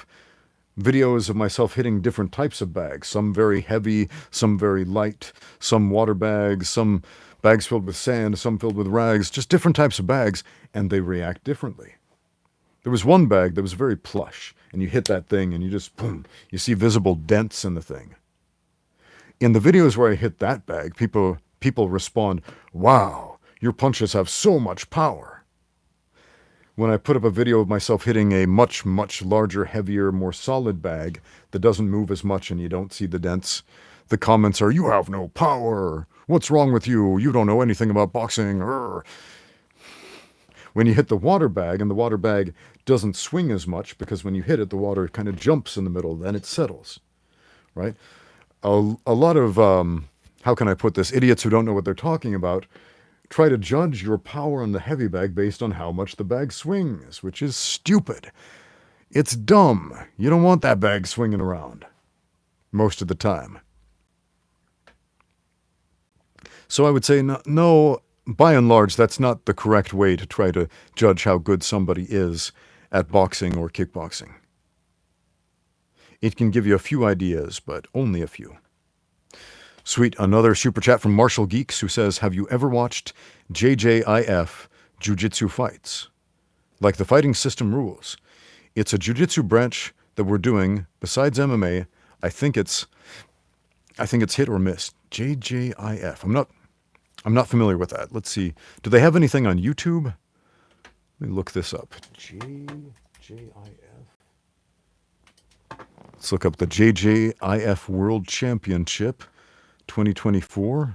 videos of myself hitting different types of bags, some very heavy, some very light, some water bags, some bags filled with sand, some filled with rags, just different types of bags, and they react differently. There was one bag that was very plush, and you hit that thing and you just, boom, you see visible dents in the thing. In the videos where I hit that bag, people respond, "Wow, Your punches have so much power. When I put up a video of myself hitting a much, much larger, heavier, more solid bag that doesn't move as much and you don't see the dents, the comments are, "You have no power. What's wrong with you? You don't know anything about boxing." Urgh. When you hit the water bag, and the water bag doesn't swing as much because when you hit it, the water kind of jumps in the middle, then it settles, right? A lot of, how can I put this, idiots who don't know what they're talking about try to judge your power on the heavy bag based on how much the bag swings, which is stupid. It's dumb. You don't want that bag swinging around most of the time. So I would say, no, by and large, that's not the correct way to try to judge how good somebody is at boxing or kickboxing. It can give you a few ideas, but only a few. Sweet, another super chat from Martial Geeks who says, have you ever watched JJIF Jiu-Jitsu fights? Like the fighting system rules. It's a Jiu-Jitsu branch that we're doing besides MMA. I think it's hit or miss. JJIF. I'm not familiar with that. Let's see. Do they have anything on YouTube? Let me look this up. JJIF. Let's look up the JJIF World Championship 2024.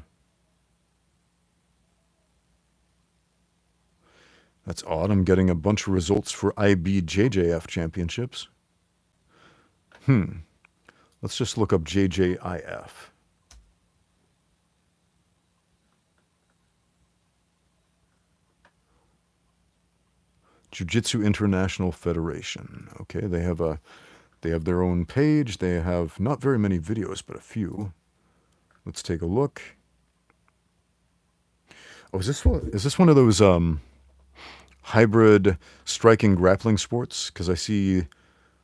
That's odd. I'm getting a bunch of results for IBJJF championships. Let's just look up JJIF. Jiu-Jitsu International Federation. Okay, they have their own page. They have not very many videos, but a few. Let's take a look. Oh, is this one of those hybrid striking grappling sports? Because I see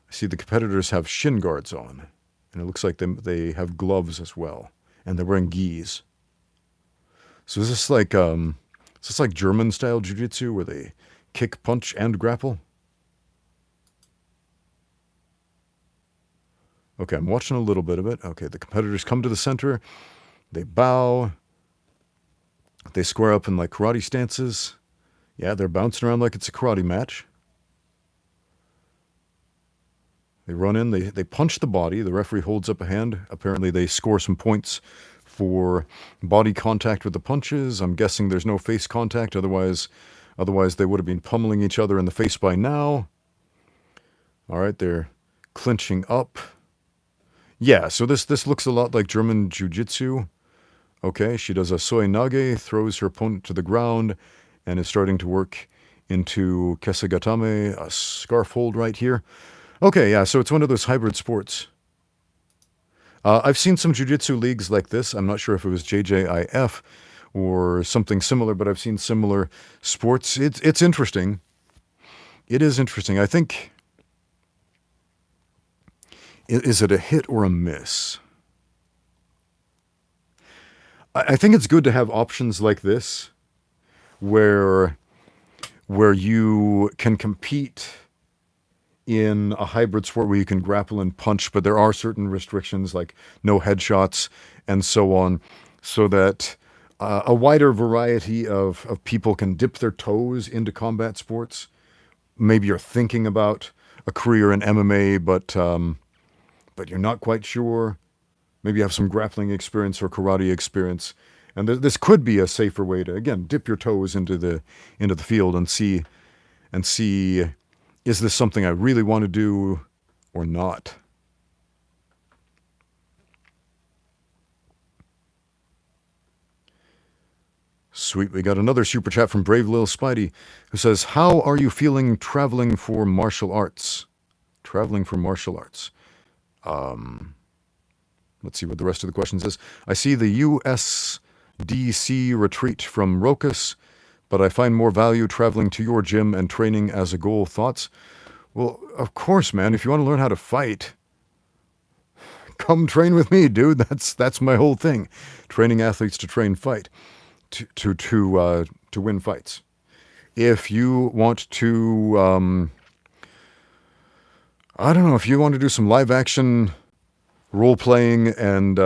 the competitors have shin guards on, and it looks like they have gloves as well, and they're wearing gis. So is this like German style jiu-jitsu where they kick, punch, and grapple? Okay, I'm watching a little bit of it. Okay, the competitors come to the center. They bow. They square up in like karate stances. Yeah, they're bouncing around like it's a karate match. They run in. They punch the body. The referee holds up a hand. Apparently, they score some points for body contact with the punches. I'm guessing there's no face contact. Otherwise they would have been pummeling each other in the face by now. All right, they're clinching up. Yeah, so this looks a lot like German Jiu-Jitsu. Okay, she does a soe nage, throws her opponent to the ground, and is starting to work into kesegatame, a scarf hold right here. Okay, yeah, so it's one of those hybrid sports. I've seen some Jiu-Jitsu leagues like this. I'm not sure if it was JJIF or something similar, but I've seen similar sports. It's interesting. It is interesting. I think, is it a hit or a miss? I think it's good to have options like this where you can compete in a hybrid sport where you can grapple and punch, but there are certain restrictions like no headshots and so on, so that a wider variety of people can dip their toes into combat sports. Maybe you're thinking about a career in MMA, but you're not quite sure. Maybe you have some grappling experience or karate experience. And this could be a safer way to, again, dip your toes into the field and see, is this something I really want to do or not? Sweet, we got another super chat from Brave Lil Spidey who says, how are you feeling traveling for martial arts? Traveling for martial arts. Let's see what the rest of the question says. I see the USDC retreat from Rokas, but I find more value traveling to your gym and training as a goal. Thoughts? Well, of course, man. If you want to learn how to fight, come train with me, dude. That's my whole thing. Training athletes to train fight, to win fights. If you want to, I don't know, if you want to do some live action role-playing and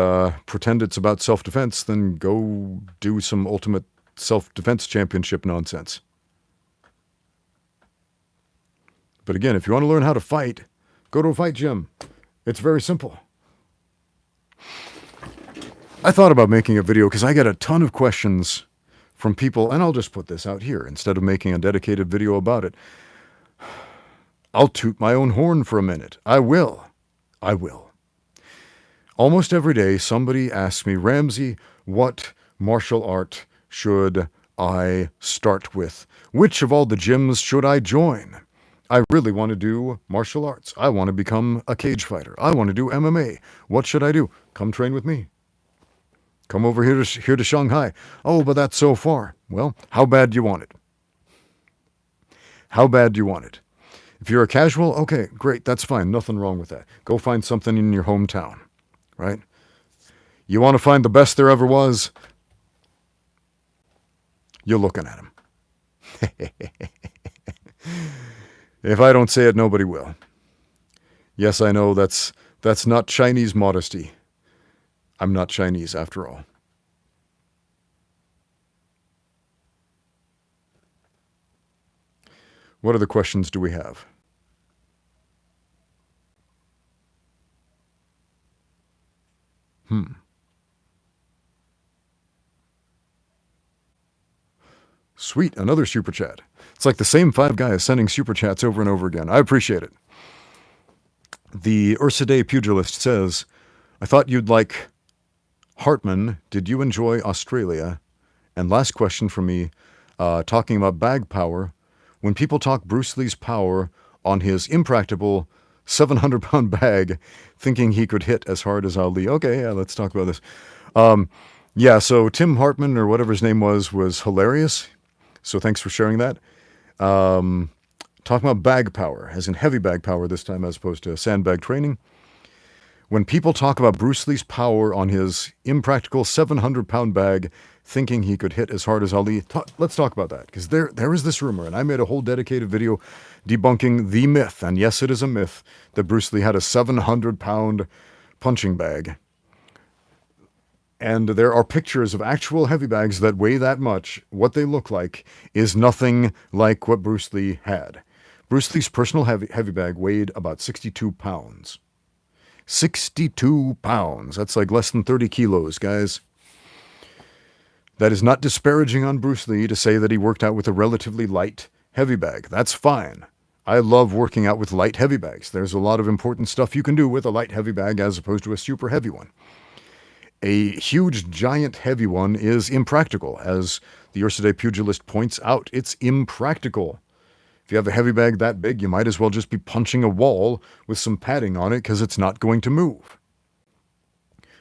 pretend it's about self-defense, then go do some Ultimate self-defense championship nonsense. But again, if you want to learn how to fight, go to a fight gym. It's very simple. I thought about making a video because I get a ton of questions from people, and I'll just put this out here instead of making a dedicated video about it. I'll toot my own horn for a minute. I will. Almost every day, somebody asks me, Ramsey, what martial art should I start with? Which of all the gyms should I join? I really want to do martial arts. I want to become a cage fighter. I want to do MMA. What should I do? Come train with me. Come over here to Shanghai. Oh, but that's so far. Well, how bad do you want it? How bad do you want it? If you're a casual, okay, great, that's fine. Nothing wrong with that. Go find something in your hometown, right? You want to find the best there ever was? You're looking at him. If I don't say it, nobody will. Yes, I know that's not Chinese modesty. I'm not Chinese after all. What other questions do we have? Sweet, another super chat. It's like the same 5 guys sending super chats over and over again. I appreciate it. The Ursidae Pugilist says, I thought you'd like Hartman. Did you enjoy Australia? And last question from me, talking about bag power. When people talk Bruce Lee's power on his impractical 700-pound bag, thinking he could hit as hard as Ali. Okay, yeah, let's talk about this. Yeah, so Tim Hartman, or whatever his name was hilarious. So thanks for sharing that. Talking about bag power, as in heavy bag power this time as opposed to sandbag training. When people talk about Bruce Lee's power on his impractical 700-pound bag, thinking he could hit as hard as Ali, let's talk about that. Because there is this rumor, and I made a whole dedicated video debunking the myth, and yes, it is a myth, that Bruce Lee had a 700-pound punching bag. And there are pictures of actual heavy bags that weigh that much. What they look like is nothing like what Bruce Lee had. Bruce Lee's personal heavy bag weighed about 62 pounds. 62 pounds. That's like less than 30 kilos, guys. That is not disparaging on Bruce Lee to say that he worked out with a relatively light heavy bag. That's fine. I love working out with light heavy bags. There's a lot of important stuff you can do with a light heavy bag as opposed to a super heavy one. A huge, giant, heavy one is impractical. As the Ursidae Pugilist points out, it's impractical. If you have a heavy bag that big, you might as well just be punching a wall with some padding on it because it's not going to move.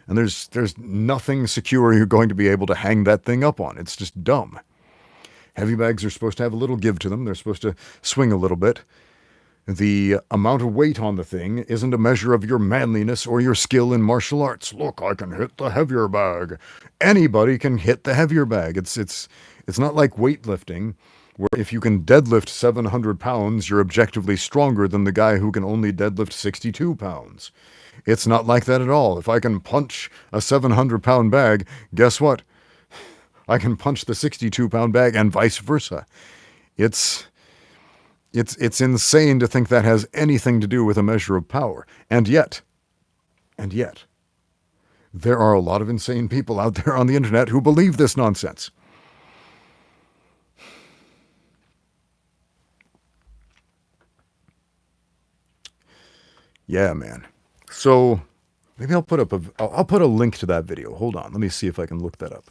And there's nothing secure you're going to be able to hang that thing up on. It's just dumb. Heavy bags are supposed to have a little give to them. They're supposed to swing a little bit. The amount of weight on the thing isn't a measure of your manliness or your skill in martial arts. Look, I can hit the heavier bag. Anybody can hit the heavier bag. It's not like weightlifting, where if you can deadlift 700 pounds, you're objectively stronger than the guy who can only deadlift 62 pounds. It's not like that at all. If I can punch a 700-pound bag, guess what? I can punch the 62-pound bag and vice versa. It's insane to think that has anything to do with a measure of power. And yet, there are a lot of insane people out there on the internet who believe this nonsense. Yeah, man. So maybe I'll put a link to that video. Hold on. Let me see if I can look that up.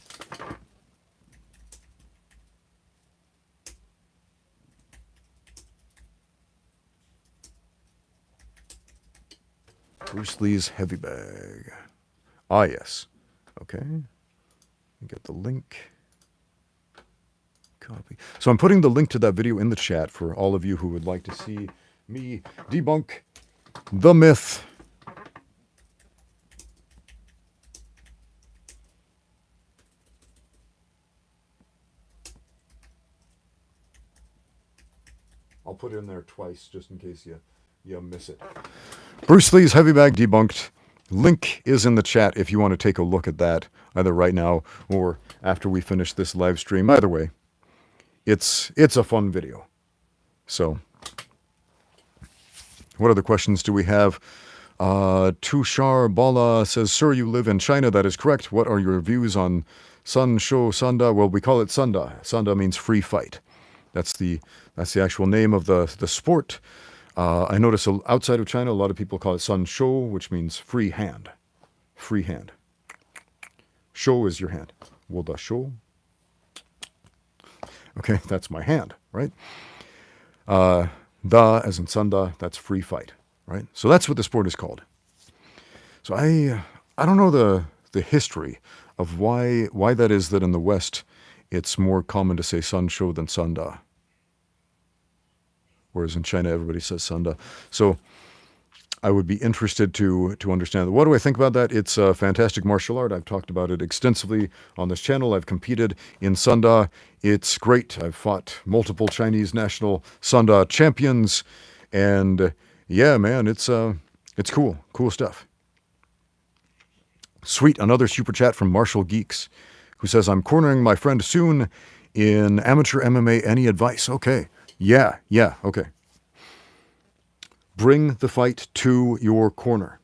Bruce Lee's heavy bag. Ah, yes. Okay. Get the link. Copy. So I'm putting the link to that video in the chat for all of you who would like to see me debunk the myth. I'll put it in there twice just in case you miss it. Bruce Lee's heavy bag debunked. Link is in the chat if you want to take a look at that, either right now or after we finish this live stream. Either way, it's a fun video. So, what other questions do we have? Tushar Bala says, "Sir, you live in China. That is correct. What are your views on Sun Shou Sanda?" Well, we call it Sanda. Sanda means free fight. That's the actual name of the sport. I notice outside of China, a lot of people call it Sun Shou, which means free hand. Free hand. Shou is your hand. Wo da shou. Okay, that's my hand, right? Da, as in Sanda, that's free fight, right? So that's what the sport is called. So I don't know the history of why that is that in the West it's more common to say Sun Shou than Sanda. Whereas in China, everybody says Sanda. So I would be interested to understand that. What do I think about that? It's a fantastic martial art. I've talked about it extensively on this channel. I've competed in Sanda. It's great. I've fought multiple Chinese national Sanda champions. And yeah, man, it's cool. Cool stuff. Sweet. Another super chat from Martial Geeks, who says, "I'm cornering my friend soon in amateur MMA. Any advice?" Okay. Yeah, okay. Bring the fight to your corner.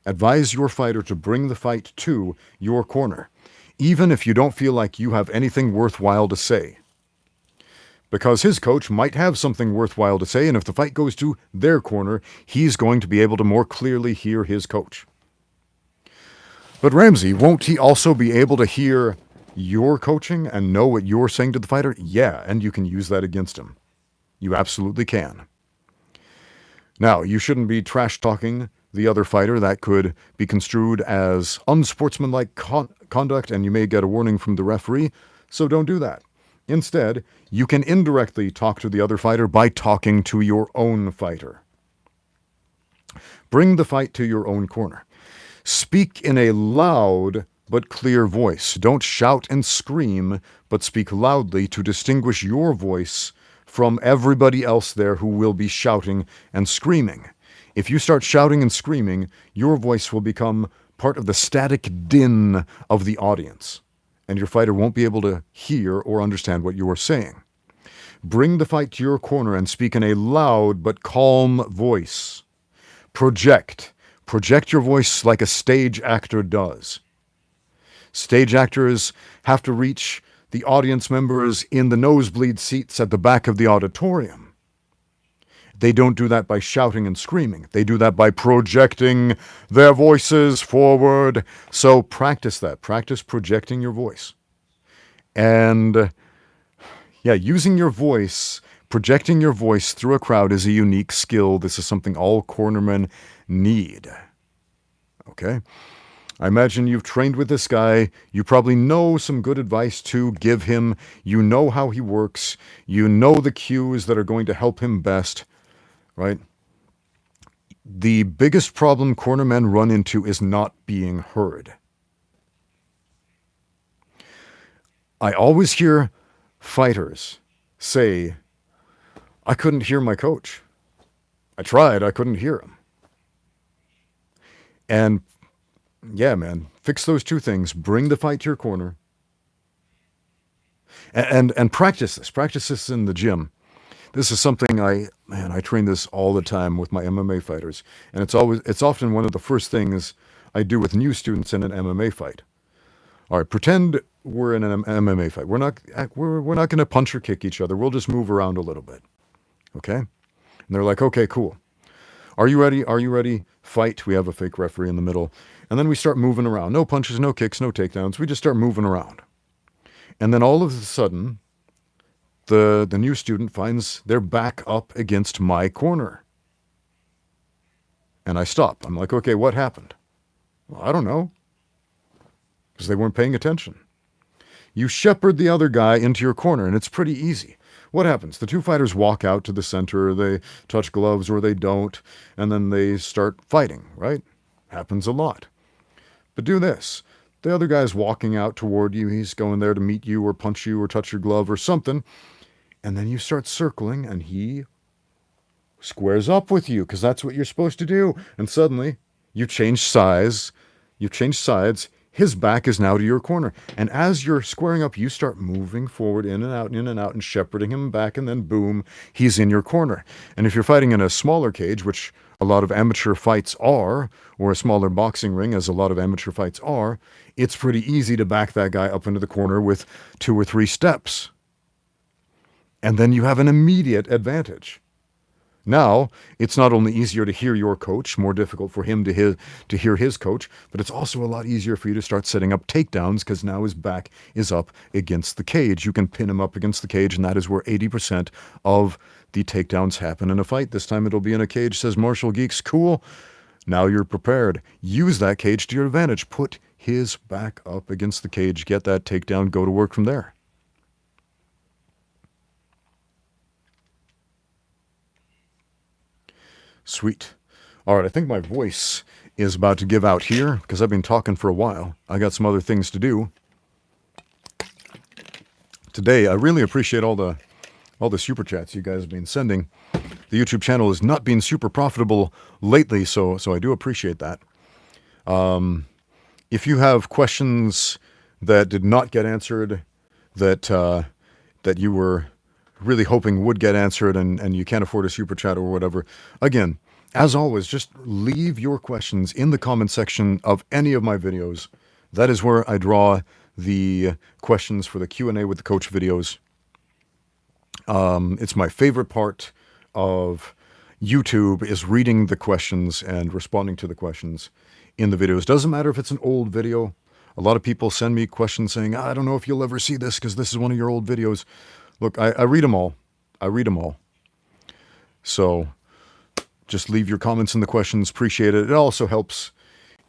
Advise your fighter to bring the fight to your corner, even if you don't feel like you have anything worthwhile to say. Because his coach might have something worthwhile to say, and if the fight goes to their corner, he's going to be able to more clearly hear his coach. But Ramsey, won't he also be able to hear your coaching and know what you're saying to the fighter? Yeah, and you can use that against him. You absolutely can. Now, you shouldn't be trash-talking the other fighter. That could be construed as unsportsmanlike conduct, and you may get a warning from the referee, so don't do that. Instead, you can indirectly talk to the other fighter by talking to your own fighter. Bring the fight to your own corner. Speak in a loud but clear voice. Don't shout and scream, but speak loudly to distinguish your voice from everybody else there who will be shouting and screaming. If you start shouting and screaming, your voice will become part of the static din of the audience, and your fighter won't be able to hear or understand what you are saying. Bring the fight to your corner and speak in a loud but calm voice. Project. Project your voice like a stage actor does. Stage actors have to reach the audience members in the nosebleed seats at the back of the auditorium. They don't do that by shouting and screaming. They do that by projecting their voices forward. So practice that. Practice projecting your voice. And using your voice, projecting your voice through a crowd is a unique skill. This is something all cornermen need. Okay? I imagine you've trained with this guy. You probably know some good advice to give him. You know how he works. You know the cues that are going to help him best, right? The biggest problem cornermen run into is not being heard. I always hear fighters say, "I couldn't hear my coach. I tried, I couldn't hear him." And yeah, man, fix those two things. Bring the fight to your corner. And practice this. Practice this in the gym. This is something I train this all the time with my MMA fighters. And it's often one of the first things I do with new students in an MMA fight. All right, pretend we're in an MMA fight. We're not going to punch or kick each other. We'll just move around a little bit. Okay? And they're like, "Okay, cool. Are you ready? Are you ready? Fight." We have a fake referee in the middle. And then we start moving around. No punches, no kicks, no takedowns. We just start moving around. And then all of a sudden, the new student finds their back up against my corner. And I stop. I'm like, "Okay, what happened?" "Well, I don't know." Because they weren't paying attention. You shepherd the other guy into your corner, and it's pretty easy. What happens? The two fighters walk out to the center, they touch gloves or they don't, and then they start fighting, right? Happens a lot. But do this. The other guy's walking out toward you. He's going there to meet you or punch you or touch your glove or something. And then you start circling and he squares up with you because that's what you're supposed to do. And suddenly You change size, you change sides, his back is now to your corner. And as you're squaring up, you start moving forward, in and out, and shepherding him back, and then boom, he's in your corner. And if you're fighting in a smaller cage, which a lot of amateur fights are, or a smaller boxing ring, as a lot of amateur fights are, it's pretty easy to back that guy up into the corner with 2 or 3 steps. And then you have an immediate advantage. Now, it's not only easier to hear your coach, more difficult for him to hear his coach, but it's also a lot easier for you to start setting up takedowns because now his back is up against the cage. You can pin him up against the cage, and that is where 80% of the takedowns happen in a fight. This time it'll be in a cage, says Martial Geeks. Cool. Now you're prepared. Use that cage to your advantage. Put his back up against the cage, get that takedown, go to work from there. Sweet. All right, I think my voice is about to give out here because I've been talking for a while. I got some other things to do. Today, I really appreciate all the super chats you guys have been sending. The YouTube channel has not been super profitable lately, so I do appreciate that. If you have questions that did not get answered, that you were really hoping would get answered and you can't afford a super chat or whatever, again, as always, just leave your questions in the comment section of any of my videos. That is where I draw the questions for the Q&A with the coach videos. It's my favorite part of YouTube is reading the questions and responding to the questions in the videos. Doesn't matter if it's an old video. A lot of people send me questions saying, I don't know if you'll ever see this because this is one of your old videos. Look, I read them all. I read them all. So just leave your comments in the questions. Appreciate it. It also helps.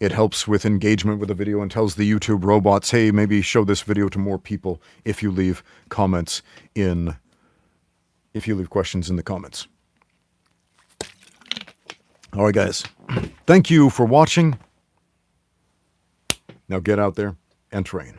It helps with engagement with the video and tells the YouTube robots, hey, maybe show this video to more people if you leave comments if you leave questions in the comments. All right, guys. Thank you for watching. Now get out there and train.